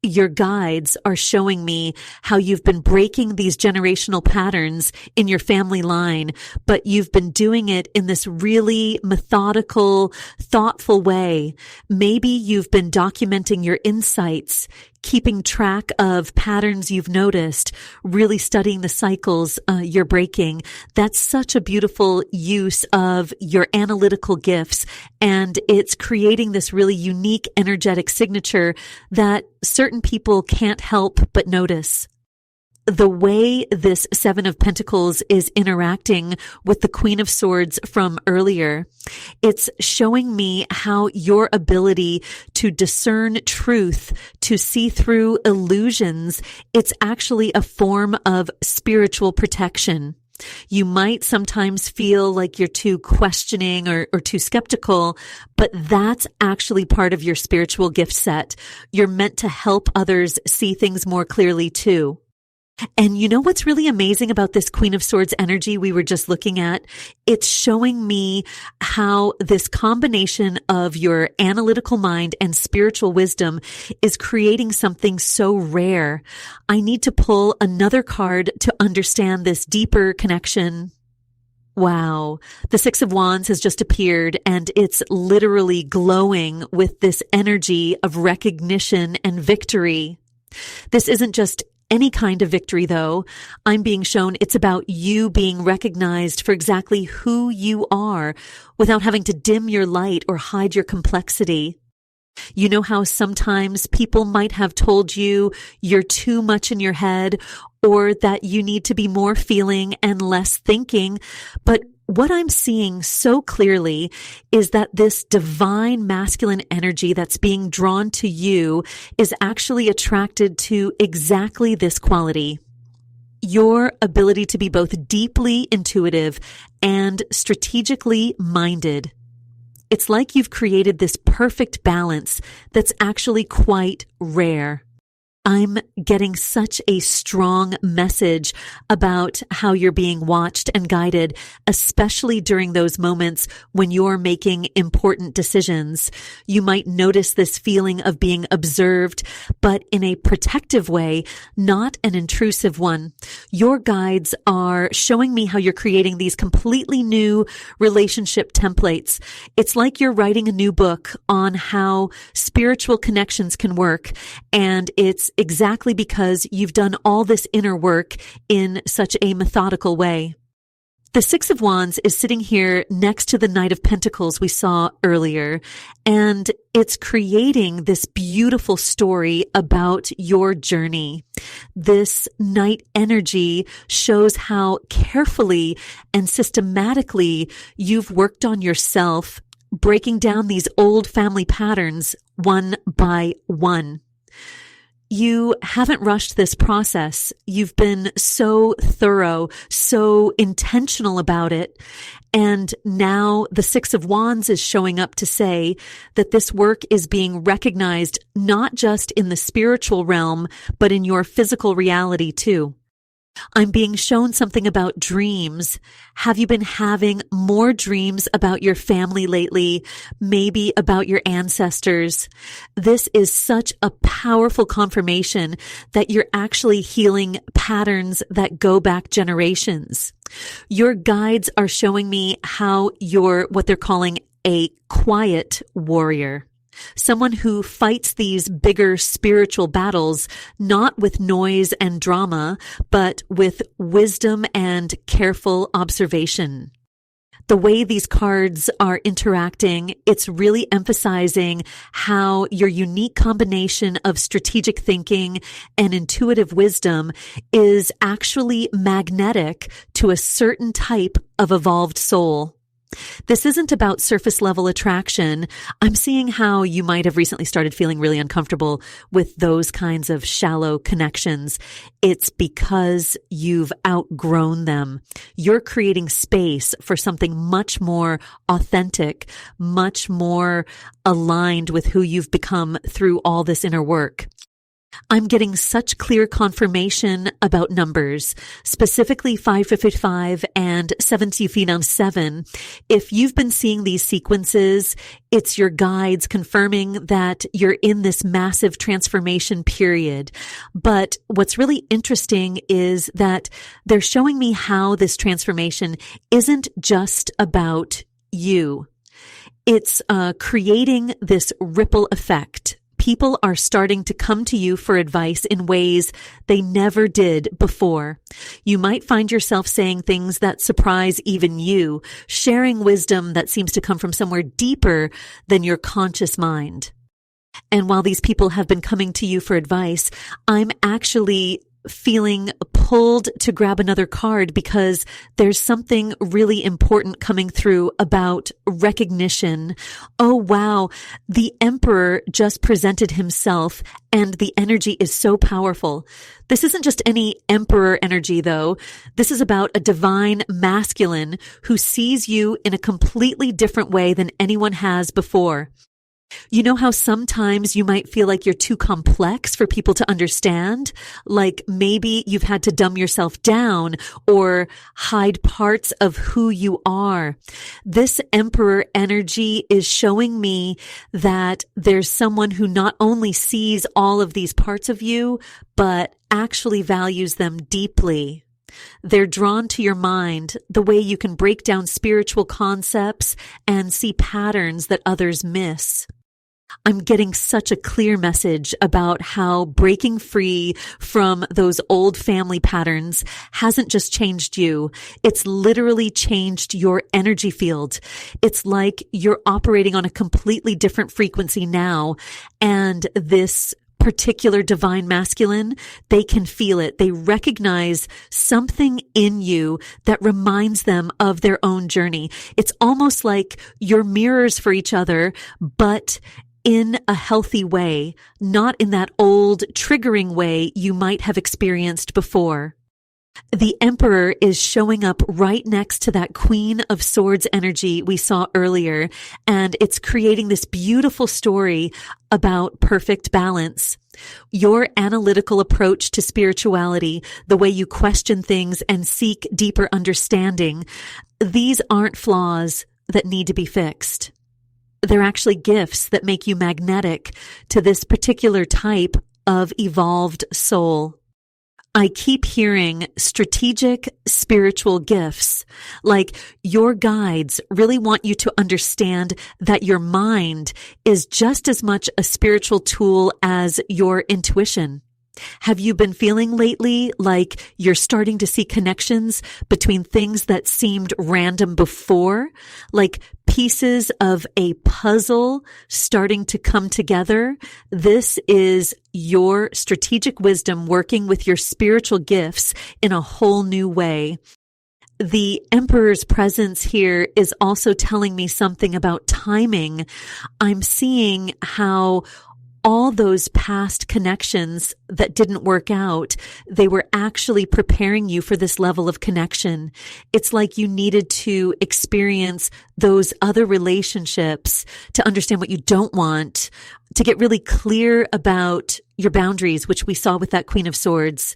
Your guides are showing me how you've been breaking these generational patterns in your family line, but you've been doing it in this really methodical, thoughtful way. Maybe you've been documenting your insights, keeping track of patterns you've noticed, really studying the cycles you're breaking. That's such a beautiful use of your analytical gifts, and it's creating this really unique energetic signature that certain people can't help but notice. The way this Seven of Pentacles is interacting with the Queen of Swords from earlier, it's showing me how your ability to discern truth, to see through illusions, it's actually a form of spiritual protection. You might sometimes feel like you're too questioning or too skeptical, but that's actually part of your spiritual gift set. You're meant to help others see things more clearly too. And you know what's really amazing about this Queen of Swords energy we were just looking at? It's showing me how this combination of your analytical mind and spiritual wisdom is creating something so rare. I need to pull another card to understand this deeper connection. Wow. The Six of Wands has just appeared, and it's literally glowing with this energy of recognition and victory. This isn't just any kind of victory, though. I'm being shown it's about you being recognized for exactly who you are without having to dim your light or hide your complexity. You know how sometimes people might have told you you're too much in your head or that you need to be more feeling and less thinking, but what I'm seeing so clearly is that this divine masculine energy that's being drawn to you is actually attracted to exactly this quality. Your ability to be both deeply intuitive and strategically minded. It's like you've created this perfect balance that's actually quite rare. I'm getting such a strong message about how you're being watched and guided, especially during those moments when you're making important decisions. You might notice this feeling of being observed, but in a protective way, not an intrusive one. Your guides are showing me how you're creating these completely new relationship templates. It's like you're writing a new book on how spiritual connections can work, and it's exactly because you've done all this inner work in such a methodical way. The Six of Wands is sitting here next to the Knight of Pentacles we saw earlier, and it's creating this beautiful story about your journey. This Knight energy shows how carefully and systematically you've worked on yourself, breaking down these old family patterns one by one. You haven't rushed this process. You've been so thorough, so intentional about it. And now the Six of Wands is showing up to say that this work is being recognized not just in the spiritual realm, but in your physical reality too. I'm being shown something about dreams. Have you been having more dreams about your family lately? Maybe about your ancestors? This is such a powerful confirmation that you're actually healing patterns that go back generations. Your guides are showing me how you're what they're calling a quiet warrior. Someone who fights these bigger spiritual battles, not with noise and drama, but with wisdom and careful observation. The way these cards are interacting, it's really emphasizing how your unique combination of strategic thinking and intuitive wisdom is actually magnetic to a certain type of evolved soul. This isn't about surface level attraction. I'm seeing how you might have recently started feeling really uncomfortable with those kinds of shallow connections. It's because you've outgrown them. You're creating space for something much more authentic, much more aligned with who you've become through all this inner work. I'm getting such clear confirmation about numbers, specifically 555 and 7. If you've been seeing these sequences, it's your guides confirming that you're in this massive transformation period. But what's really interesting is that they're showing me how this transformation isn't just about you. It's creating this ripple effect. People are starting to come to you for advice in ways they never did before. You might find yourself saying things that surprise even you, sharing wisdom that seems to come from somewhere deeper than your conscious mind. And while these people have been coming to you for advice, I'm actually feeling pulled to grab another card because there's something really important coming through about recognition. Oh, wow. The Emperor just presented himself and the energy is so powerful. This isn't just any Emperor energy, though. This is about a divine masculine who sees you in a completely different way than anyone has before. You know how sometimes you might feel like you're too complex for people to understand? Like maybe you've had to dumb yourself down or hide parts of who you are. This Emperor energy is showing me that there's someone who not only sees all of these parts of you, but actually values them deeply. They're drawn to your mind, the way you can break down spiritual concepts and see patterns that others miss. I'm getting such a clear message about how breaking free from those old family patterns hasn't just changed you. It's literally changed your energy field. It's like you're operating on a completely different frequency now. And this particular divine masculine, they can feel it. They recognize something in you that reminds them of their own journey. It's almost like you're mirrors for each other, but in a healthy way, not in that old triggering way you might have experienced before. The Emperor is showing up right next to that Queen of Swords energy we saw earlier, and it's creating this beautiful story about perfect balance. Your analytical approach to spirituality, the way you question things and seek deeper understanding, these aren't flaws that need to be fixed. They're actually gifts that make you magnetic to this particular type of evolved soul. I keep hearing strategic spiritual gifts, like your guides really want you to understand that your mind is just as much a spiritual tool as your intuition. Have you been feeling lately like you're starting to see connections between things that seemed random before, like pieces of a puzzle starting to come together? This is your strategic wisdom working with your spiritual gifts in a whole new way. The Emperor's presence here is also telling me something about timing. I'm seeing how all those past connections that didn't work out, they were actually preparing you for this level of connection. It's like you needed to experience those other relationships to understand what you don't want, to get really clear about your boundaries, which we saw with that Queen of Swords.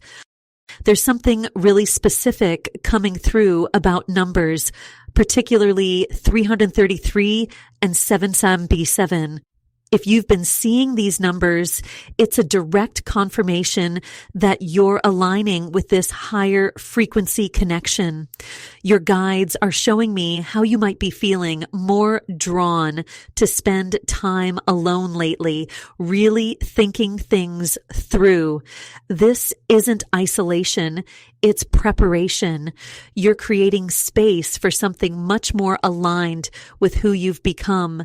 There's something really specific coming through about numbers, particularly 333 and 7. If you've been seeing these numbers, it's a direct confirmation that you're aligning with this higher frequency connection. Your guides are showing me how you might be feeling more drawn to spend time alone lately, really thinking things through. This isn't isolation, it's preparation. You're creating space for something much more aligned with who you've become.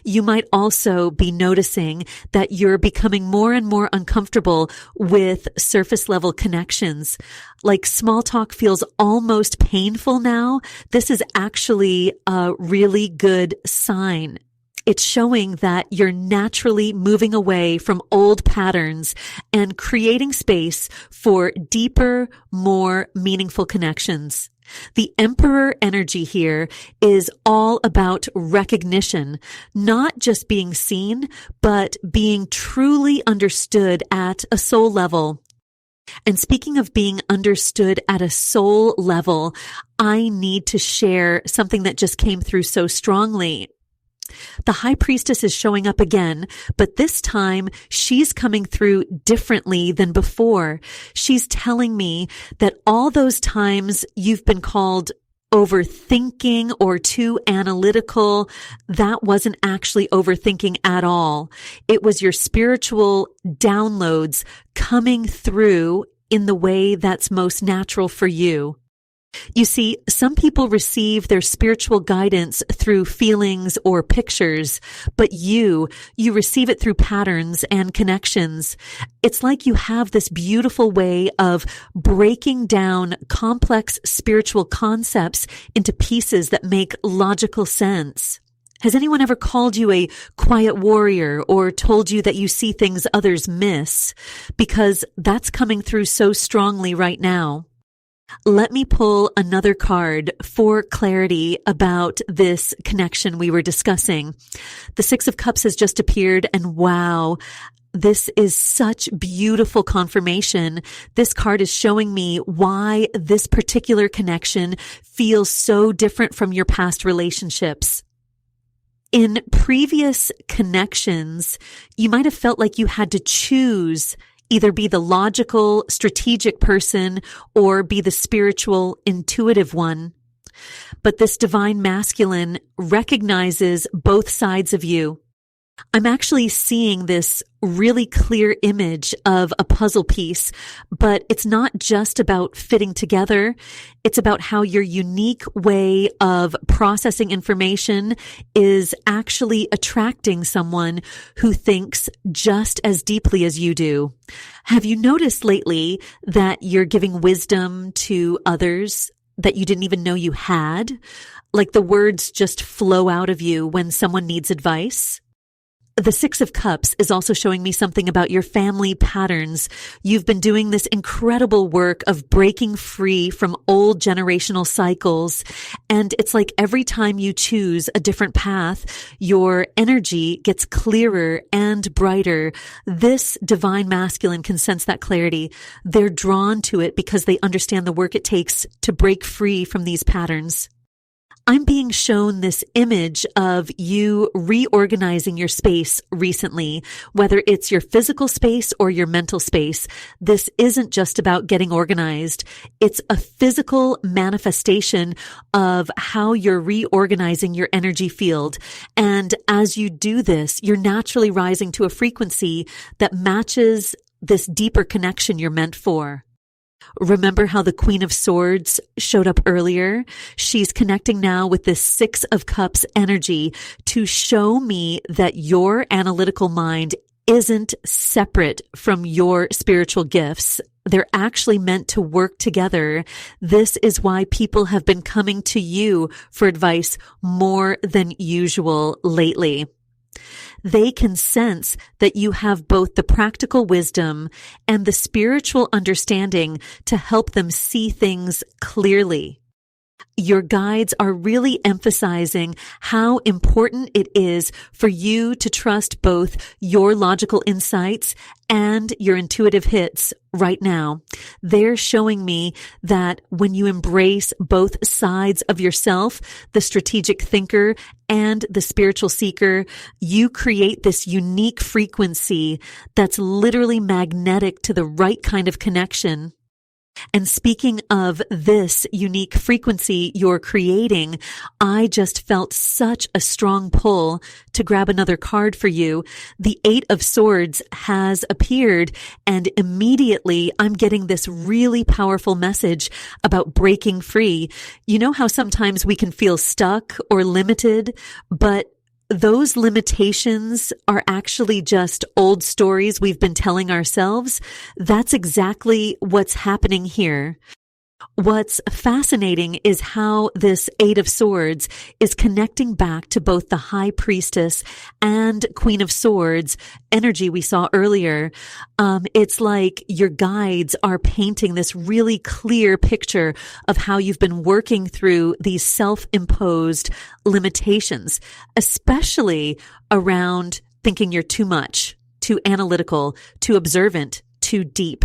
You might also be noticing that you're becoming more and more uncomfortable with surface level connections. Like small talk feels almost painful now. This is actually a really good sign. It's showing that you're naturally moving away from old patterns and creating space for deeper, more meaningful connections. The Emperor energy here is all about recognition, not just being seen, but being truly understood at a soul level. And speaking of being understood at a soul level, I need to share something that just came through so strongly. The High Priestess is showing up again, but this time she's coming through differently than before. She's telling me that all those times you've been called overthinking or too analytical, that wasn't actually overthinking at all. It was your spiritual downloads coming through in the way that's most natural for you. You see, some people receive their spiritual guidance through feelings or pictures, but you receive it through patterns and connections. It's like you have this beautiful way of breaking down complex spiritual concepts into pieces that make logical sense. Has anyone ever called you a quiet warrior or told you that you see things others miss? Because that's coming through so strongly right now. Let me pull another card for clarity about this connection we were discussing. The Six of Cups has just appeared, and wow, this is such beautiful confirmation. This card is showing me why this particular connection feels so different from your past relationships. In previous connections, you might have felt like you had to choose either be the logical, strategic person or be the spiritual, intuitive one. But this divine masculine recognizes both sides of you. I'm actually seeing this really clear image of a puzzle piece, but it's not just about fitting together. It's about how your unique way of processing information is actually attracting someone who thinks just as deeply as you do. Have you noticed lately that you're giving wisdom to others that you didn't even know you had? Like the words just flow out of you when someone needs advice? The Six of Cups is also showing me something about your family patterns. You've been doing this incredible work of breaking free from old generational cycles. And it's like every time you choose a different path, your energy gets clearer and brighter. This divine masculine can sense that clarity. They're drawn to it because they understand the work it takes to break free from these patterns. I'm being shown this image of you reorganizing your space recently, whether it's your physical space or your mental space. This isn't just about getting organized. It's a physical manifestation of how you're reorganizing your energy field. And as you do this, you're naturally rising to a frequency that matches this deeper connection you're meant for. Remember how the Queen of Swords showed up earlier? She's connecting now with this Six of Cups energy to show me that your analytical mind isn't separate from your spiritual gifts. They're actually meant to work together. This is why people have been coming to you for advice more than usual lately. They can sense that you have both the practical wisdom and the spiritual understanding to help them see things clearly. Your guides are really emphasizing how important it is for you to trust both your logical insights and your intuitive hits right now. They're showing me that when you embrace both sides of yourself, the strategic thinker and the spiritual seeker, you create this unique frequency that's literally magnetic to the right kind of connection. And speaking of this unique frequency you're creating, I just felt such a strong pull to grab another card for you. The Eight of Swords has appeared, and immediately I'm getting this really powerful message about breaking free. You know how sometimes we can feel stuck or limited, but those limitations are actually just old stories we've been telling ourselves. That's exactly what's happening here. What's fascinating is how this Eight of Swords is connecting back to both the High Priestess and Queen of Swords energy we saw earlier. It's like your guides are painting this really clear picture of how you've been working through these self-imposed limitations, especially around thinking you're too much, too analytical, too observant, too deep.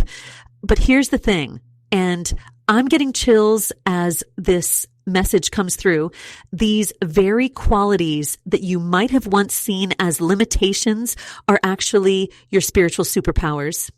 But here's the thing, and I'm getting chills as this message comes through. These very qualities that you might have once seen as limitations are actually your spiritual superpowers.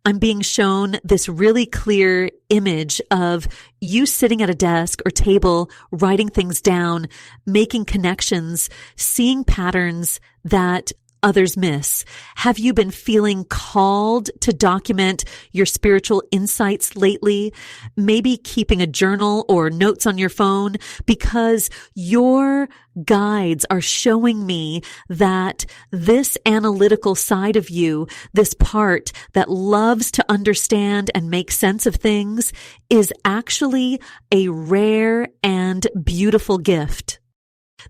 I'm being shown this really clear image of you sitting at a desk or table, writing things down, making connections, seeing patterns that others miss. Have you been feeling called to document your spiritual insights lately? Maybe keeping a journal or notes on your phone, because your guides are showing me that this analytical side of you, this part that loves to understand and make sense of things, is actually a rare and beautiful gift.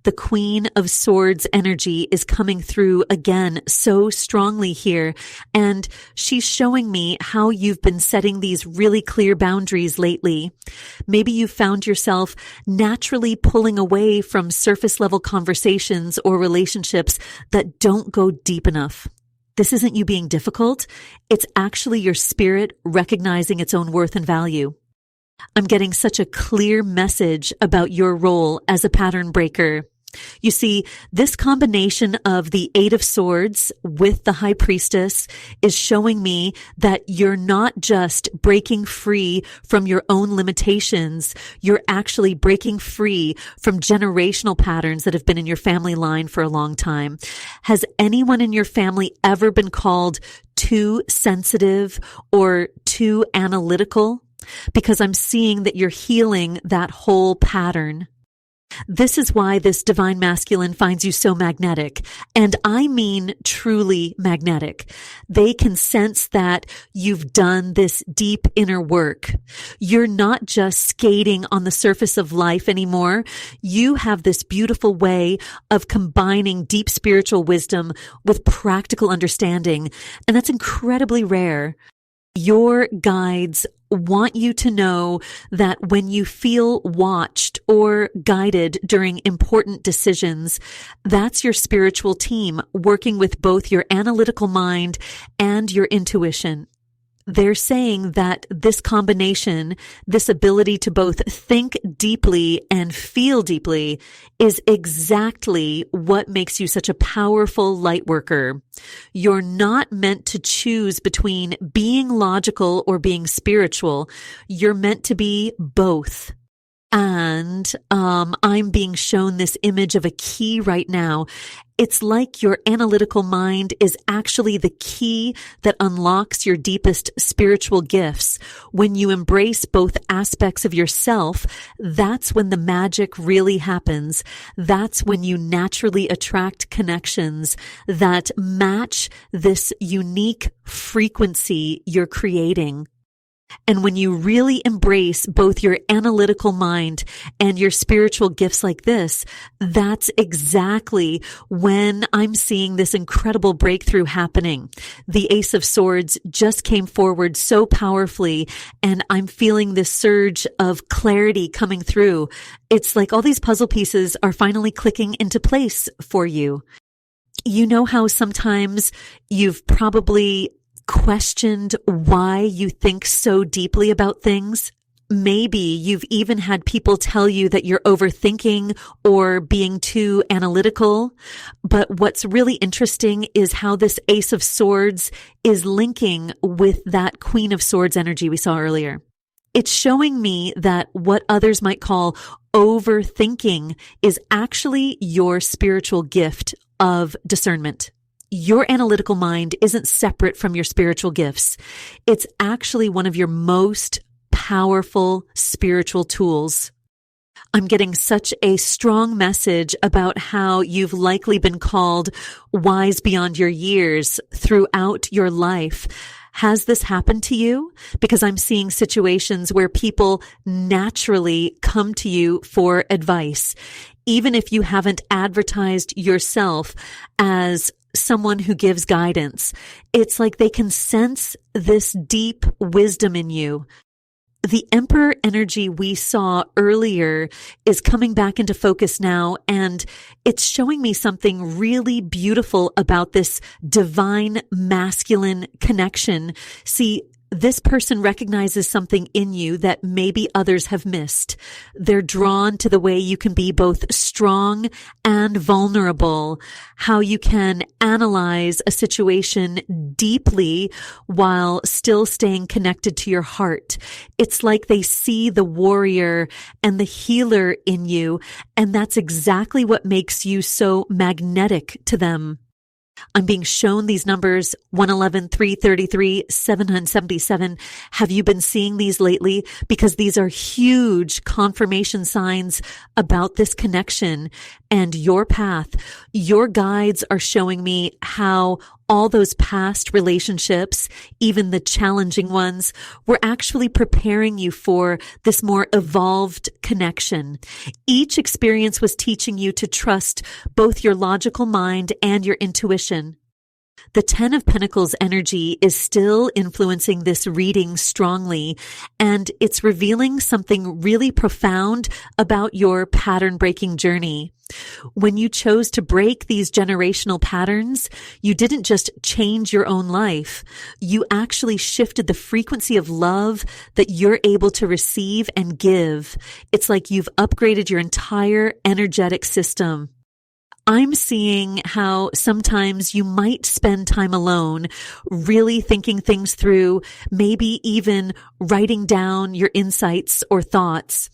The Queen of Swords energy is coming through again so strongly here, and she's showing me how you've been setting these really clear boundaries lately. Maybe you found yourself naturally pulling away from surface level conversations or relationships that don't go deep enough. This isn't you being difficult. It's actually your spirit recognizing its own worth and value. I'm getting such a clear message about your role as a pattern breaker. You see, this combination of the Eight of Swords with the High Priestess is showing me that you're not just breaking free from your own limitations, you're actually breaking free from generational patterns that have been in your family line for a long time. Has anyone in your family ever been called too sensitive or too analytical? Because I'm seeing that you're healing that whole pattern. This is why this divine masculine finds you so magnetic. And I mean truly magnetic. They can sense that you've done this deep inner work. You're not just skating on the surface of life anymore. You have this beautiful way of combining deep spiritual wisdom with practical understanding. And that's incredibly rare. Your guides want you to know that when you feel watched or guided during important decisions, that's your spiritual team working with both your analytical mind and your intuition. They're saying that this combination, this ability to both think deeply and feel deeply, is exactly what makes you such a powerful light worker. You're not meant to choose between being logical or being spiritual. You're meant to be both. And I'm being shown this image of a key right now. It's like your analytical mind is actually the key that unlocks your deepest spiritual gifts. When you embrace both aspects of yourself, that's when the magic really happens. That's when you naturally attract connections that match this unique frequency you're creating. And when you really embrace both your analytical mind and your spiritual gifts like this, that's exactly when I'm seeing this incredible breakthrough happening. The Ace of Swords just came forward so powerfully, and I'm feeling this surge of clarity coming through. It's like all these puzzle pieces are finally clicking into place for you. You know how sometimes you've probably questioned why you think so deeply about things? Maybe you've even had people tell you that you're overthinking or being too analytical. But what's really interesting is how this Ace of Swords is linking with that Queen of Swords energy we saw earlier. It's showing me that what others might call overthinking is actually your spiritual gift of discernment. Your analytical mind isn't separate from your spiritual gifts. It's actually one of your most powerful spiritual tools. I'm getting such a strong message about how you've likely been called wise beyond your years throughout your life. Has this happened to you? Because I'm seeing situations where people naturally come to you for advice, even if you haven't advertised yourself as someone who gives guidance. It's like they can sense this deep wisdom in you. The Emperor energy we saw earlier is coming back into focus now, and it's showing me something really beautiful about this divine masculine connection. See, this person recognizes something in you that maybe others have missed. They're drawn to the way you can be both strong and vulnerable, how you can analyze a situation deeply while still staying connected to your heart. It's like they see the warrior and the healer in you, and that's exactly what makes you so magnetic to them. I'm being shown these numbers, 111, 333, 777. Have you been seeing these lately? Because these are huge confirmation signs about this connection and your path. Your guides are showing me how all those past relationships, even the challenging ones, were actually preparing you for this more evolved connection. Each experience was teaching you to trust both your logical mind and your intuition. The Ten of Pentacles energy is still influencing this reading strongly, and it's revealing something really profound about your pattern-breaking journey. When you chose to break these generational patterns, you didn't just change your own life. You actually shifted the frequency of love that you're able to receive and give. It's like you've upgraded your entire energetic system. I'm seeing how sometimes you might spend time alone, really thinking things through, maybe even writing down your insights or thoughts.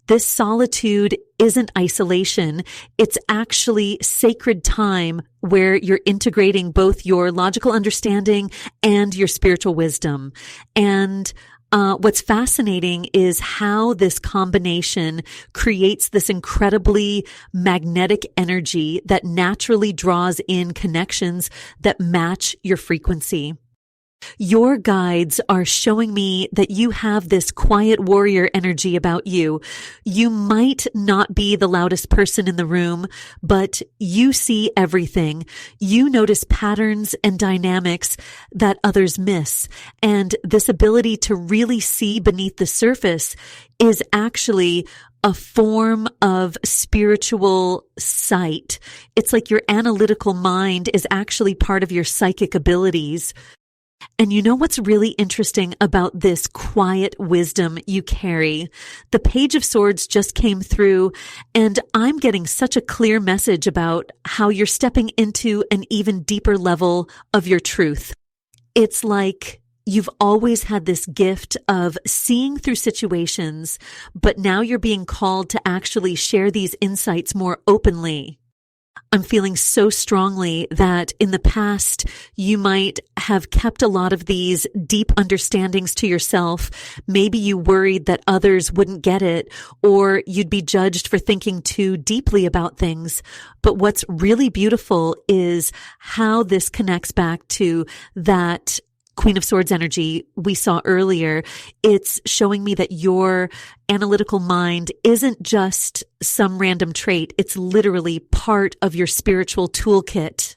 This solitude isn't isolation. It's actually sacred time where you're integrating both your logical understanding and your spiritual wisdom. And what's fascinating is how this combination creates this incredibly magnetic energy that naturally draws in connections that match your frequency. Your guides are showing me that you have this quiet warrior energy about you. You might not be the loudest person in the room, but you see everything. You notice patterns and dynamics that others miss. And this ability to really see beneath the surface is actually a form of spiritual sight. It's like your analytical mind is actually part of your psychic abilities. And you know what's really interesting about this quiet wisdom you carry? The Page of Swords just came through, and I'm getting such a clear message about how you're stepping into an even deeper level of your truth. It's like you've always had this gift of seeing through situations, but now you're being called to actually share these insights more openly. I'm feeling so strongly that in the past, you might have kept a lot of these deep understandings to yourself. Maybe you worried that others wouldn't get it, or you'd be judged for thinking too deeply about things. But what's really beautiful is how this connects back to that Queen of Swords energy we saw earlier, it's showing me that your analytical mind isn't just some random trait. It's literally part of your spiritual toolkit.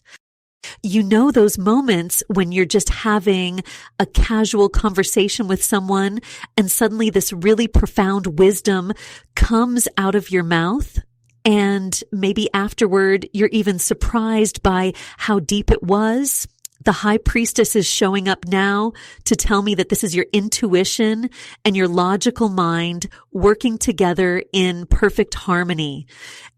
You know those moments when you're just having a casual conversation with someone and suddenly this really profound wisdom comes out of your mouth, and maybe afterward you're even surprised by how deep it was. The high priestess is showing up now to tell me that this is your intuition and your logical mind working together in perfect harmony.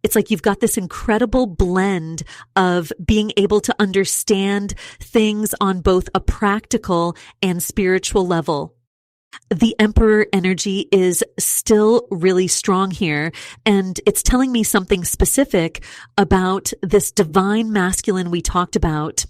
It's like you've got this incredible blend of being able to understand things on both a practical and spiritual level. The Emperor energy is still really strong here, and it's telling me something specific about this divine masculine we talked about.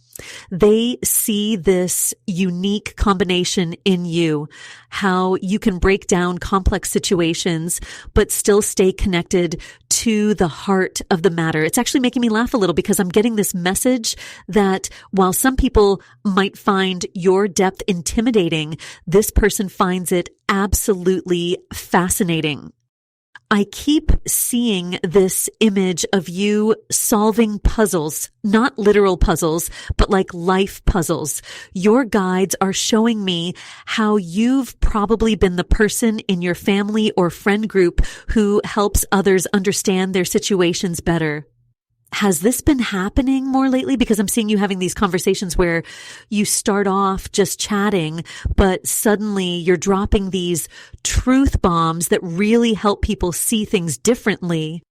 They see this unique combination in you, how you can break down complex situations, but still stay connected to the heart of the matter. It's actually making me laugh a little because I'm getting this message that while some people might find your depth intimidating, this person finds it absolutely fascinating. I keep seeing this image of you solving puzzles, not literal puzzles, but like life puzzles. Your guides are showing me how you've probably been the person in your family or friend group who helps others understand their situations better. Has this been happening more lately? Because I'm seeing you having these conversations where you start off just chatting, but suddenly you're dropping these truth bombs that really help people see things differently.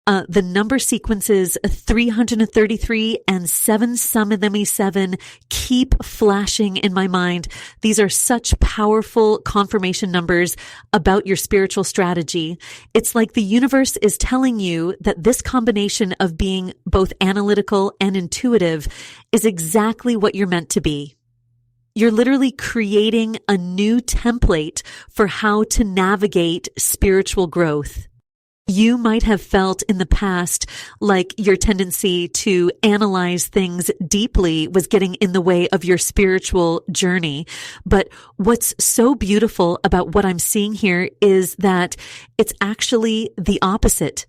The number sequences 333 and 777 keep flashing in my mind. These are such powerful confirmation numbers about your spiritual strategy. It's like the universe is telling you that this combination of being both analytical and intuitive is exactly what you're meant to be. You're literally creating a new template for how to navigate spiritual growth. You might have felt in the past like your tendency to analyze things deeply was getting in the way of your spiritual journey. But what's so beautiful about what I'm seeing here is that it's actually the opposite.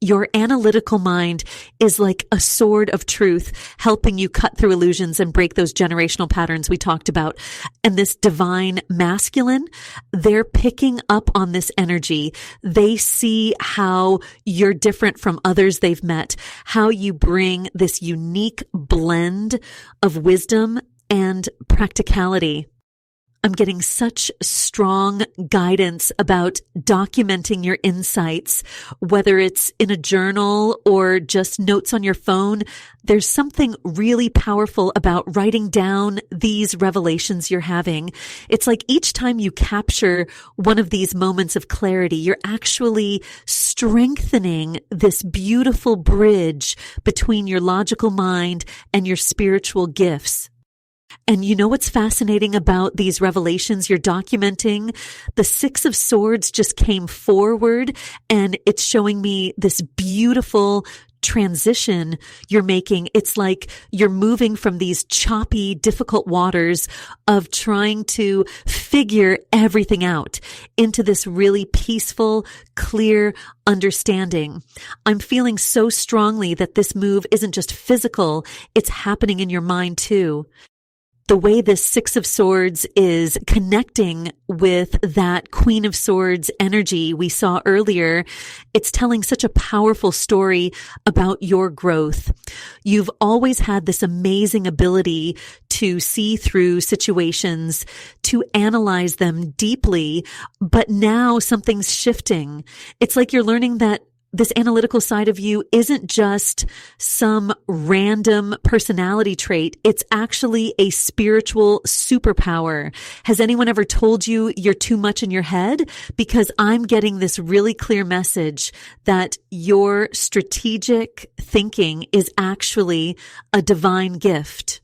Your analytical mind is like a sword of truth, helping you cut through illusions and break those generational patterns we talked about. And this divine masculine, they're picking up on this energy. They see how you're different from others they've met, how you bring this unique blend of wisdom and practicality. I'm getting such strong guidance about documenting your insights, whether it's in a journal or just notes on your phone. There's something really powerful about writing down these revelations you're having. It's like each time you capture one of these moments of clarity, you're actually strengthening this beautiful bridge between your logical mind and your spiritual gifts. And you know what's fascinating about these revelations you're documenting? The Six of Swords just came forward, and it's showing me this beautiful transition you're making. It's like you're moving from these choppy, difficult waters of trying to figure everything out into this really peaceful, clear understanding. I'm feeling so strongly that this move isn't just physical, it's happening in your mind too. The way this Six of Swords is connecting with that Queen of Swords energy we saw earlier, it's telling such a powerful story about your growth. You've always had this amazing ability to see through situations, to analyze them deeply, but now something's shifting. It's like you're learning that this analytical side of you isn't just some random personality trait. It's actually a spiritual superpower. Has anyone ever told you you're too much in your head? Because I'm getting this really clear message that your strategic thinking is actually a divine gift.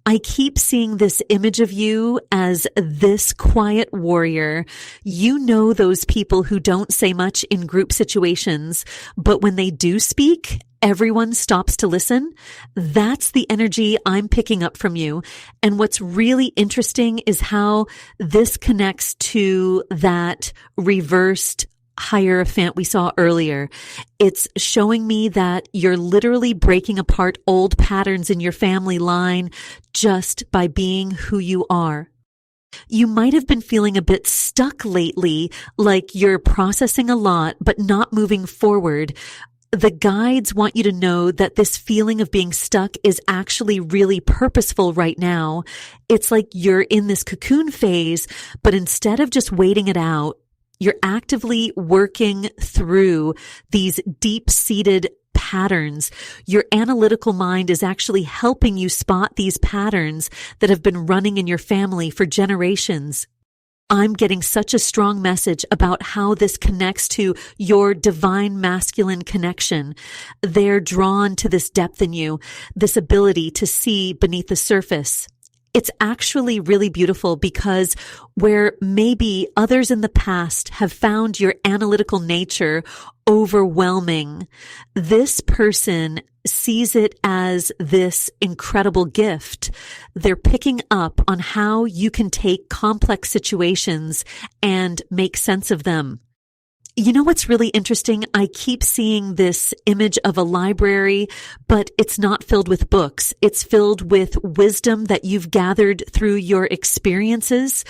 I keep seeing this image of you as this quiet warrior. You know those people who don't say much in group situations, but when they do speak, everyone stops to listen. That's the energy I'm picking up from you. And what's really interesting is how this connects to that reversed Hierophant we saw earlier. It's showing me that you're literally breaking apart old patterns in your family line just by being who you are. You might have been feeling a bit stuck lately, like you're processing a lot but not moving forward. The guides want you to know that this feeling of being stuck is actually really purposeful right now. It's like you're in this cocoon phase, but instead of just waiting it out, you're actively working through these deep-seated patterns. Your analytical mind is actually helping you spot these patterns that have been running in your family for generations. I'm getting such a strong message about how this connects to your divine masculine connection. They're drawn to this depth in you, this ability to see beneath the surface. It's actually really beautiful because where maybe others in the past have found your analytical nature overwhelming, this person sees it as this incredible gift. They're picking up on how you can take complex situations and make sense of them. You know what's really interesting? I keep seeing this image of a library, but it's not filled with books. It's filled with wisdom that you've gathered through your experiences.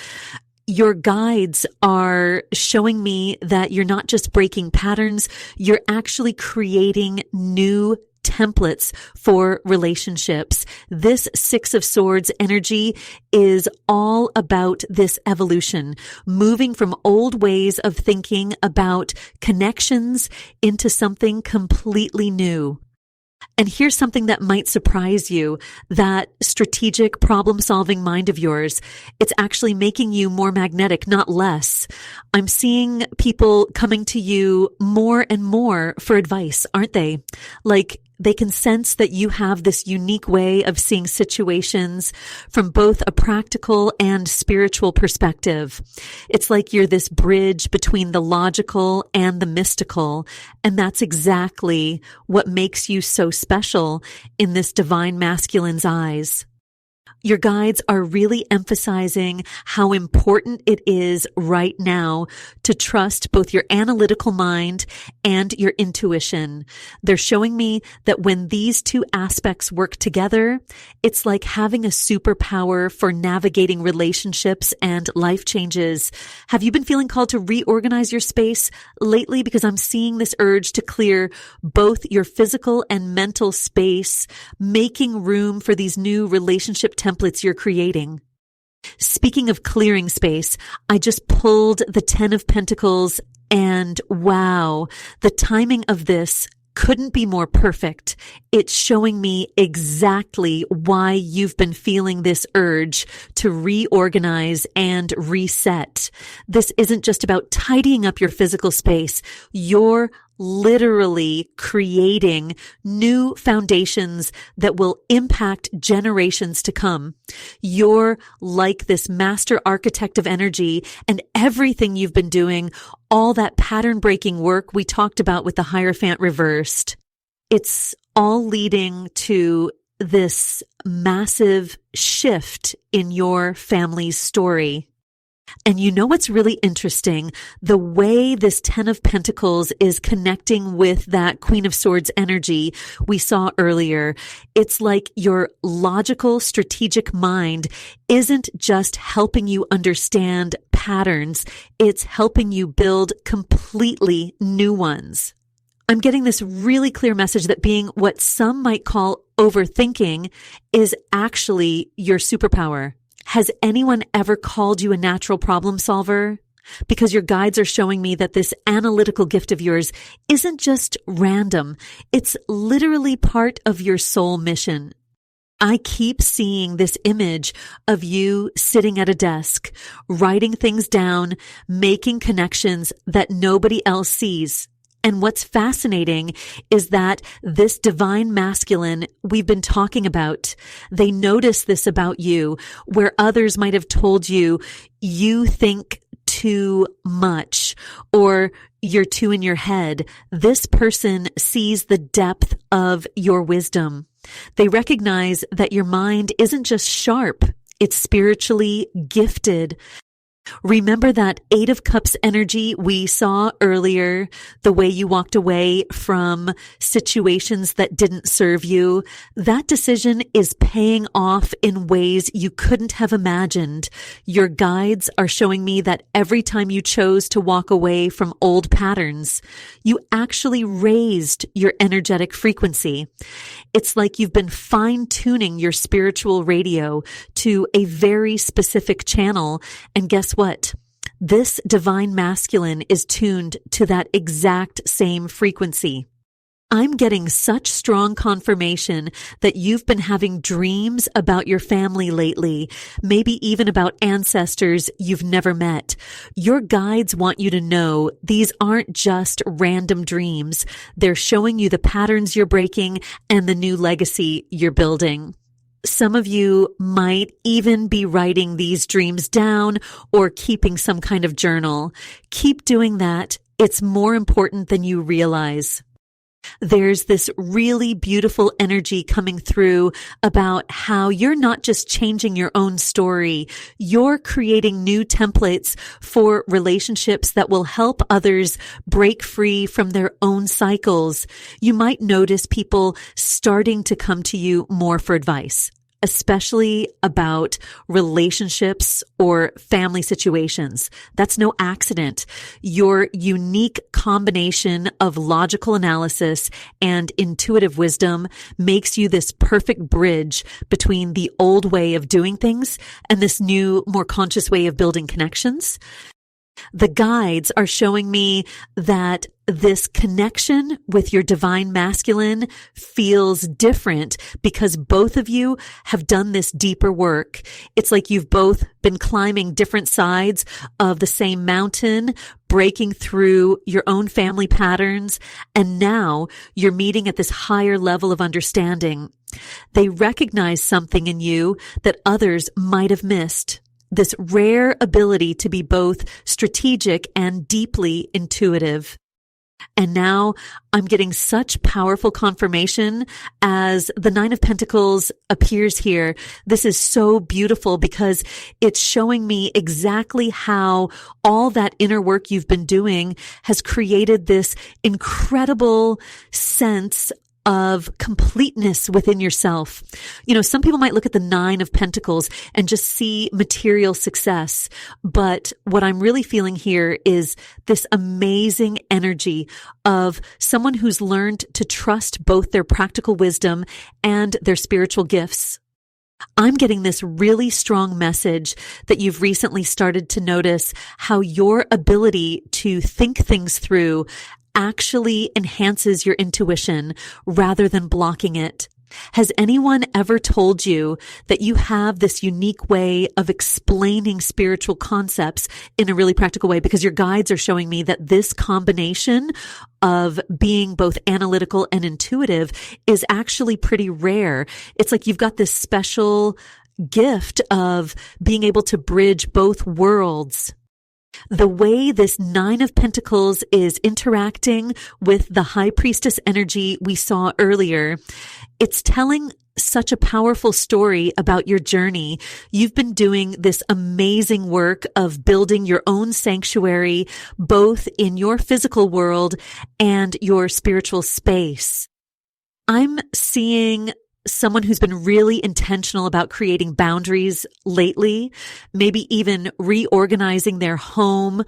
Your guides are showing me that you're not just breaking patterns, you're actually creating new templates for relationships. This Six of Swords energy is all about this evolution, moving from old ways of thinking about connections into something completely new. And here's something that might surprise you, that strategic problem-solving mind of yours. It's actually making you more magnetic, not less. I'm seeing people coming to you more and more for advice, aren't they? Like, they can sense that you have this unique way of seeing situations from both a practical and spiritual perspective. It's like you're this bridge between the logical and the mystical, and that's exactly what makes you so special in this divine masculine's eyes. Your guides are really emphasizing how important it is right now to trust both your analytical mind and your intuition. They're showing me that when these two aspects work together, it's like having a superpower for navigating relationships and life changes. Have you been feeling called to reorganize your space lately? Because I'm seeing this urge to clear both your physical and mental space, making room for these new relationship templates you're creating. Speaking of clearing space, I just pulled the 10 of Pentacles, and wow, the timing of this couldn't be more perfect. It's showing me exactly why you've been feeling this urge to reorganize and reset. This isn't just about tidying up your physical space. You're literally creating new foundations that will impact generations to come. You're like this master architect of energy, and everything you've been doing, all that pattern breaking work we talked about with the Hierophant reversed, it's all leading to this massive shift in your family's story. And you know what's really interesting? The way this 10 of Pentacles is connecting with that Queen of Swords energy we saw earlier. It's like your logical, strategic mind isn't just helping you understand patterns. It's helping you build completely new ones. I'm getting this really clear message that being what some might call overthinking is actually your superpower. Has anyone ever called you a natural problem solver? Because your guides are showing me that this analytical gift of yours isn't just random. It's literally part of your soul mission. I keep seeing this image of you sitting at a desk, writing things down, making connections that nobody else sees. And what's fascinating is that this divine masculine we've been talking about, they notice this about you, where others might have told you, you think too much, or you're too in your head. This person sees the depth of your wisdom. They recognize that your mind isn't just sharp, it's spiritually gifted. Remember that Eight of Cups energy we saw earlier, the way you walked away from situations that didn't serve you? That decision is paying off in ways you couldn't have imagined. Your guides are showing me that every time you chose to walk away from old patterns, you actually raised your energetic frequency. It's like you've been fine-tuning your spiritual radio to a very specific channel, and guess what? This divine masculine is tuned to that exact same frequency. I'm getting such strong confirmation that you've been having dreams about your family lately, maybe even about ancestors you've never met. Your guides want you to know these aren't just random dreams. They're showing you the patterns you're breaking and the new legacy you're building. Some of you might even be writing these dreams down or keeping some kind of journal. Keep doing that. It's more important than you realize. There's this really beautiful energy coming through about how you're not just changing your own story, you're creating new templates for relationships that will help others break free from their own cycles. You might notice people starting to come to you more for advice, especially about relationships or family situations. That's no accident. Your unique combination of logical analysis and intuitive wisdom makes you this perfect bridge between the old way of doing things and this new, more conscious way of building connections. The guides are showing me that this connection with your divine masculine feels different because both of you have done this deeper work. It's like you've both been climbing different sides of the same mountain, breaking through your own family patterns, and now you're meeting at this higher level of understanding. They recognize something in you that others might have missed. This rare ability to be both strategic and deeply intuitive. And now I'm getting such powerful confirmation as the Nine of Pentacles appears here. This is so beautiful because it's showing me exactly how all that inner work you've been doing has created this incredible sense of completeness within yourself. You know, some people might look at the Nine of Pentacles and just see material success. But what I'm really feeling here is this amazing energy of someone who's learned to trust both their practical wisdom and their spiritual gifts. I'm getting this really strong message that you've recently started to notice how your ability to think things through actually enhances your intuition rather than blocking it. Has anyone ever told you that you have this unique way of explaining spiritual concepts in a really practical way? Because your guides are showing me that this combination of being both analytical and intuitive is actually pretty rare. It's like you've got this special gift of being able to bridge both worlds. The way this Nine of Pentacles is interacting with the High Priestess energy we saw earlier, it's telling such a powerful story about your journey. You've been doing this amazing work of building your own sanctuary, both in your physical world and your spiritual space. I'm seeing someone who's been really intentional about creating boundaries lately, maybe even reorganizing their home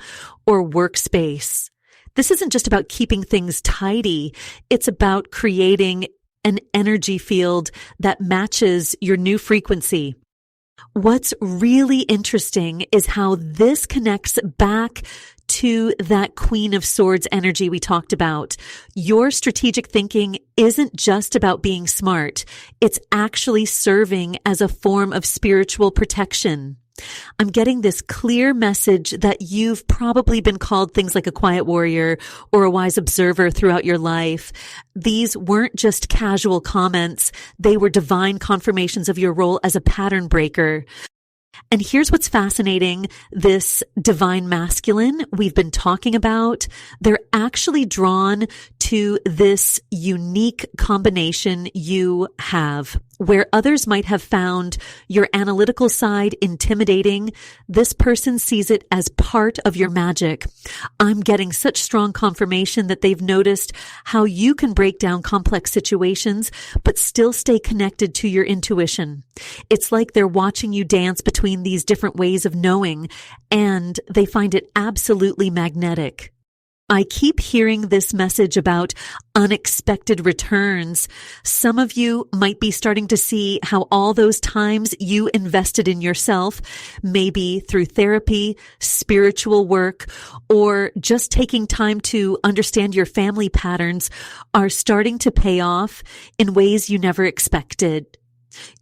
or workspace. This isn't just about keeping things tidy. It's about creating an energy field that matches your new frequency. What's really interesting is how this connects back to that Queen of Swords energy we talked about. Your strategic thinking isn't just about being smart. It's actually serving as a form of spiritual protection. I'm getting this clear message that you've probably been called things like a quiet warrior or a wise observer throughout your life. These weren't just casual comments. They were divine confirmations of your role as a pattern breaker. And here's what's fascinating. This divine masculine we've been talking about, they're actually drawn to this unique combination you have. Where others might have found your analytical side intimidating, this person sees it as part of your magic. I'm getting such strong confirmation that they've noticed how you can break down complex situations, but still stay connected to your intuition. It's like they're watching you dance between these different ways of knowing, and they find it absolutely magnetic. I keep hearing this message about unexpected returns. Some of you might be starting to see how all those times you invested in yourself, maybe through therapy, spiritual work, or just taking time to understand your family patterns, are starting to pay off in ways you never expected.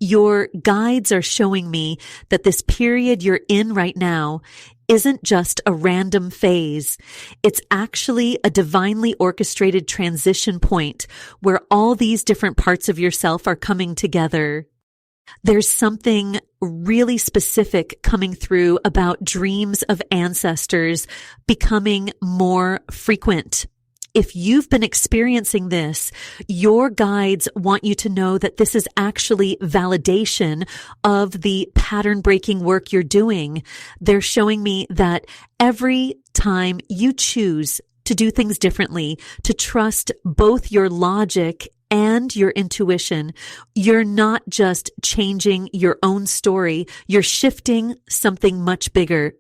Your guides are showing me that this period you're in right now isn't just a random phase. It's actually a divinely orchestrated transition point where all these different parts of yourself are coming together. There's something really specific coming through about dreams of ancestors becoming more frequent. If you've been experiencing this, your guides want you to know that this is actually validation of the pattern breaking work you're doing. They're showing me that every time you choose to do things differently, to trust both your logic and your intuition, you're not just changing your own story, you're shifting something much bigger.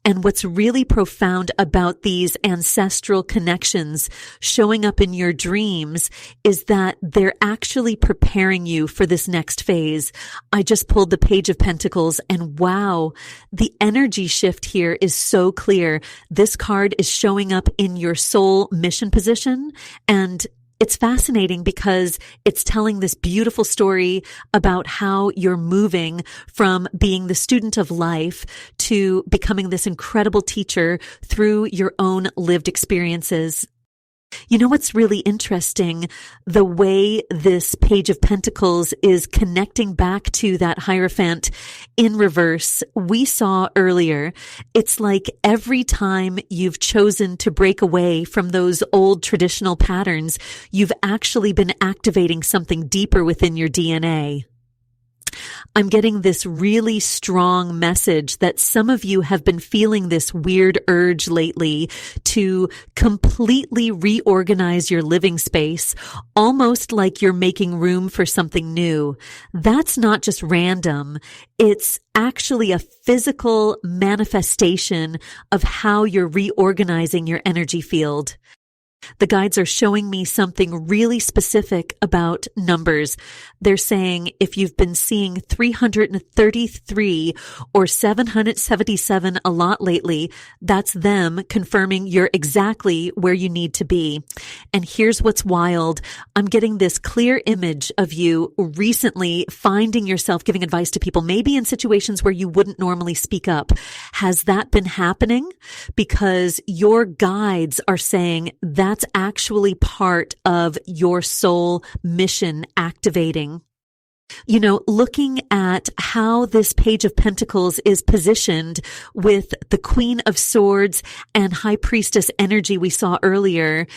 And what's really profound about these ancestral connections showing up in your dreams is that they're actually preparing you for this next phase. I just pulled the Page of Pentacles, and wow, the energy shift here is so clear. This card is showing up in your soul mission position, and it's fascinating because it's telling this beautiful story about how you're moving from being the student of life to becoming this incredible teacher through your own lived experiences. You know what's really interesting? The way this Page of Pentacles is connecting back to that Hierophant in reverse we saw earlier. It's like every time you've chosen to break away from those old traditional patterns, you've actually been activating something deeper within your DNA. I'm getting this really strong message that some of you have been feeling this weird urge lately to completely reorganize your living space, almost like you're making room for something new. That's not just random. It's actually a physical manifestation of how you're reorganizing your energy field. The guides are showing me something really specific about numbers. They're saying if you've been seeing 333 or 777 a lot lately, that's them confirming you're exactly where you need to be. And here's what's wild. I'm getting this clear image of you recently finding yourself giving advice to people, maybe in situations where you wouldn't normally speak up. Has that been happening? Because your guides are saying that's actually part of your soul mission activating. You know, looking at how this Page of Pentacles is positioned with the Queen of Swords and High Priestess energy we saw earlier,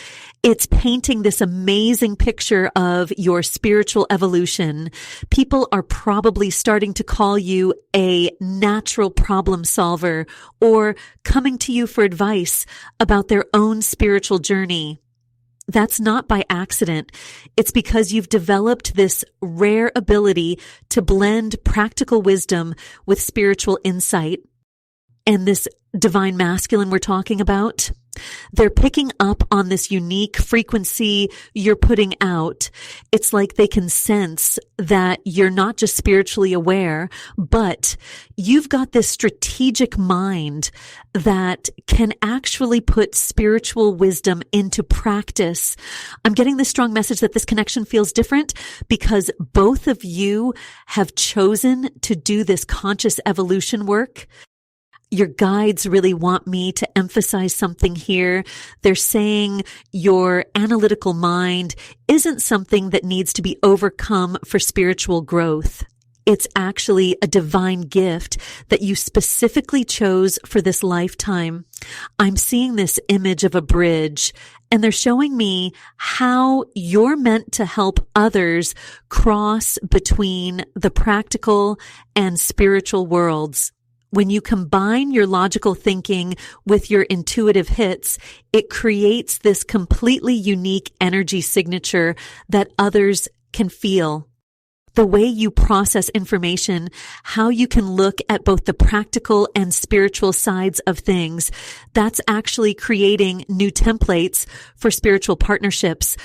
it's painting this amazing picture of your spiritual evolution. People are probably starting to call you a natural problem solver or coming to you for advice about their own spiritual journey. That's not by accident. It's because you've developed this rare ability to blend practical wisdom with spiritual insight. And this divine masculine we're talking about, they're picking up on this unique frequency you're putting out. It's like they can sense that you're not just spiritually aware, but you've got this strategic mind that can actually put spiritual wisdom into practice. I'm getting this strong message that this connection feels different because both of you have chosen to do this conscious evolution work. Your guides really want me to emphasize something here. They're saying your analytical mind isn't something that needs to be overcome for spiritual growth. It's actually a divine gift that you specifically chose for this lifetime. I'm seeing this image of a bridge, and they're showing me how you're meant to help others cross between the practical and spiritual worlds. When you combine your logical thinking with your intuitive hits, it creates this completely unique energy signature that others can feel. The way you process information, how you can look at both the practical and spiritual sides of things, that's actually creating new templates for spiritual partnerships.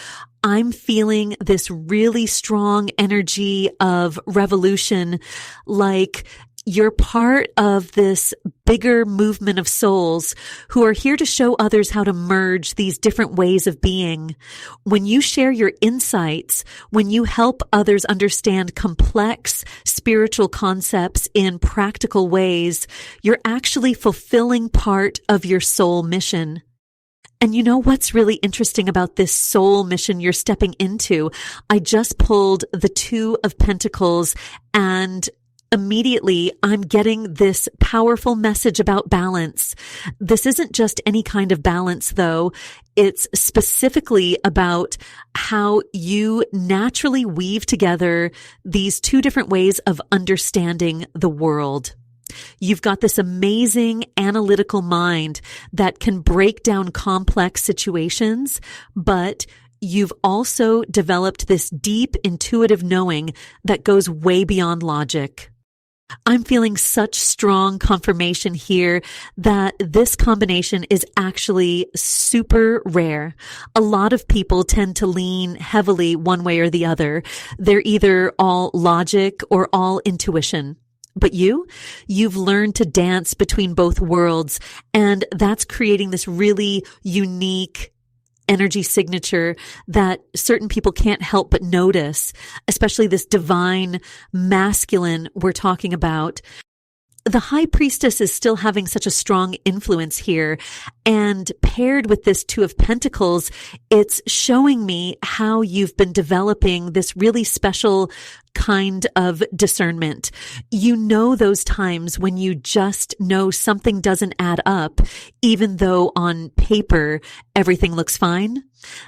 I'm feeling this really strong energy of revolution, like you're part of this bigger movement of souls who are here to show others how to merge these different ways of being. When you share your insights, when you help others understand complex spiritual concepts in practical ways, you're actually fulfilling part of your soul mission. And you know what's really interesting about this soul mission you're stepping into? I just pulled the Two of Pentacles, and immediately, I'm getting this powerful message about balance. This isn't just any kind of balance, though. It's specifically about how you naturally weave together these two different ways of understanding the world. You've got this amazing analytical mind that can break down complex situations, but you've also developed this deep intuitive knowing that goes way beyond logic. I'm feeling such strong confirmation here that this combination is actually super rare. A lot of people tend to lean heavily one way or the other. They're either all logic or all intuition. But you've learned to dance between both worlds, and that's creating this really unique energy signature that certain people can't help but notice, especially this divine masculine we're talking about. The high priestess is still having such a strong influence here, and paired with this Two of Pentacles, it's showing me how you've been developing this really special kind of discernment. You know those times when you just know something doesn't add up, even though on paper everything looks fine.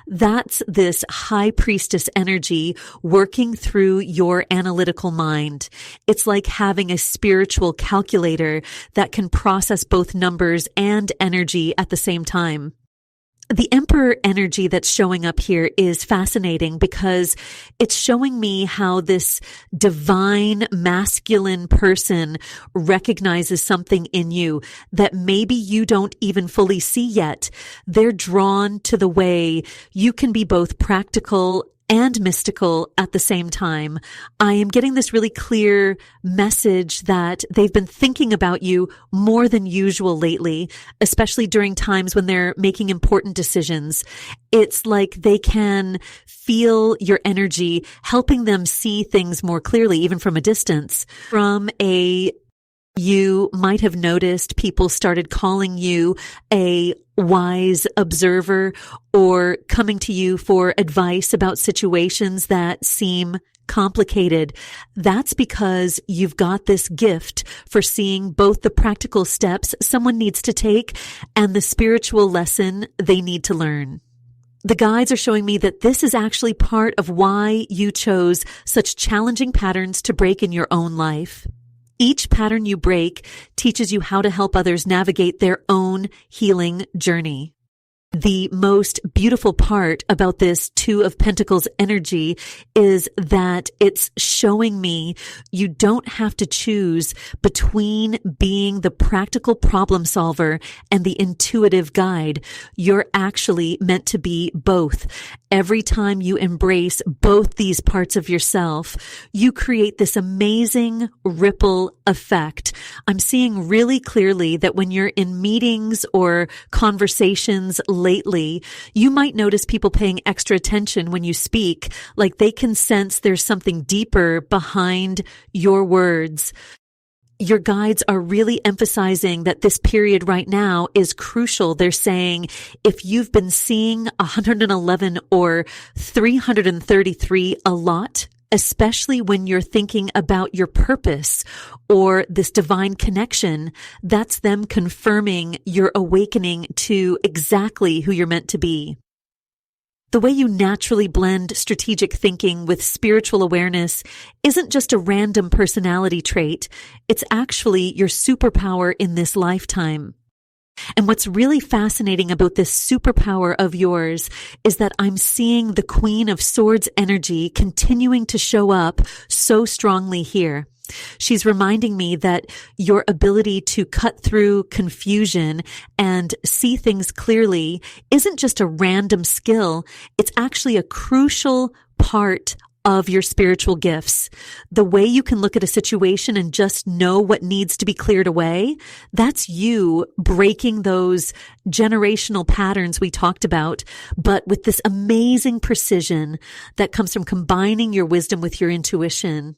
That's this high priestess energy working through your analytical mind. It's like having a spiritual calculator that can process both numbers and energy at the same time. The Emperor energy that's showing up here is fascinating because it's showing me how this divine masculine person recognizes something in you that maybe you don't even fully see yet. They're drawn to the way you can be both practical and mystical at the same time. I am getting this really clear message that they've been thinking about you more than usual lately, especially during times when they're making important decisions. It's like they can feel your energy, helping them see things more clearly, even from a distance. You might have noticed people started calling you a wise observer or coming to you for advice about situations that seem complicated. That's because you've got this gift for seeing both the practical steps someone needs to take and the spiritual lesson they need to learn. The guides are showing me that this is actually part of why you chose such challenging patterns to break in your own life. Each pattern you break teaches you how to help others navigate their own healing journey. The most beautiful part about this Two of Pentacles energy is that it's showing me you don't have to choose between being the practical problem solver and the intuitive guide. You're actually meant to be both. Every time you embrace both these parts of yourself, you create this amazing ripple effect. I'm seeing really clearly that when you're in meetings or conversations lately, you might notice people paying extra attention when you speak, like they can sense there's something deeper behind your words. Your guides are really emphasizing that this period right now is crucial. They're saying if you've been seeing 111 or 333 a lot especially when you're thinking about your purpose or this divine connection. That's them confirming your awakening to exactly who you're meant to be. The way you naturally blend strategic thinking with spiritual awareness isn't just a random personality trait. It's actually your superpower in this lifetime. And what's really fascinating about this superpower of yours is that I'm seeing the Queen of Swords energy continuing to show up so strongly here. She's reminding me that your ability to cut through confusion and see things clearly isn't just a random skill. It's actually a crucial part of your spiritual gifts. The way you can look at a situation and just know what needs to be cleared away, that's you breaking those generational patterns we talked about, but with this amazing precision that comes from combining your wisdom with your intuition.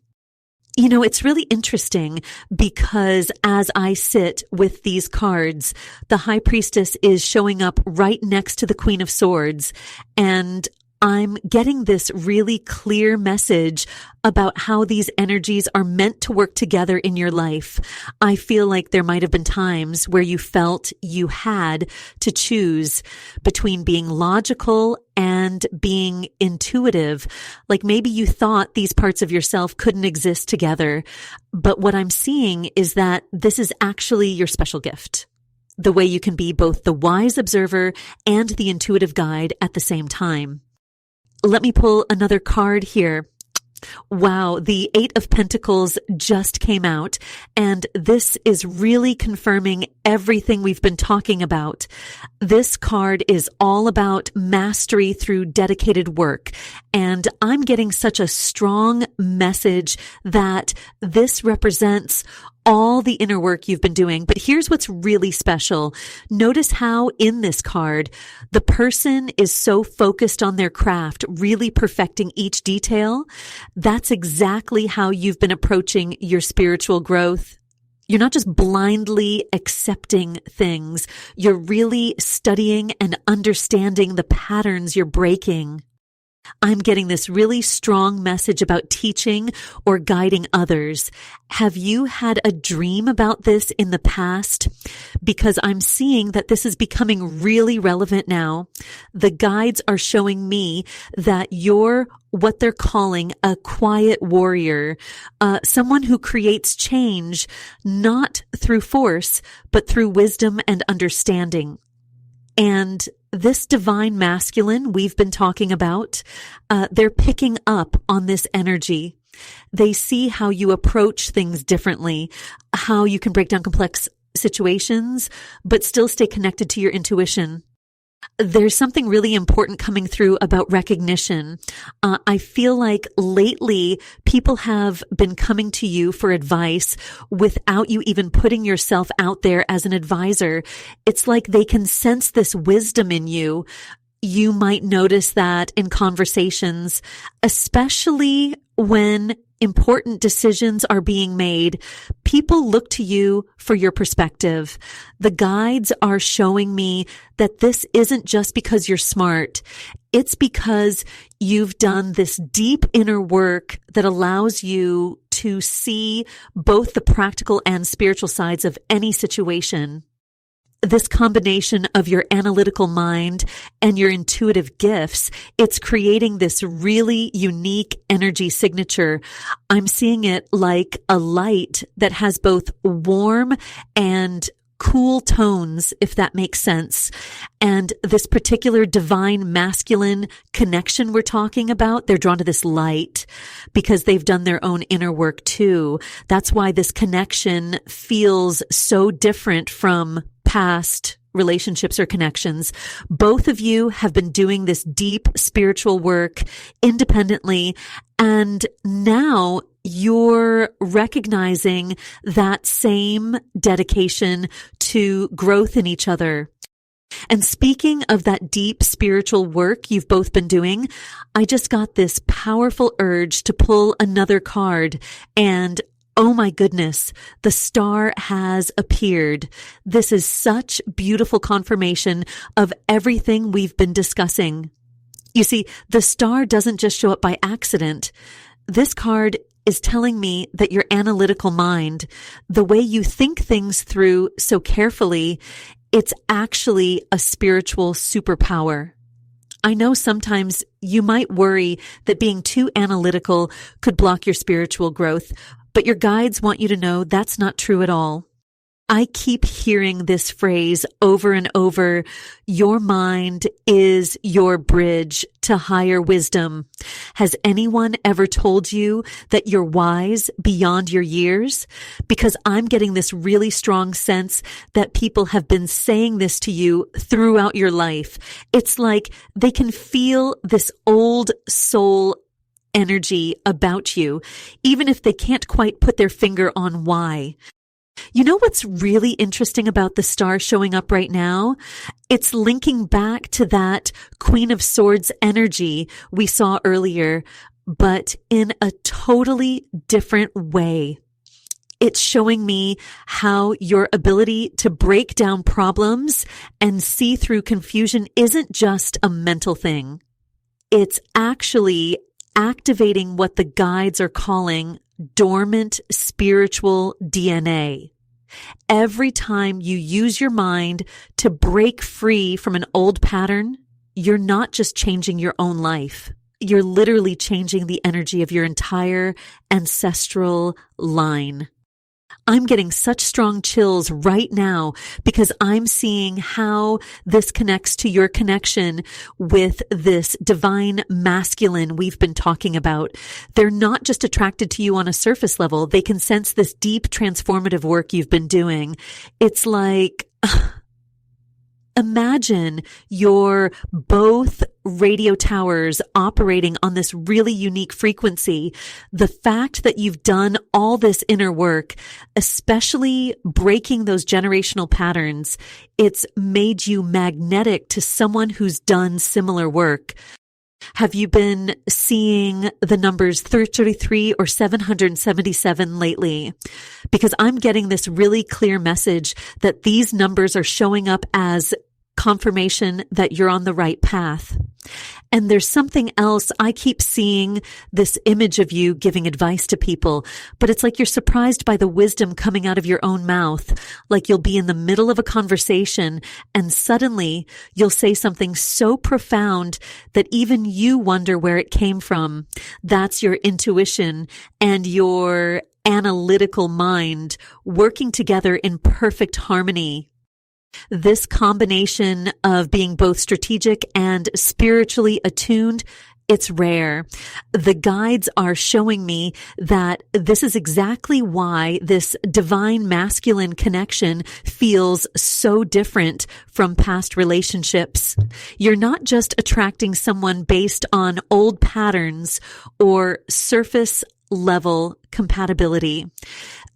You know, it's really interesting because as I sit with these cards, the High Priestess is showing up right next to the Queen of Swords, and I'm getting this really clear message about how these energies are meant to work together in your life. I feel like there might have been times where you felt you had to choose between being logical and being intuitive. Like maybe you thought these parts of yourself couldn't exist together. But what I'm seeing is that this is actually your special gift. The way you can be both the wise observer and the intuitive guide at the same time. Let me pull another card here. Wow, the Eight of Pentacles just came out, and this is really confirming everything we've been talking about. This card is all about mastery through dedicated work, and I'm getting such a strong message that this represents all the inner work you've been doing. But here's what's really special. Notice how in this card, the person is so focused on their craft, really perfecting each detail. That's exactly how you've been approaching your spiritual growth. You're not just blindly accepting things. You're really studying and understanding the patterns you're breaking. I'm getting this really strong message about teaching or guiding others. Have you had a dream about this in the past? Because I'm seeing that this is becoming really relevant now. The guides are showing me that you're what they're calling a quiet warrior, someone who creates change, not through force, but through wisdom and understanding. And this divine masculine we've been talking about, they're picking up on this energy. They see how you approach things differently, how you can break down complex situations, but still stay connected to your intuition. There's something really important coming through about recognition. I feel like lately people have been coming to you for advice without you even putting yourself out there as an advisor. It's like they can sense this wisdom in you. You might notice that in conversations, especially when important decisions are being made, people look to you for your perspective. The guides are showing me that this isn't just because you're smart. It's because you've done this deep inner work that allows you to see both the practical and spiritual sides of any situation. This combination of your analytical mind and your intuitive gifts, it's creating this really unique energy signature. I'm seeing it like a light that has both warm and cool tones, if that makes sense. And this particular divine masculine connection we're talking about, they're drawn to this light because they've done their own inner work too. That's why this connection feels so different from past relationships or connections. Both of you have been doing this deep spiritual work independently, and now you're recognizing that same dedication to growth in each other. And speaking of that deep spiritual work you've both been doing, I just got this powerful urge to pull another card, and oh my goodness, the star has appeared. This is such beautiful confirmation of everything we've been discussing. You see, the star doesn't just show up by accident. This card is telling me that your analytical mind, the way you think things through so carefully, it's actually a spiritual superpower. I know sometimes you might worry that being too analytical could block your spiritual growth, but your guides want you to know that's not true at all. I keep hearing this phrase over and over. Your mind is your bridge to higher wisdom. Has anyone ever told you that you're wise beyond your years? Because I'm getting this really strong sense that people have been saying this to you throughout your life. It's like they can feel this old soul energy about you, even if they can't quite put their finger on why. You know what's really interesting about the star showing up right now? It's linking back to that Queen of Swords energy we saw earlier, but in a totally different way. It's showing me how your ability to break down problems and see through confusion isn't just a mental thing. It's actually activating what the guides are calling dormant spiritual DNA. Every time you use your mind to break free from an old pattern, you're not just changing your own life. You're literally changing the energy of your entire ancestral line. I'm getting such strong chills right now because I'm seeing how this connects to your connection with this divine masculine we've been talking about. They're not just attracted to you on a surface level. They can sense this deep transformative work you've been doing. It's like, imagine you're both radio towers operating on this really unique frequency. The fact that you've done all this inner work, especially breaking those generational patterns, it's made you magnetic to someone who's done similar work. Have you been seeing the numbers 333 or 777 lately? Because I'm getting this really clear message that these numbers are showing up as confirmation that you're on the right path. And there's something else. I keep seeing this image of you giving advice to people, but it's like you're surprised by the wisdom coming out of your own mouth. Like you'll be in the middle of a conversation and suddenly you'll say something so profound that even you wonder where it came from. That's your intuition and your analytical mind working together in perfect harmony. This combination of being both strategic and spiritually attuned, it's rare. The guides are showing me that this is exactly why this divine masculine connection feels so different from past relationships. You're not just attracting someone based on old patterns or surface level compatibility.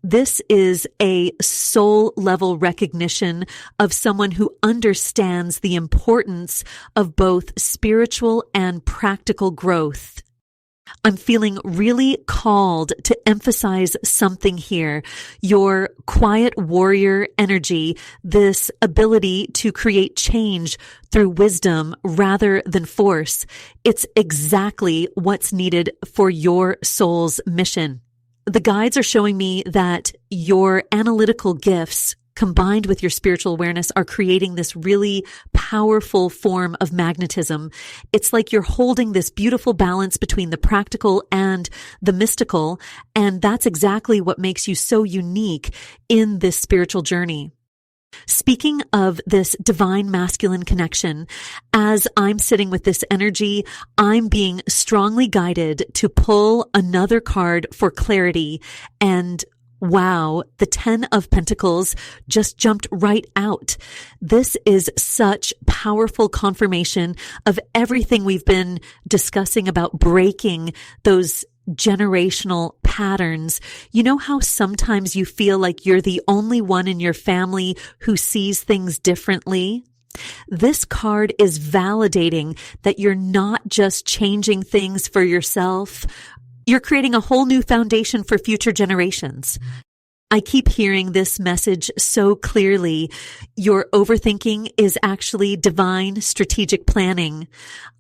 This is a soul level recognition of someone who understands the importance of both spiritual and practical growth. I'm feeling really called to emphasize something here. Your quiet warrior energy, this ability to create change through wisdom rather than force. It's exactly what's needed for your soul's mission. The guides are showing me that your analytical gifts combined with your spiritual awareness are creating this really powerful form of magnetism. It's like you're holding this beautiful balance between the practical and the mystical, and that's exactly what makes you so unique in this spiritual journey. Speaking of this divine masculine connection, as I'm sitting with this energy, I'm being strongly guided to pull another card for clarity. And wow, the 10 of Pentacles just jumped right out. This is such powerful confirmation of everything we've been discussing about breaking those generational patterns. You know how sometimes you feel like you're the only one in your family who sees things differently? This card is validating that you're not just changing things for yourself. You're creating a whole new foundation for future generations. I keep hearing this message so clearly. Your overthinking is actually divine strategic planning.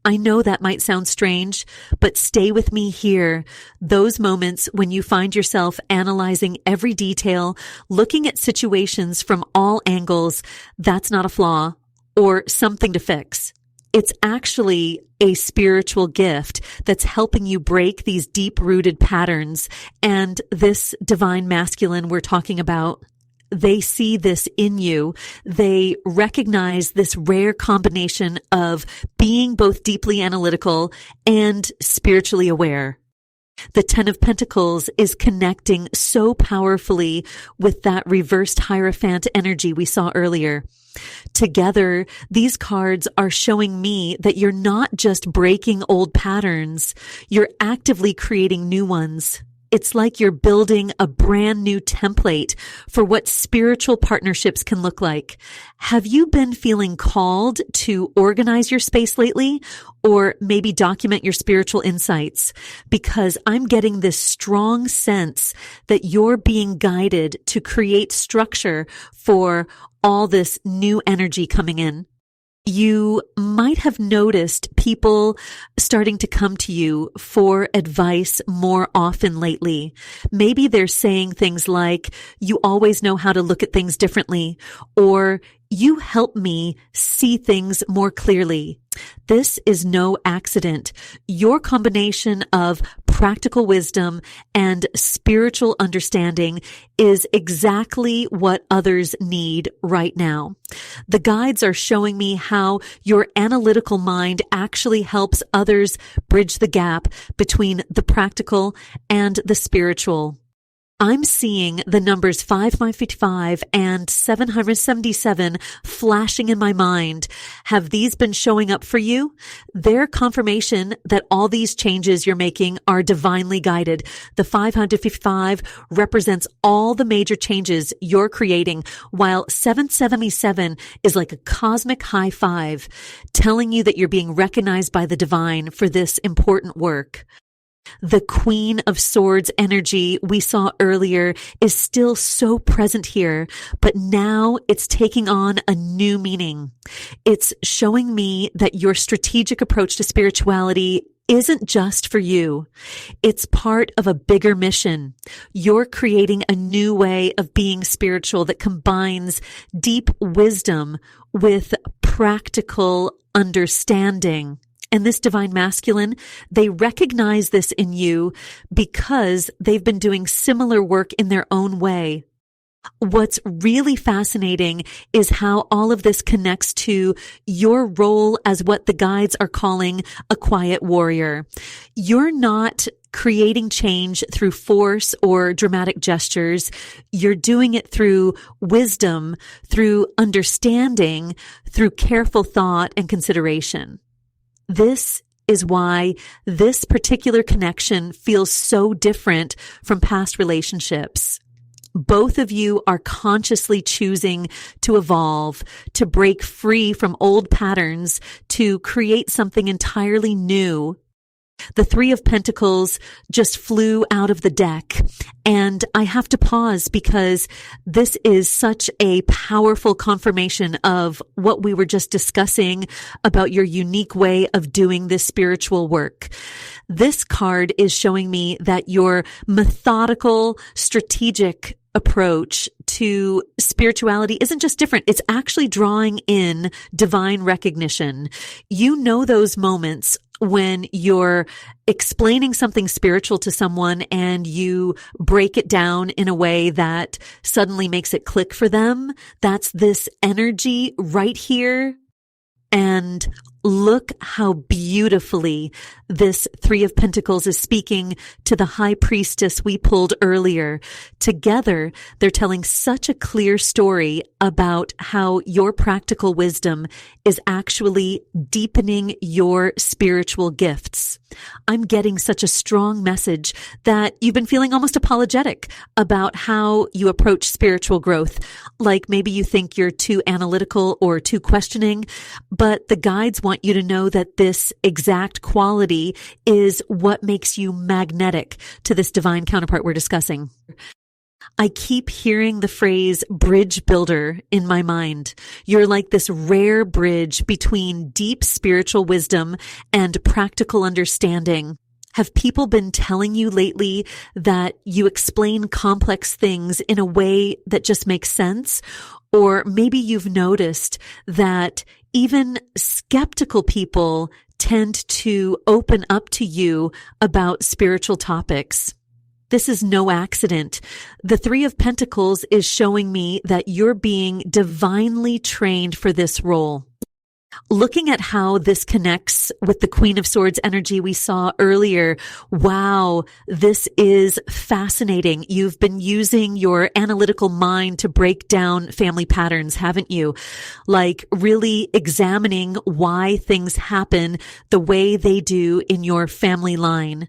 I know that might sound strange, but stay with me here. Those moments when you find yourself analyzing every detail, looking at situations from all angles, that's not a flaw or something to fix. It's actually a spiritual gift that's helping you break these deep-rooted patterns. And this divine masculine we're talking about, they see this in you. They recognize this rare combination of being both deeply analytical and spiritually aware. The Ten of Pentacles is connecting so powerfully with that reversed Hierophant energy we saw earlier. Together, these cards are showing me that you're not just breaking old patterns, you're actively creating new ones. It's like you're building a brand new template for what spiritual partnerships can look like. Have you been feeling called to organize your space lately, or maybe document your spiritual insights? Because I'm getting this strong sense that you're being guided to create structure for all this new energy coming in. You might have noticed people starting to come to you for advice more often lately. Maybe they're saying things like, you always know how to look at things differently, or you help me see things more clearly. This is no accident. Your combination of practical wisdom and spiritual understanding is exactly what others need right now. The guides are showing me how your analytical mind actually helps others bridge the gap between the practical and the spiritual. I'm seeing the numbers 555 and 777 flashing in my mind. Have these been showing up for you? They're confirmation that all these changes you're making are divinely guided. The 555 represents all the major changes you're creating, while 777 is like a cosmic high five, telling you that you're being recognized by the divine for this important work. The Queen of Swords energy we saw earlier is still so present here, but now it's taking on a new meaning. It's showing me that your strategic approach to spirituality isn't just for you. It's part of a bigger mission. You're creating a new way of being spiritual that combines deep wisdom with practical understanding. And this divine masculine, they recognize this in you because they've been doing similar work in their own way. What's really fascinating is how all of this connects to your role as what the guides are calling a quiet warrior. You're not creating change through force or dramatic gestures. You're doing it through wisdom, through understanding, through careful thought and consideration. This is why this particular connection feels so different from past relationships. Both of you are consciously choosing to evolve, to break free from old patterns, to create something entirely new. The Three of Pentacles just flew out of the deck, and I have to pause because this is such a powerful confirmation of what we were just discussing about your unique way of doing this spiritual work. This card is showing me that your methodical, strategic approach to spirituality isn't just different. It's actually drawing in divine recognition. You know those moments when you're explaining something spiritual to someone and you break it down in a way that suddenly makes it click for them. That's this energy right here. And look how beautifully this Three of Pentacles is speaking to the High Priestess we pulled earlier. Together, they're telling such a clear story about how your practical wisdom is actually deepening your spiritual gifts. I'm getting such a strong message that you've been feeling almost apologetic about how you approach spiritual growth. Like maybe you think you're too analytical or too questioning, but the guides want you to know that this exact quality is what makes you magnetic to this divine counterpart we're discussing. I keep hearing the phrase bridge builder in my mind. You're like this rare bridge between deep spiritual wisdom and practical understanding. Have people been telling you lately that you explain complex things in a way that just makes sense? Or maybe you've noticed that even skeptical people tend to open up to you about spiritual topics. This is no accident. The Three of Pentacles is showing me that you're being divinely trained for this role. Looking at how this connects with the Queen of Swords energy we saw earlier, wow, this is fascinating. You've been using your analytical mind to break down family patterns, haven't you? Like really examining why things happen the way they do in your family line.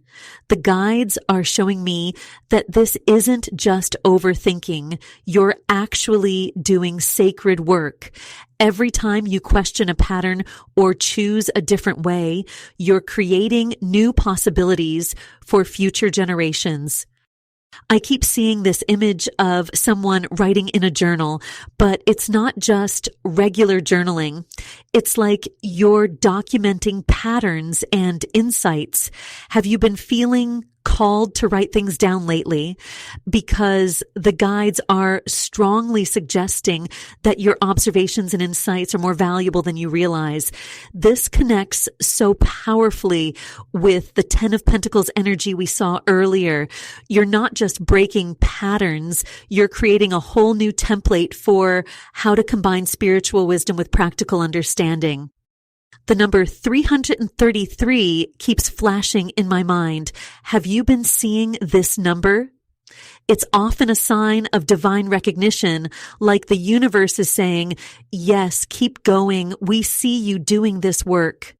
The guides are showing me that this isn't just overthinking. You're actually doing sacred work. Every time you question a pattern or choose a different way, you're creating new possibilities for future generations. I keep seeing this image of someone writing in a journal, but it's not just regular journaling. It's like you're documenting patterns and insights. Have you been feeling called to write things down lately? Because the guides are strongly suggesting that your observations and insights are more valuable than you realize. This connects so powerfully with the Ten of Pentacles energy we saw earlier. You're not just breaking patterns, you're creating a whole new template for how to combine spiritual wisdom with practical understanding. The number 333 keeps flashing in my mind. Have you been seeing this number? It's often a sign of divine recognition, like the universe is saying, yes, keep going. We see you doing this work.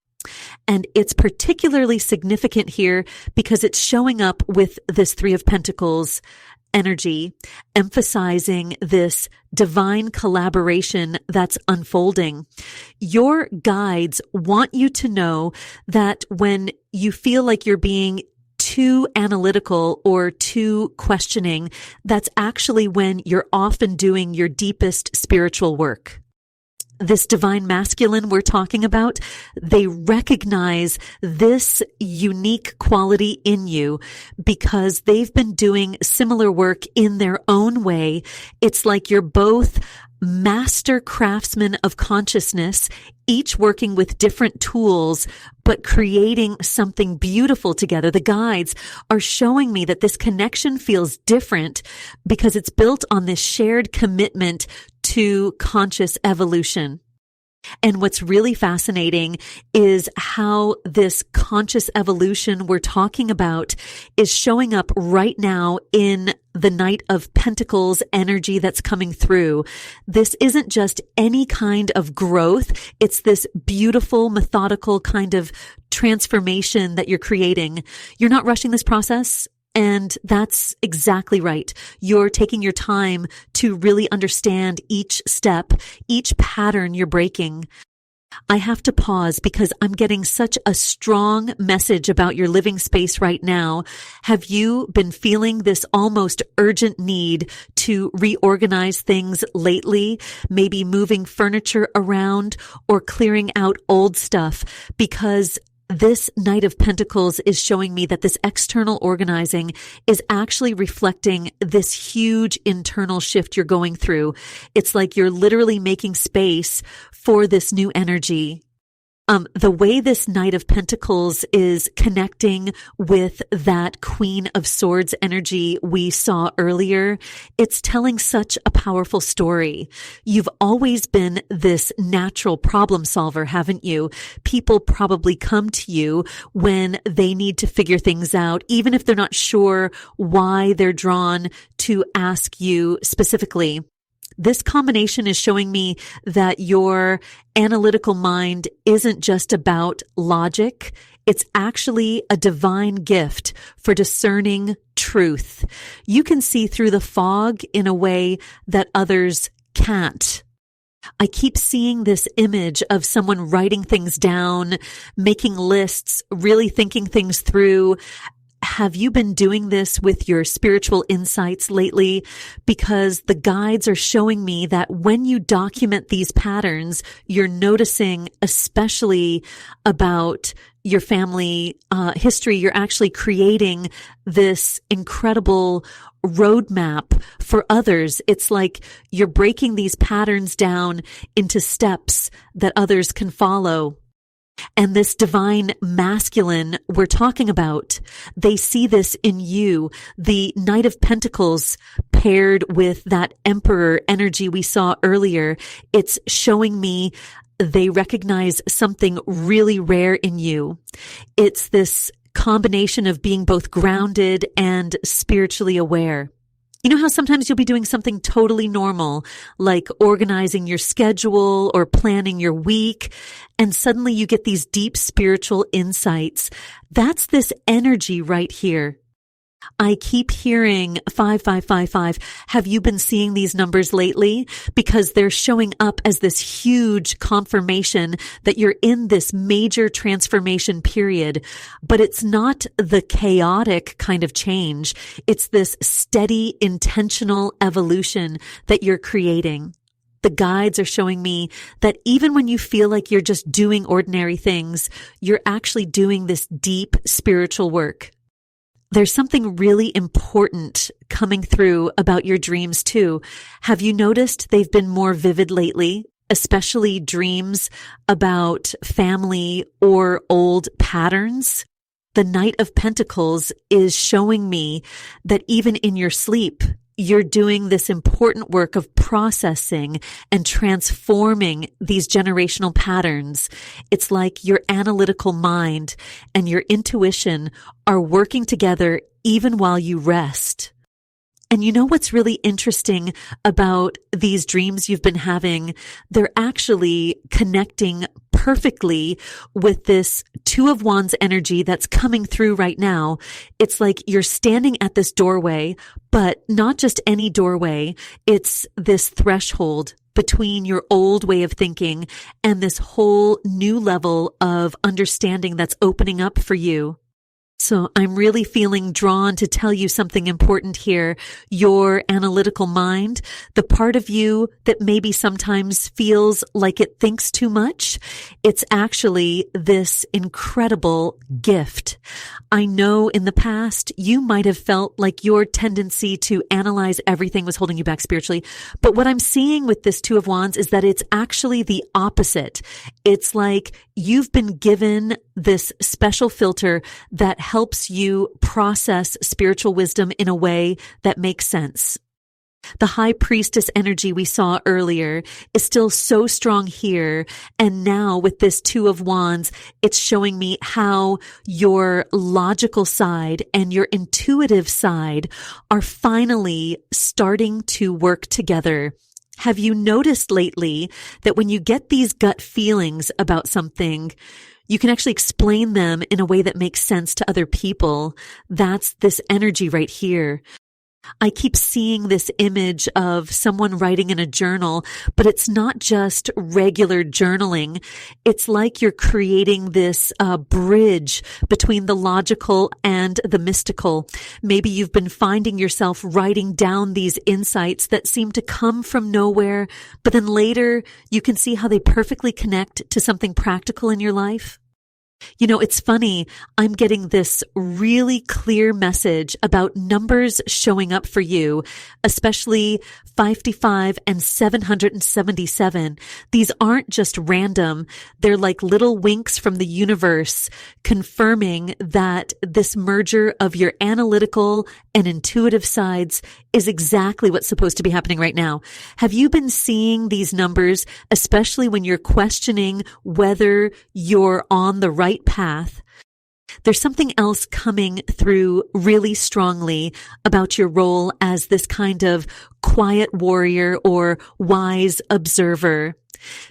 And it's particularly significant here because it's showing up with this Three of Pentacles energy, emphasizing this divine collaboration that's unfolding. Your guides want you to know that when you feel like you're being too analytical or too questioning, that's actually when you're often doing your deepest spiritual work. This divine masculine we're talking about, they recognize this unique quality in you because they've been doing similar work in their own way. It's like you're both master craftsmen of consciousness, each working with different tools, but creating something beautiful together. The guides are showing me that this connection feels different because it's built on this shared commitment to conscious evolution. And what's really fascinating is how this conscious evolution we're talking about is showing up right now in the Knight of Pentacles energy that's coming through. This isn't just any kind of growth. It's this beautiful, methodical kind of transformation that you're creating. You're not rushing this process. And that's exactly right. You're taking your time to really understand each step, each pattern you're breaking. I have to pause because I'm getting such a strong message about your living space right now. Have you been feeling this almost urgent need to reorganize things lately? Maybe moving furniture around or clearing out old stuff, because this Knight of Pentacles is showing me that this external organizing is actually reflecting this huge internal shift you're going through. It's like you're literally making space for this new energy. The way this Knight of Pentacles is connecting with that Queen of Swords energy we saw earlier, it's telling such a powerful story. You've always been this natural problem solver, haven't you? People probably come to you when they need to figure things out, even if they're not sure why they're drawn to ask you specifically. This combination is showing me that your analytical mind isn't just about logic. It's actually a divine gift for discerning truth. You can see through the fog in a way that others can't. I keep seeing this image of someone writing things down, making lists, really thinking things through. have you been doing this with your spiritual insights lately? Because the guides are showing me that when you document these patterns, you're noticing, especially about your family history, you're actually creating this incredible roadmap for others. It's like you're breaking these patterns down into steps that others can follow. And this divine masculine we're talking about, they see this in you. The Knight of Pentacles paired with that Emperor energy we saw earlier, it's showing me they recognize something really rare in you. It's this combination of being both grounded and spiritually aware. You know how sometimes you'll be doing something totally normal, like organizing your schedule or planning your week, and suddenly you get these deep spiritual insights. That's this energy right here. I keep hearing 5555. Have you been seeing these numbers lately? Because they're showing up as this huge confirmation that you're in this major transformation period. But it's not the chaotic kind of change. It's this steady, intentional evolution that you're creating. The guides are showing me that even when you feel like you're just doing ordinary things, you're actually doing this deep spiritual work. There's something really important coming through about your dreams too. Have you noticed they've been more vivid lately, especially dreams about family or old patterns? The Knight of Pentacles is showing me that even in your sleep, you're doing this important work of processing and transforming these generational patterns. It's like your analytical mind and your intuition are working together even while you rest. And you know what's really interesting about these dreams you've been having? They're actually connecting perfectly with this Two of Wands energy that's coming through right now. It's like you're standing at this doorway, but not just any doorway. It's this threshold between your old way of thinking and this whole new level of understanding that's opening up for you. So I'm really feeling drawn to tell you something important here. Your analytical mind, the part of you that maybe sometimes feels like it thinks too much, it's actually this incredible gift. I know in the past you might have felt like your tendency to analyze everything was holding you back spiritually. But what I'm seeing with this Two of Wands is that it's actually the opposite. It's like you've been given this special filter that helps you process spiritual wisdom in a way that makes sense. The High Priestess energy we saw earlier is still so strong here. And now with this Two of Wands, it's showing me how your logical side and your intuitive side are finally starting to work together. Have you noticed lately that when you get these gut feelings about something, you can actually explain them in a way that makes sense to other people? That's this energy right here. I keep seeing this image of someone writing in a journal, but it's not just regular journaling. It's like you're creating this bridge between the logical and the mystical. Maybe you've been finding yourself writing down these insights that seem to come from nowhere, but then later you can see how they perfectly connect to something practical in your life. You know, it's funny. I'm getting this really clear message about numbers showing up for you, especially 55 and 777. These aren't just random. They're like little winks from the universe confirming that this merger of your analytical and intuitive sides is exactly what's supposed to be happening right now. Have you been seeing these numbers, especially when you're questioning whether you're on the right path? There's something else coming through really strongly about your role as this kind of quiet warrior or wise observer.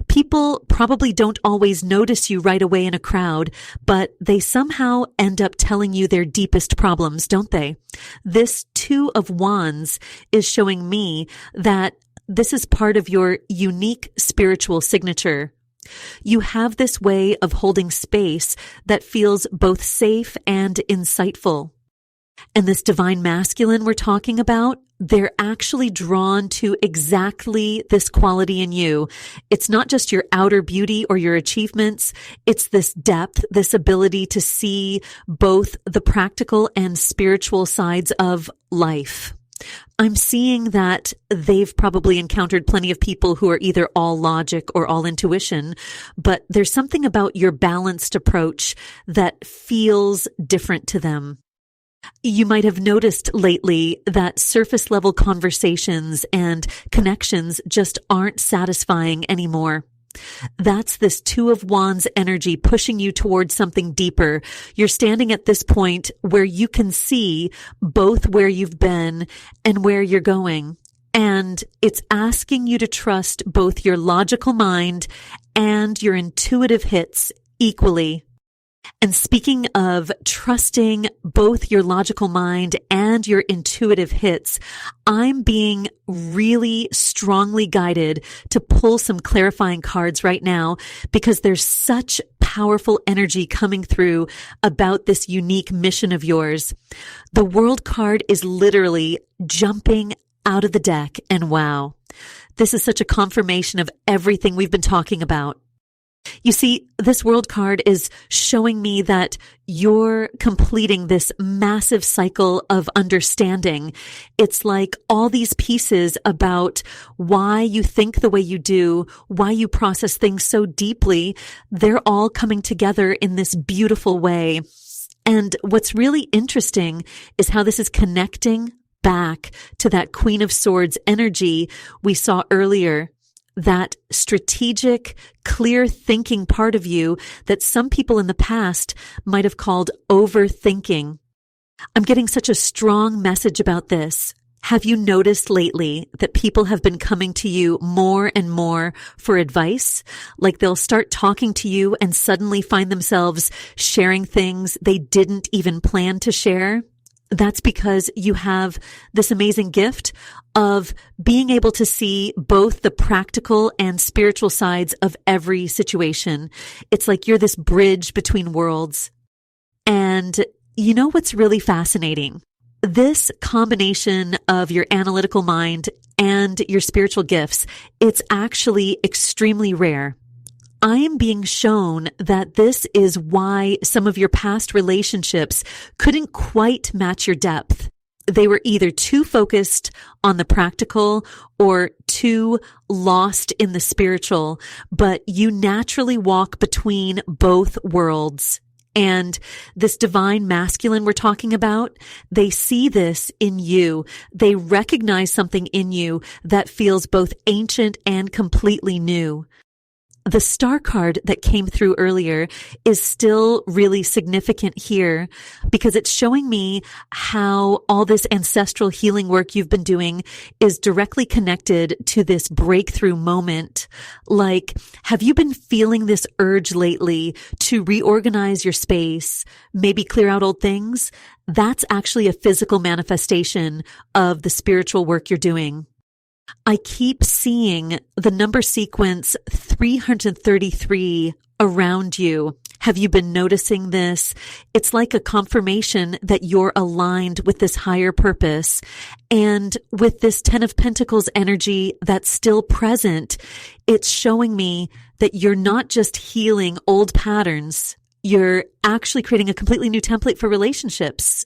People probably don't always notice you right away in a crowd, but they somehow end up telling you their deepest problems, don't they? This Two of Wands is showing me that this is part of your unique spiritual signature. You have this way of holding space that feels both safe and insightful. And this divine masculine we're talking about, they're actually drawn to exactly this quality in you. It's not just your outer beauty or your achievements. It's this depth, this ability to see both the practical and spiritual sides of life. I'm seeing that they've probably encountered plenty of people who are either all logic or all intuition, but there's something about your balanced approach that feels different to them. You might have noticed lately that surface level conversations and connections just aren't satisfying anymore. That's this Two of Wands energy pushing you towards something deeper. You're standing at this point where you can see both where you've been and where you're going. And it's asking you to trust both your logical mind and your intuitive hits equally. And speaking of trusting both your logical mind and your intuitive hits, I'm being really strongly guided to pull some clarifying cards right now because there's such powerful energy coming through about this unique mission of yours. The World card is literally jumping out of the deck, and wow, this is such a confirmation of everything we've been talking about. You see, this World card is showing me that you're completing this massive cycle of understanding. It's like all these pieces about why you think the way you do, why you process things so deeply, they're all coming together in this beautiful way. And what's really interesting is how this is connecting back to that Queen of Swords energy we saw earlier. That strategic, clear thinking part of you that some people in the past might have called overthinking. I'm getting such a strong message about this. Have you noticed lately that people have been coming to you more and more for advice? Like they'll start talking to you and suddenly find themselves sharing things they didn't even plan to share? That's because you have this amazing gift of being able to see both the practical and spiritual sides of every situation. It's like you're this bridge between worlds. And you know what's really fascinating? This combination of your analytical mind and your spiritual gifts, it's actually extremely rare. I am being shown that this is why some of your past relationships couldn't quite match your depth. They were either too focused on the practical or too lost in the spiritual, but you naturally walk between both worlds. And this divine masculine we're talking about, they see this in you. They recognize something in you that feels both ancient and completely new. The star card that came through earlier is still really significant here because it's showing me how all this ancestral healing work you've been doing is directly connected to this breakthrough moment. Like, have you been feeling this urge lately to reorganize your space, maybe clear out old things? That's actually a physical manifestation of the spiritual work you're doing. I keep seeing the number sequence 333 around you. Have you been noticing this? It's like a confirmation that you're aligned with this higher purpose. And with this 10 of Pentacles energy that's still present, it's showing me that you're not just healing old patterns. You're actually creating a completely new template for relationships.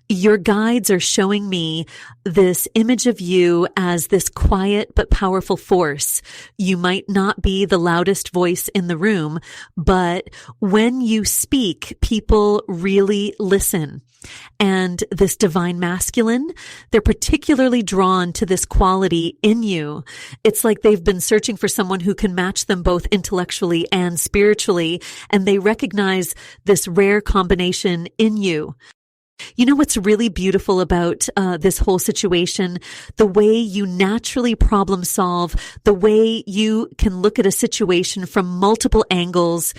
Your guides are showing me this image of you as this quiet but powerful force. You might not be the loudest voice in the room, but when you speak, people really listen. And this divine masculine, they're particularly drawn to this quality in you. It's like they've been searching for someone who can match them both intellectually and spiritually, and they recognize this rare combination in you. You know what's really beautiful about this whole situation? The way you naturally problem solve, the way you can look at a situation from multiple angles.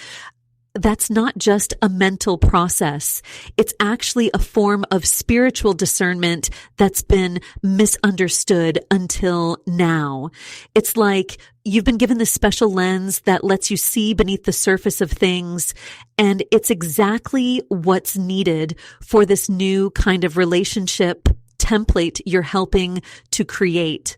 that's not just a mental process. It's actually a form of spiritual discernment that's been misunderstood until now. It's like you've been given this special lens that lets you see beneath the surface of things, and it's exactly what's needed for this new kind of relationship template you're helping to create.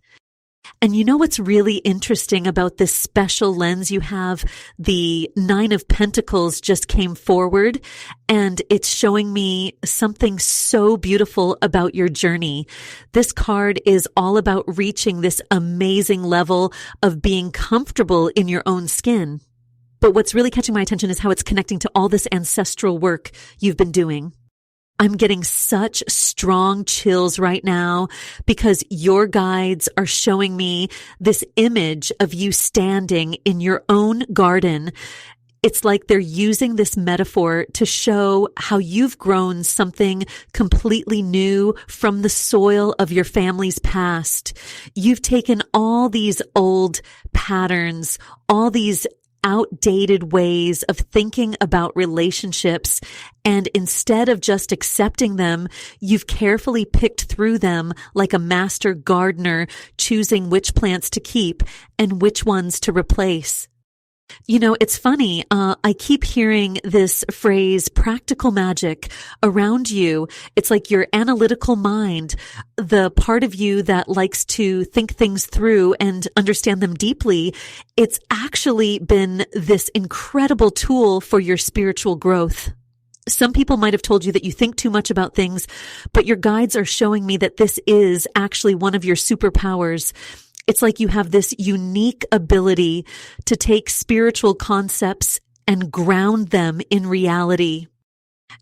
And you know what's really interesting about this special lens you have? The Nine of Pentacles just came forward, and it's showing me something so beautiful about your journey. This card is all about reaching this amazing level of being comfortable in your own skin. But what's really catching my attention is how it's connecting to all this ancestral work you've been doing. I'm getting such strong chills right now because your guides are showing me this image of you standing in your own garden. It's like they're using this metaphor to show how you've grown something completely new from the soil of your family's past. You've taken all these old patterns, all these outdated ways of thinking about relationships, and instead of just accepting them, you've carefully picked through them like a master gardener, choosing which plants to keep and which ones to replace. You know, it's funny. I keep hearing this phrase, practical magic, around you. It's like your analytical mind, the part of you that likes to think things through and understand them deeply. It's actually been this incredible tool for your spiritual growth. Some people might have told you that you think too much about things, but your guides are showing me that this is actually one of your superpowers. It's like you have this unique ability to take spiritual concepts and ground them in reality.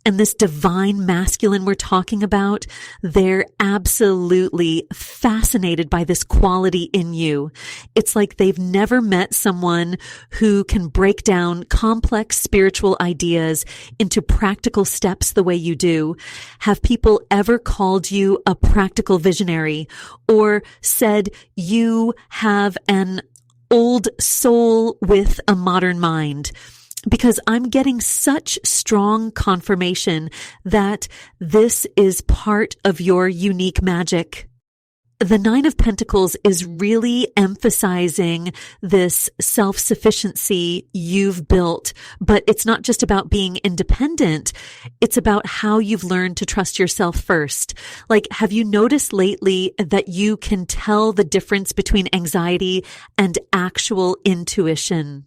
And this divine masculine we're talking about, they're absolutely fascinated by this quality in you. It's like they've never met someone who can break down complex spiritual ideas into practical steps the way you do. Have people ever called you a practical visionary or said you have an old soul with a modern mind? Because I'm getting such strong confirmation that this is part of your unique magic. The Nine of Pentacles is really emphasizing this self-sufficiency you've built, but it's not just about being independent. It's about how you've learned to trust yourself first. Like, have you noticed lately that you can tell the difference between anxiety and actual intuition?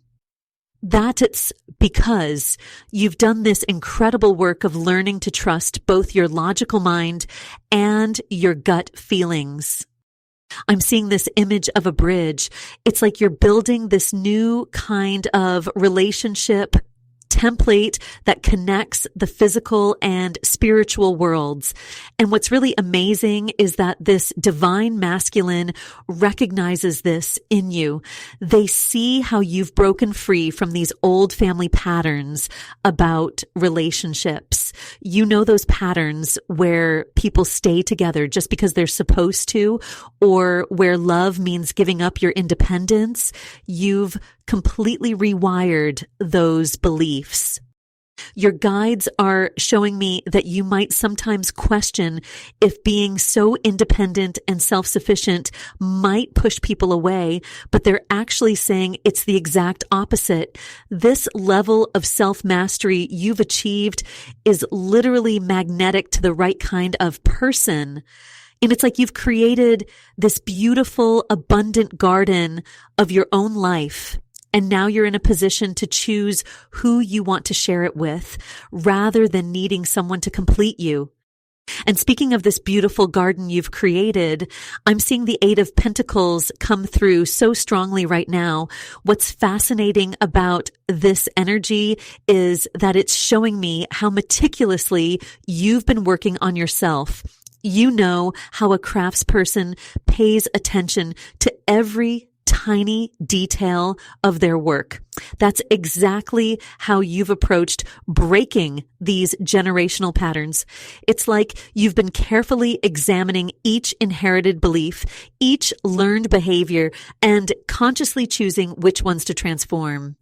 That's because you've done this incredible work of learning to trust both your logical mind and your gut feelings. I'm seeing this image of a bridge. It's like you're building this new kind of relationship template that connects the physical and spiritual worlds. And what's really amazing is that this divine masculine recognizes this in you. They see how you've broken free from these old family patterns about relationships. You know those patterns where people stay together just because they're supposed to, or where love means giving up your independence. You've completely rewired those beliefs. Your guides are showing me that you might sometimes question if being so independent and self-sufficient might push people away, but they're actually saying it's the exact opposite. This level of self-mastery you've achieved is literally magnetic to the right kind of person. And it's like you've created this beautiful, abundant garden of your own life. And now you're in a position to choose who you want to share it with, rather than needing someone to complete you. And speaking of this beautiful garden you've created, I'm seeing the Eight of Pentacles come through so strongly right now. What's fascinating about this energy is that it's showing me how meticulously you've been working on yourself. You know how a craftsperson pays attention to every tiny detail of their work. That's exactly how you've approached breaking these generational patterns. It's like you've been carefully examining each inherited belief, each learned behavior, and consciously choosing which ones to transform.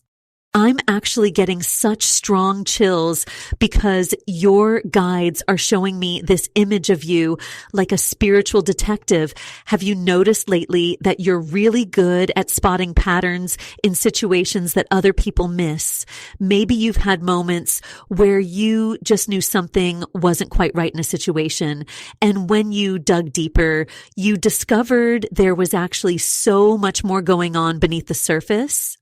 I'm actually getting such strong chills because your guides are showing me this image of you like a spiritual detective. Have you noticed lately that you're really good at spotting patterns in situations that other people miss? Maybe you've had moments where you just knew something wasn't quite right in a situation. And when you dug deeper, you discovered there was actually so much more going on beneath the surface.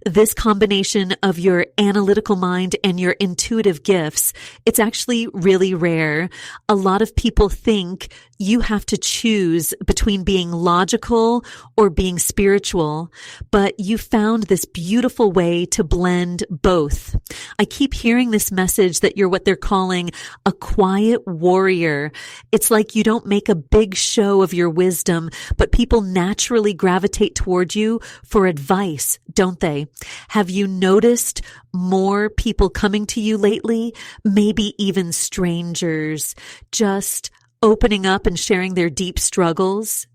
This combination of your analytical mind and your intuitive gifts, it's actually really rare. A lot of people think you have to choose between being logical or being spiritual, but you found this beautiful way to blend both. I keep hearing this message that you're what they're calling a quiet warrior. It's like you don't make a big show of your wisdom, but people naturally gravitate toward you for advice, don't they? Have you noticed more people coming to you lately? Maybe even strangers, just opening up and sharing their deep struggles.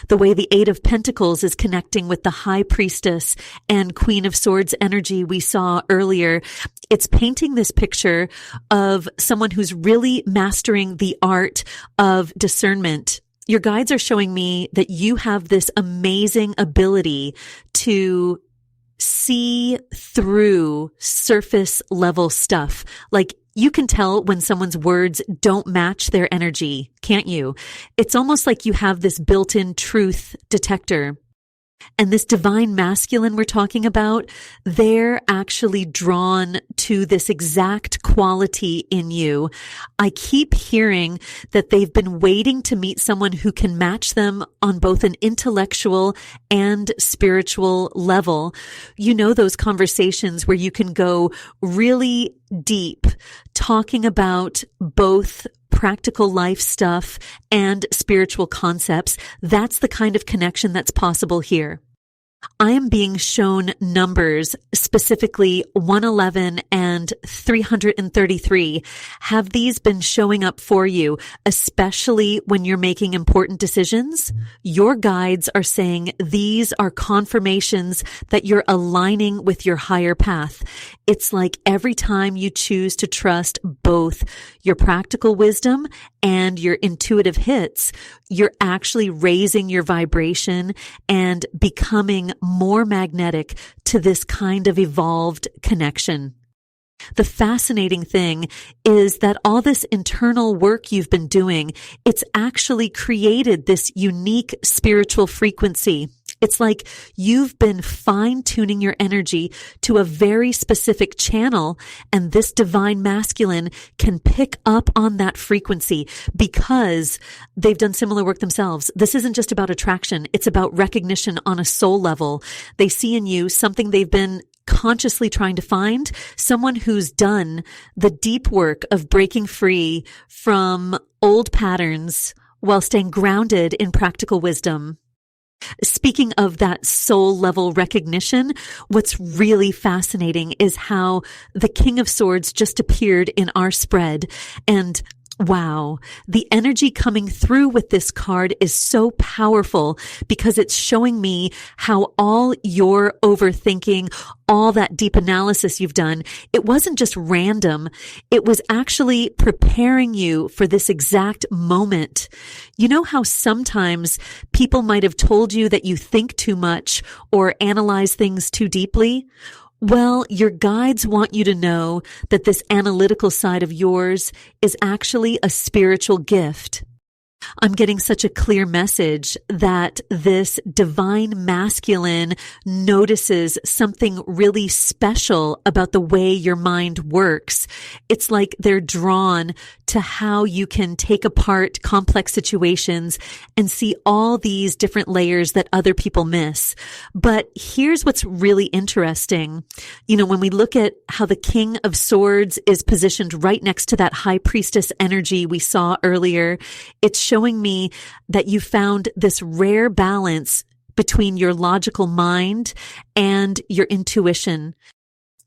The way the Eight of Pentacles is connecting with the High Priestess and Queen of Swords energy we saw earlier, it's painting this picture of someone who's really mastering the art of discernment. Your guides are showing me that you have this amazing ability to see through surface level stuff. Like, you can tell when someone's words don't match their energy, can't you? It's almost like you have this built-in truth detector. And this divine masculine we're talking about, they're actually drawn to this exact quality in you. I keep hearing that they've been waiting to meet someone who can match them on both an intellectual and spiritual level. You know, those conversations where you can go really deep, talking about both practical life stuff and spiritual concepts. That's the kind of connection that's possible here. I am being shown numbers, specifically 111 and 333. Have these been showing up for you, especially when you're making important decisions? Your guides are saying these are confirmations that you're aligning with your higher path. It's like every time you choose to trust both your practical wisdom and your intuitive hits, you're actually raising your vibration and becoming more magnetic to this kind of evolved connection. The fascinating thing is that all this internal work you've been doing, it's actually created this unique spiritual frequency. It's like you've been fine-tuning your energy to a very specific channel, and this divine masculine can pick up on that frequency because they've done similar work themselves. This isn't just about attraction. It's about recognition on a soul level. They see in you something they've been consciously trying to find, someone who's done the deep work of breaking free from old patterns while staying grounded in practical wisdom. Speaking of that soul level recognition, what's really fascinating is how the King of Swords just appeared in our spread. And wow, the energy coming through with this card is so powerful because it's showing me how all your overthinking, all that deep analysis you've done, it wasn't just random. It was actually preparing you for this exact moment. You know how sometimes people might have told you that you think too much or analyze things too deeply? Well, your guides want you to know that this analytical side of yours is actually a spiritual gift. I'm getting such a clear message that this divine masculine notices something really special about the way your mind works. It's like they're drawn to how you can take apart complex situations and see all these different layers that other people miss. But here's what's really interesting. You know, when we look at how the King of Swords is positioned right next to that High Priestess energy we saw earlier, it's showing me that you found this rare balance between your logical mind and your intuition.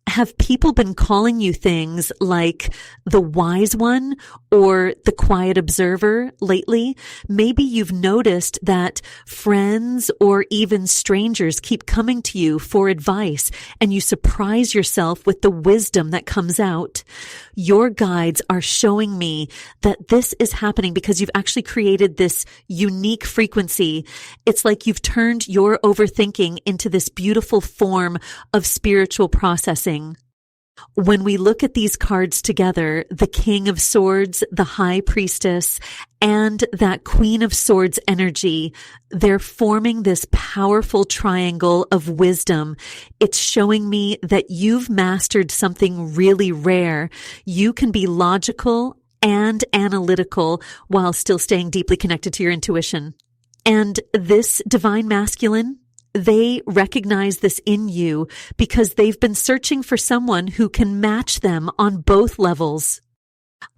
Have people been calling you things like the wise one or the quiet observer lately? Maybe you've noticed that friends or even strangers keep coming to you for advice, and you surprise yourself with the wisdom that comes out. Your guides are showing me that this is happening because you've actually created this unique frequency. It's like you've turned your overthinking into this beautiful form of spiritual processing. When we look at these cards together, the King of Swords, the High Priestess, and that Queen of Swords energy, they're forming this powerful triangle of wisdom. It's showing me that you've mastered something really rare. You can be logical and analytical while still staying deeply connected to your intuition. And this divine masculine, they recognize this in you because they've been searching for someone who can match them on both levels.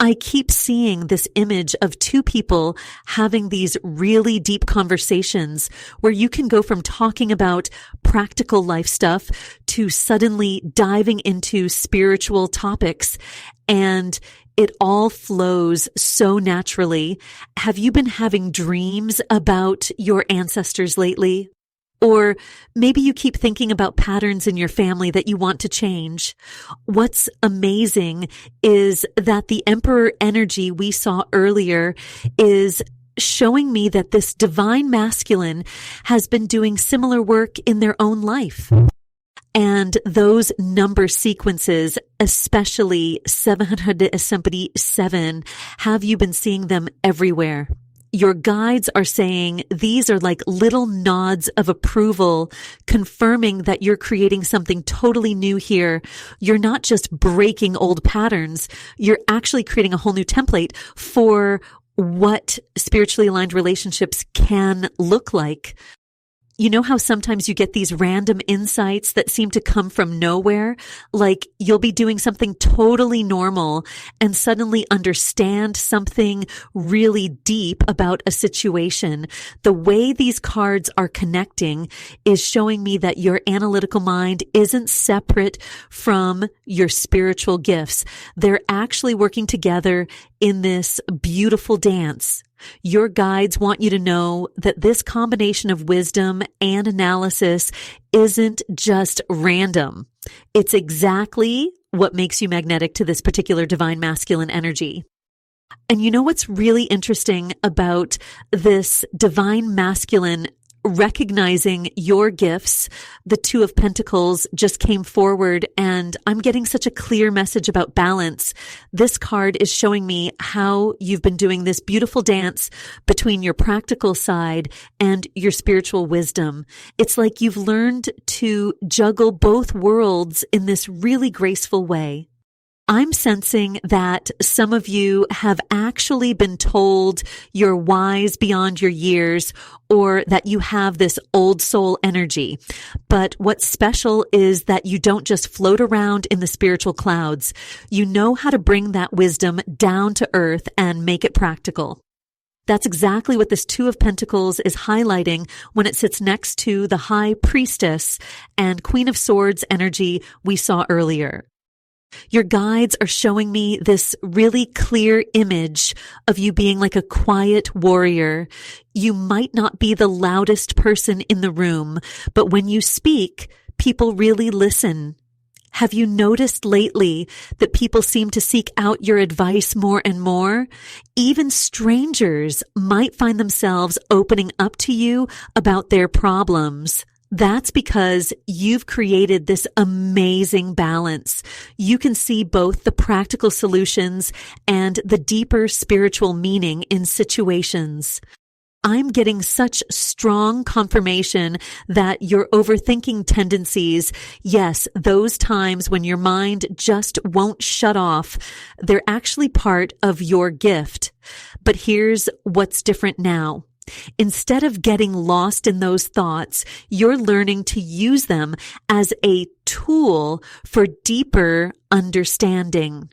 I keep seeing this image of two people having these really deep conversations where you can go from talking about practical life stuff to suddenly diving into spiritual topics, and it all flows so naturally. Have you been having dreams about your ancestors lately? Or maybe you keep thinking about patterns in your family that you want to change. What's amazing is that the Emperor energy we saw earlier is showing me that this divine masculine has been doing similar work in their own life. And those number sequences, especially 777, have you been seeing them everywhere? Your guides are saying these are like little nods of approval, confirming that you're creating something totally new here. You're not just breaking old patterns. You're actually creating a whole new template for what spiritually aligned relationships can look like. You know how sometimes you get these random insights that seem to come from nowhere? Like you'll be doing something totally normal and suddenly understand something really deep about a situation. The way these cards are connecting is showing me that your analytical mind isn't separate from your spiritual gifts. They're actually working together in this beautiful dance. Your guides want you to know that this combination of wisdom and analysis isn't just random. It's exactly what makes you magnetic to this particular divine masculine energy. And you know what's really interesting about this divine masculine recognizing your gifts? The Two of Pentacles just came forward, and I'm getting such a clear message about balance. This card is showing me how you've been doing this beautiful dance between your practical side and your spiritual wisdom. It's like you've learned to juggle both worlds in this really graceful way. I'm sensing that some of you have actually been told you're wise beyond your years, or that you have this old soul energy. But what's special is that you don't just float around in the spiritual clouds. You know how to bring that wisdom down to earth and make it practical. That's exactly what this Two of Pentacles is highlighting when it sits next to the High Priestess and Queen of Swords energy we saw earlier. Your guides are showing me this really clear image of you being like a quiet warrior. You might not be the loudest person in the room, but when you speak, people really listen. Have you noticed lately that people seem to seek out your advice more and more? Even strangers might find themselves opening up to you about their problems. That's because you've created this amazing balance. You can see both the practical solutions and the deeper spiritual meaning in situations. I'm getting such strong confirmation that your overthinking tendencies, yes, those times when your mind just won't shut off, they're actually part of your gift. But here's what's different now. Instead of getting lost in those thoughts, you're learning to use them as a tool for deeper understanding.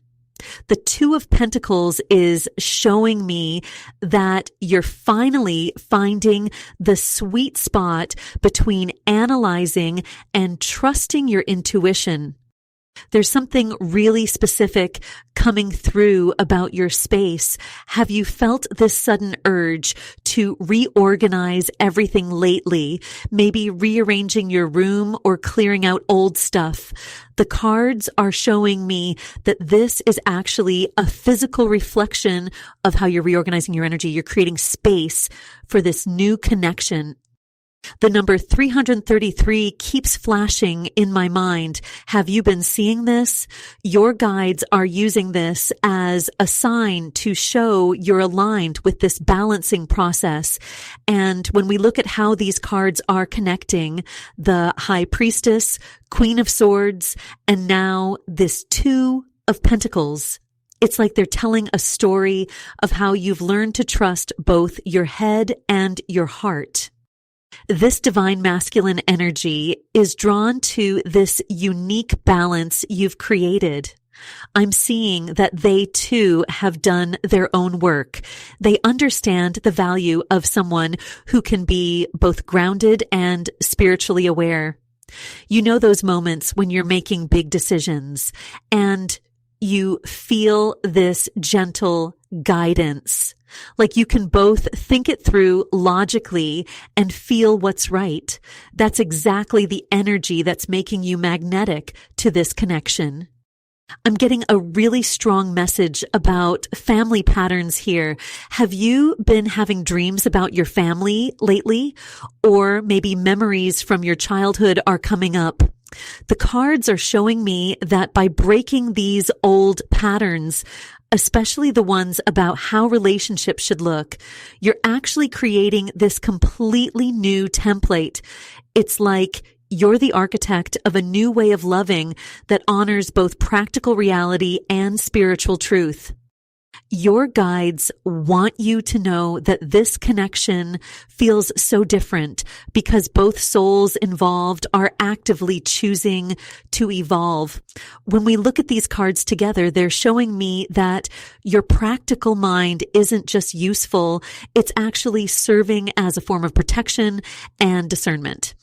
The Two of Pentacles is showing me that you're finally finding the sweet spot between analyzing and trusting your intuition. There's something really specific coming through about your space. Have you felt this sudden urge to reorganize everything lately? Maybe rearranging your room or clearing out old stuff. The cards are showing me that this is actually a physical reflection of how you're reorganizing your energy. You're creating space for this new connection. The number 333 keeps flashing in my mind. Have you been seeing this? Your guides are using this as a sign to show you're aligned with this balancing process. And when we look at how these cards are connecting, the High Priestess, Queen of Swords, and now this Two of Pentacles, it's like they're telling a story of how you've learned to trust both your head and your heart. This divine masculine energy is drawn to this unique balance you've created. I'm seeing that they too have done their own work. They understand the value of someone who can be both grounded and spiritually aware. You know those moments when you're making big decisions and you feel this gentle guidance. Like you can both think it through logically and feel what's right. That's exactly the energy that's making you magnetic to this connection. I'm getting a really strong message about family patterns here. Have you been having dreams about your family lately? Or maybe memories from your childhood are coming up. The cards are showing me that by breaking these old patterns, especially the ones about how relationships should look, you're actually creating this completely new template. It's like you're the architect of a new way of loving that honors both practical reality and spiritual truth. Your guides want you to know that this connection feels so different because both souls involved are actively choosing to evolve. When we look at these cards together, they're showing me that your practical mind isn't just useful, it's actually serving as a form of protection and discernment.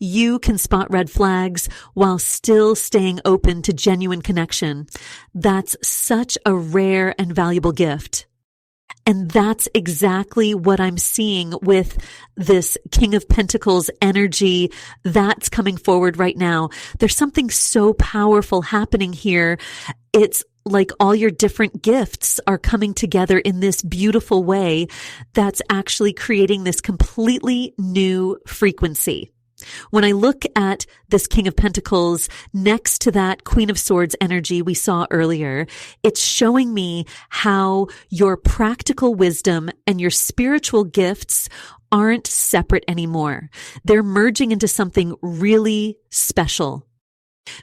You can spot red flags while still staying open to genuine connection. That's such a rare and valuable gift. And that's exactly what I'm seeing with this King of Pentacles energy that's coming forward right now. There's something so powerful happening here. It's like all your different gifts are coming together in this beautiful way that's actually creating this completely new frequency. When I look at this King of Pentacles next to that Queen of Swords energy we saw earlier, it's showing me how your practical wisdom and your spiritual gifts aren't separate anymore. They're merging into something really special.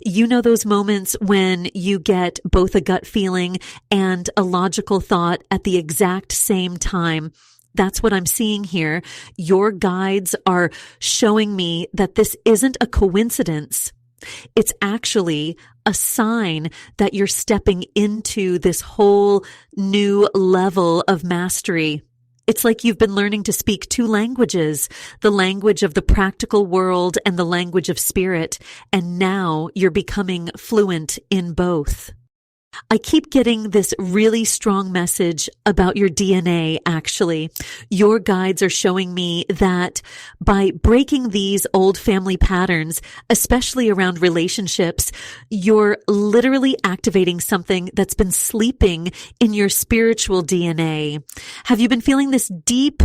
You know those moments when you get both a gut feeling and a logical thought at the exact same time. That's what I'm seeing here. Your guides are showing me that this isn't a coincidence. It's actually a sign that you're stepping into this whole new level of mastery. It's like you've been learning to speak two languages, the language of the practical world and the language of spirit, and now you're becoming fluent in both. I keep getting this really strong message about your DNA, actually. Your guides are showing me that by breaking these old family patterns, especially around relationships, you're literally activating something that's been sleeping in your spiritual DNA. Have you been feeling this deep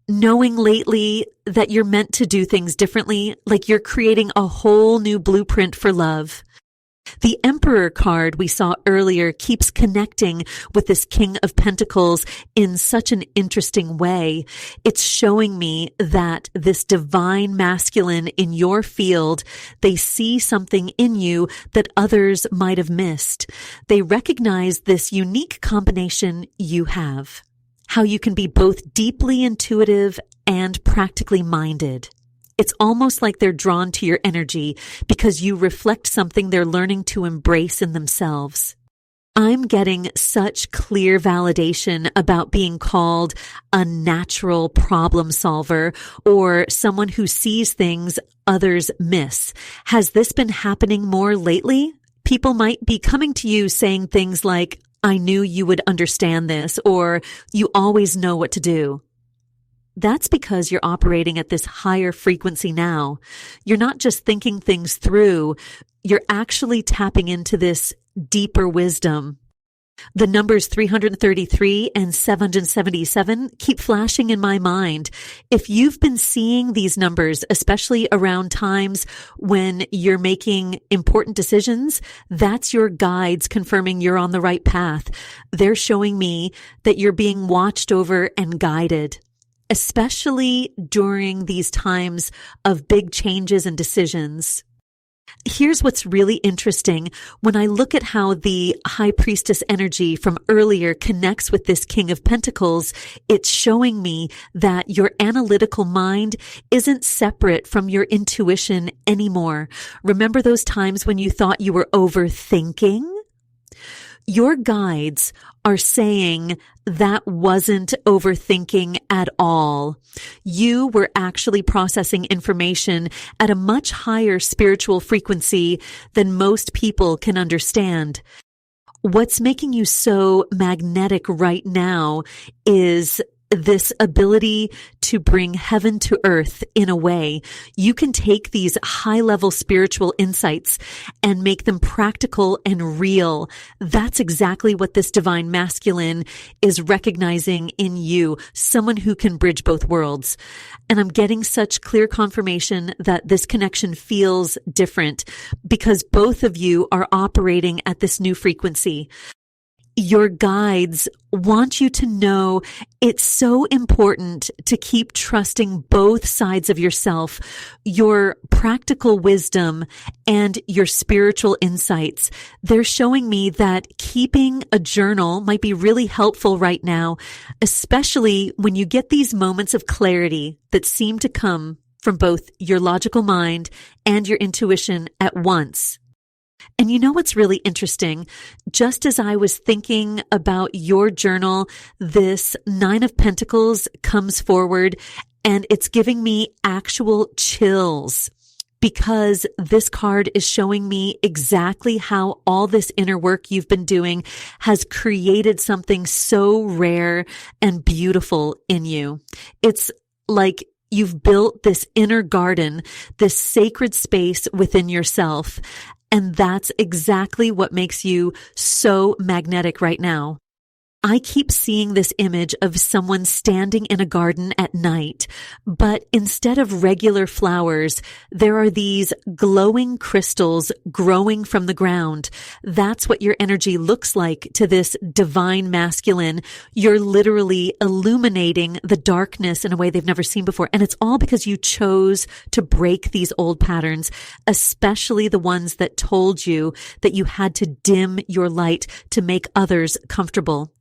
knowing lately that you're meant to do things differently? Like you're creating a whole new blueprint for love. The Emperor card we saw earlier keeps connecting with this King of Pentacles in such an interesting way. It's showing me that this divine masculine in your field, they see something in you that others might have missed. They recognize this unique combination you have, how you can be both deeply intuitive and practically minded. It's almost like they're drawn to your energy because you reflect something they're learning to embrace in themselves. I'm getting such clear validation about being called a natural problem solver or someone who sees things others miss. Has this been happening more lately? People might be coming to you saying things like, I knew you would understand this, or you always know what to do. That's because you're operating at this higher frequency now. You're not just thinking things through, you're actually tapping into this deeper wisdom. The numbers 333 and 777 keep flashing in my mind. If you've been seeing these numbers, especially around times when you're making important decisions, that's your guides confirming you're on the right path. They're showing me that you're being watched over and guided, especially during these times of big changes and decisions. Here's what's really interesting. When I look at how the High Priestess energy from earlier connects with this King of Pentacles, it's showing me that your analytical mind isn't separate from your intuition anymore. Remember those times when you thought you were overthinking? Your guides are saying that wasn't overthinking at all. You were actually processing information at a much higher spiritual frequency than most people can understand. What's making you so magnetic right now is this ability to bring heaven to earth in a way. You can take these high-level spiritual insights and make them practical and real. That's exactly what this divine masculine is recognizing in you, someone who can bridge both worlds. And I'm getting such clear confirmation that this connection feels different because both of you are operating at this new frequency. Your guides want you to know it's so important to keep trusting both sides of yourself, your practical wisdom and your spiritual insights. They're showing me that keeping a journal might be really helpful right now, especially when you get these moments of clarity that seem to come from both your logical mind and your intuition at once. And you know what's really interesting? Just as I was thinking about your journal, this Nine of Pentacles comes forward and it's giving me actual chills because this card is showing me exactly how all this inner work you've been doing has created something so rare and beautiful in you. It's like you've built this inner garden, this sacred space within yourself. And that's exactly what makes you so magnetic right now. I keep seeing this image of someone standing in a garden at night, but instead of regular flowers, there are these glowing crystals growing from the ground. That's what your energy looks like to this divine masculine. You're literally illuminating the darkness in a way they've never seen before. And it's all because you chose to break these old patterns, especially the ones that told you that you had to dim your light to make others comfortable.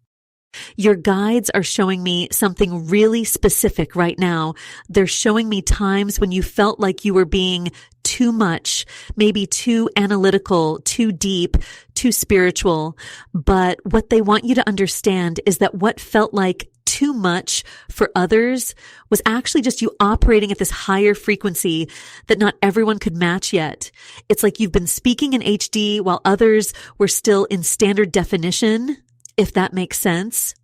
Your guides are showing me something really specific right now. They're showing me times when you felt like you were being too much, maybe too analytical, too deep, too spiritual. But what they want you to understand is that what felt like too much for others was actually just you operating at this higher frequency that not everyone could match yet. It's like you've been speaking in HD while others were still in standard definition, if that makes sense.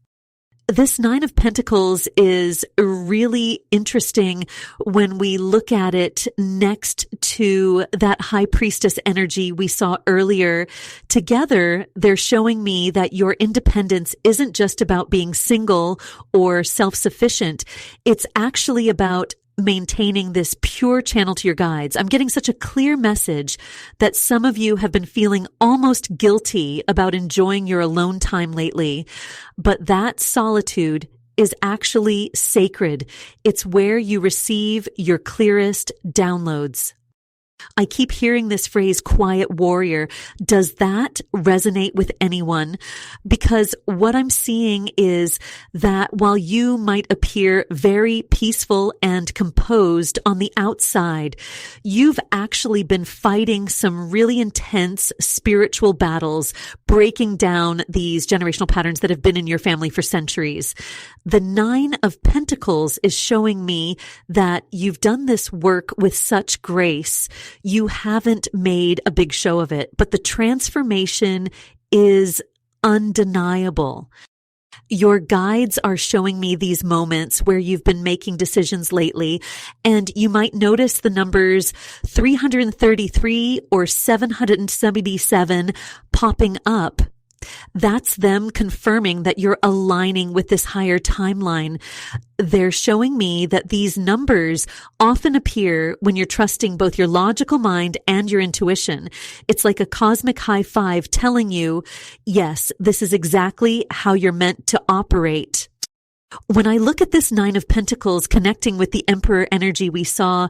This Nine of Pentacles is really interesting when we look at it next to that High Priestess energy we saw earlier. Together, they're showing me that your independence isn't just about being single or self-sufficient. It's actually about maintaining this pure channel to your guides. I'm getting such a clear message that some of you have been feeling almost guilty about enjoying your alone time lately, but that solitude is actually sacred. It's where you receive your clearest downloads. I keep hearing this phrase, quiet warrior. Does that resonate with anyone? Because what I'm seeing is that while you might appear very peaceful and composed on the outside, you've actually been fighting some really intense spiritual battles, breaking down these generational patterns that have been in your family for centuries. The Nine of Pentacles is showing me that you've done this work with such grace. You haven't made a big show of it, but the transformation is undeniable. Your guides are showing me these moments where you've been making decisions lately, and you might notice the numbers 333 or 777 popping up. That's them confirming that you're aligning with this higher timeline. They're showing me that these numbers often appear when you're trusting both your logical mind and your intuition. It's like a cosmic high five telling you, yes, this is exactly how you're meant to operate. When I look at this Nine of Pentacles connecting with the Emperor energy we saw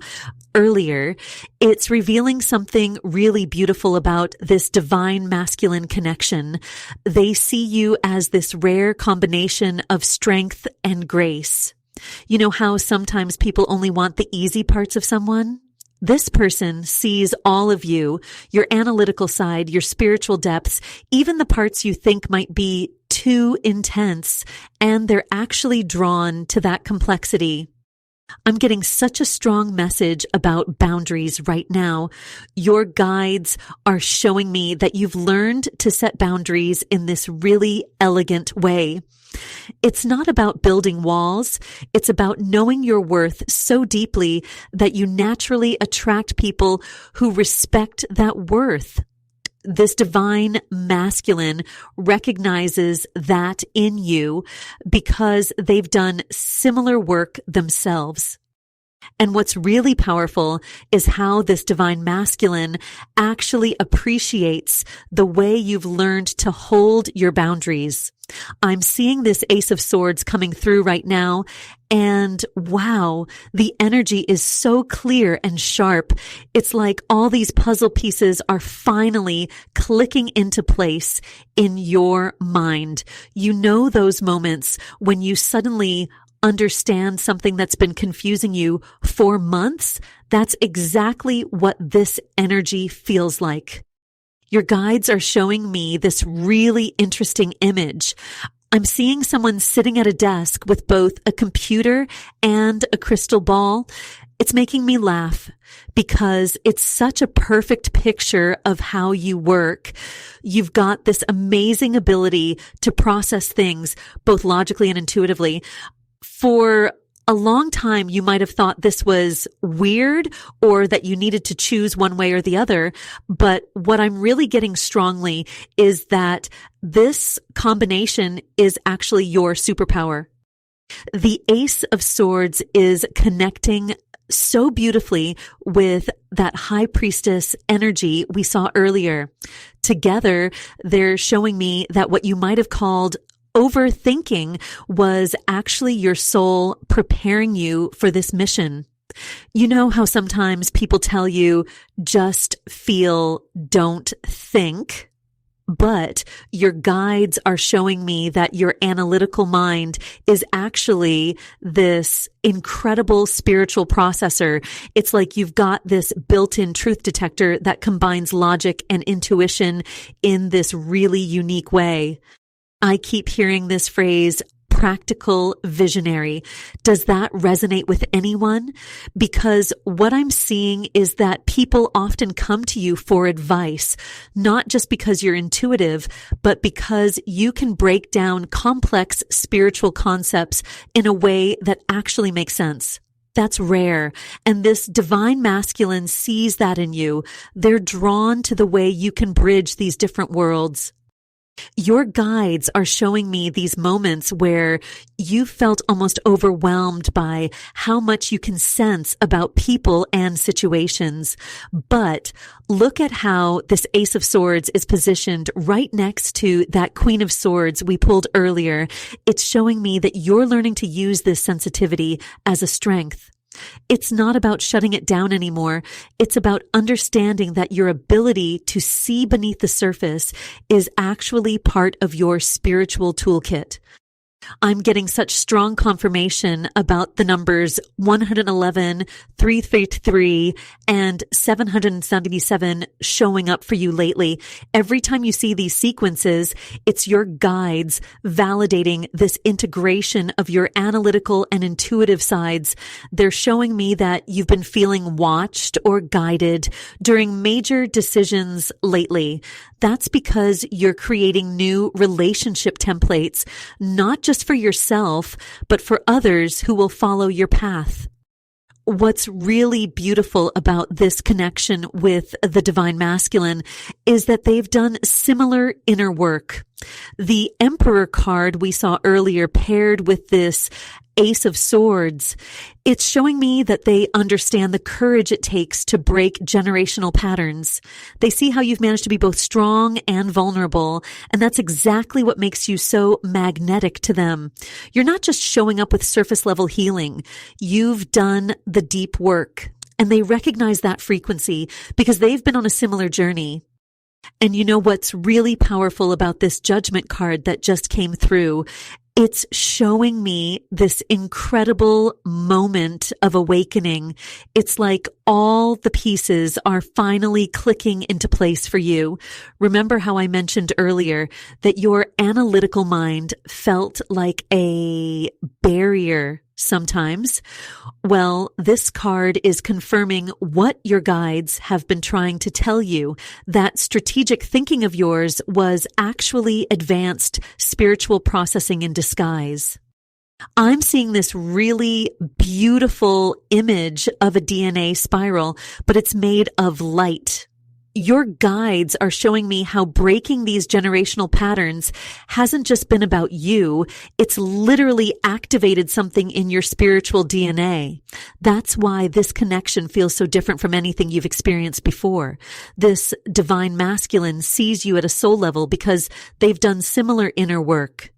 earlier, it's revealing something really beautiful about this divine masculine connection. They see you as this rare combination of strength and grace. You know how sometimes people only want the easy parts of someone? This person sees all of you, your analytical side, your spiritual depths, even the parts you think might be too intense, and they're actually drawn to that complexity. I'm getting such a strong message about boundaries right now. Your guides are showing me that you've learned to set boundaries in this really elegant way. It's not about building walls. It's about knowing your worth so deeply that you naturally attract people who respect that worth. This divine masculine recognizes that in you because they've done similar work themselves. And what's really powerful is how this divine masculine actually appreciates the way you've learned to hold your boundaries. I'm seeing this Ace of Swords coming through right now, and wow, the energy is so clear and sharp. It's like all these puzzle pieces are finally clicking into place in your mind. You know those moments when you suddenly understand something that's been confusing you for months? That's exactly what this energy feels like. Your guides are showing me this really interesting image. I'm seeing someone sitting at a desk with both a computer and a crystal ball. It's making me laugh because it's such a perfect picture of how you work. You've got this amazing ability to process things both logically and intuitively. For a long time, you might have thought this was weird or that you needed to choose one way or the other. But what I'm really getting strongly is that this combination is actually your superpower. The Ace of Swords is connecting so beautifully with that high priestess energy we saw earlier. Together, they're showing me that what you might have called overthinking was actually your soul preparing you for this mission. You know how sometimes people tell you, just feel, don't think? But your guides are showing me that your analytical mind is actually this incredible spiritual processor. It's like you've got this built-in truth detector that combines logic and intuition in this really unique way. I keep hearing this phrase, practical visionary. Does that resonate with anyone? Because what I'm seeing is that people often come to you for advice, not just because you're intuitive, but because you can break down complex spiritual concepts in a way that actually makes sense. That's rare. And this divine masculine sees that in you. They're drawn to the way you can bridge these different worlds. Your guides are showing me these moments where you felt almost overwhelmed by how much you can sense about people and situations. But look at how this Ace of Swords is positioned right next to that Queen of Swords we pulled earlier. It's showing me that you're learning to use this sensitivity as a strength. It's not about shutting it down anymore. It's about understanding that your ability to see beneath the surface is actually part of your spiritual toolkit. I'm getting such strong confirmation about the numbers 111, 333, and 777 showing up for you lately. Every time you see these sequences, it's your guides validating this integration of your analytical and intuitive sides. They're showing me that you've been feeling watched or guided during major decisions lately. That's because you're creating new relationship templates, not just for yourself, but for others who will follow your path. What's really beautiful about this connection with the divine masculine is that they've done similar inner work. The Emperor card we saw earlier paired with this Ace of Swords, it's showing me that they understand the courage it takes to break generational patterns. They see how you've managed to be both strong and vulnerable, and that's exactly what makes you so magnetic to them. You're not just showing up with surface level healing. You've done the deep work, and they recognize that frequency because they've been on a similar journey. And you know what's really powerful about this Judgment card that just came through? It's showing me this incredible moment of awakening. It's like all the pieces are finally clicking into place for you. Remember how I mentioned earlier that your analytical mind felt like a barrier sometimes? Well, this card is confirming what your guides have been trying to tell you. That strategic thinking of yours was actually advanced spiritual processing in disguise. I'm seeing this really beautiful image of a DNA spiral, but it's made of light. Your guides are showing me how breaking these generational patterns hasn't just been about you. It's literally activated something in your spiritual DNA. That's why this connection feels so different from anything you've experienced before. This divine masculine sees you at a soul level because they've done similar inner work.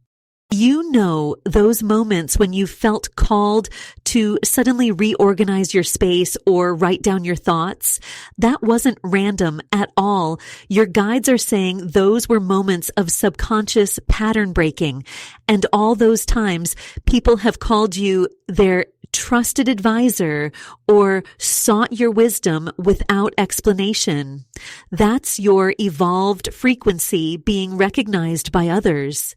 You know those moments when you felt called to suddenly reorganize your space or write down your thoughts? That wasn't random at all. Your guides are saying those were moments of subconscious pattern breaking. And all those times, people have called you their trusted advisor or sought your wisdom without explanation. That's your evolved frequency being recognized by others.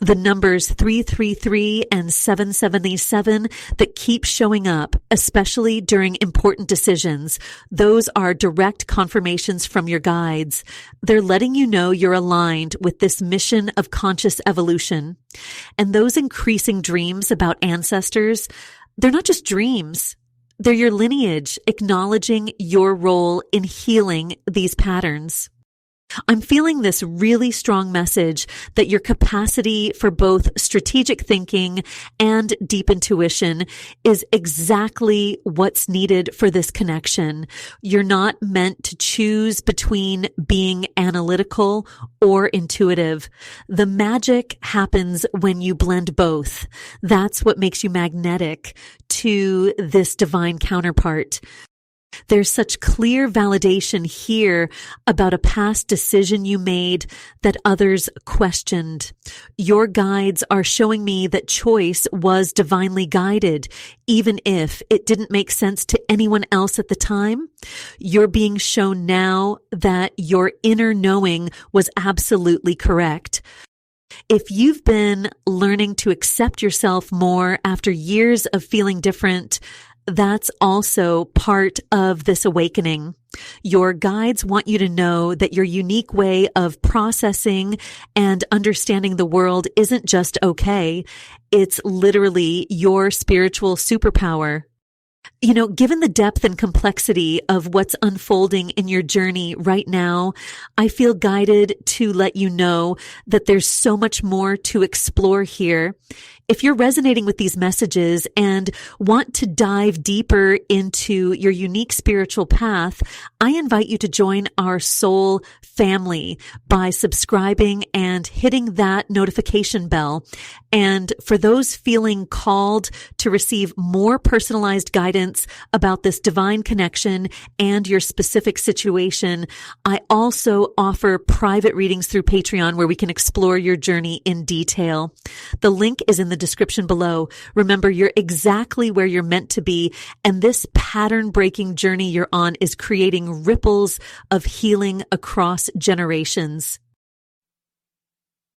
The numbers 333 and 777 that keep showing up, especially during important decisions, those are direct confirmations from your guides. They're letting you know you're aligned with this mission of conscious evolution. And those increasing dreams about ancestors, they're not just dreams. They're your lineage acknowledging your role in healing these patterns. I'm feeling this really strong message that your capacity for both strategic thinking and deep intuition is exactly what's needed for this connection. You're not meant to choose between being analytical or intuitive. The magic happens when you blend both. That's what makes you magnetic to this divine counterpart. There's such clear validation here about a past decision you made that others questioned. Your guides are showing me that choice was divinely guided, even if it didn't make sense to anyone else at the time. You're being shown now that your inner knowing was absolutely correct. If you've been learning to accept yourself more after years of feeling different, that's also part of this awakening. Your guides want you to know that your unique way of processing and understanding the world isn't just okay. It's literally your spiritual superpower. You know, given the depth and complexity of what's unfolding in your journey right now, I feel guided to let you know that there's so much more to explore here. If you're resonating with these messages and want to dive deeper into your unique spiritual path, I invite you to join our soul family by subscribing and hitting that notification bell. And for those feeling called to receive more personalized guidance about this divine connection and your specific situation, I also offer private readings through Patreon where we can explore your journey in detail. The link is in the description below. Remember, you're exactly where you're meant to be, and this pattern-breaking journey you're on is creating ripples of healing across generations.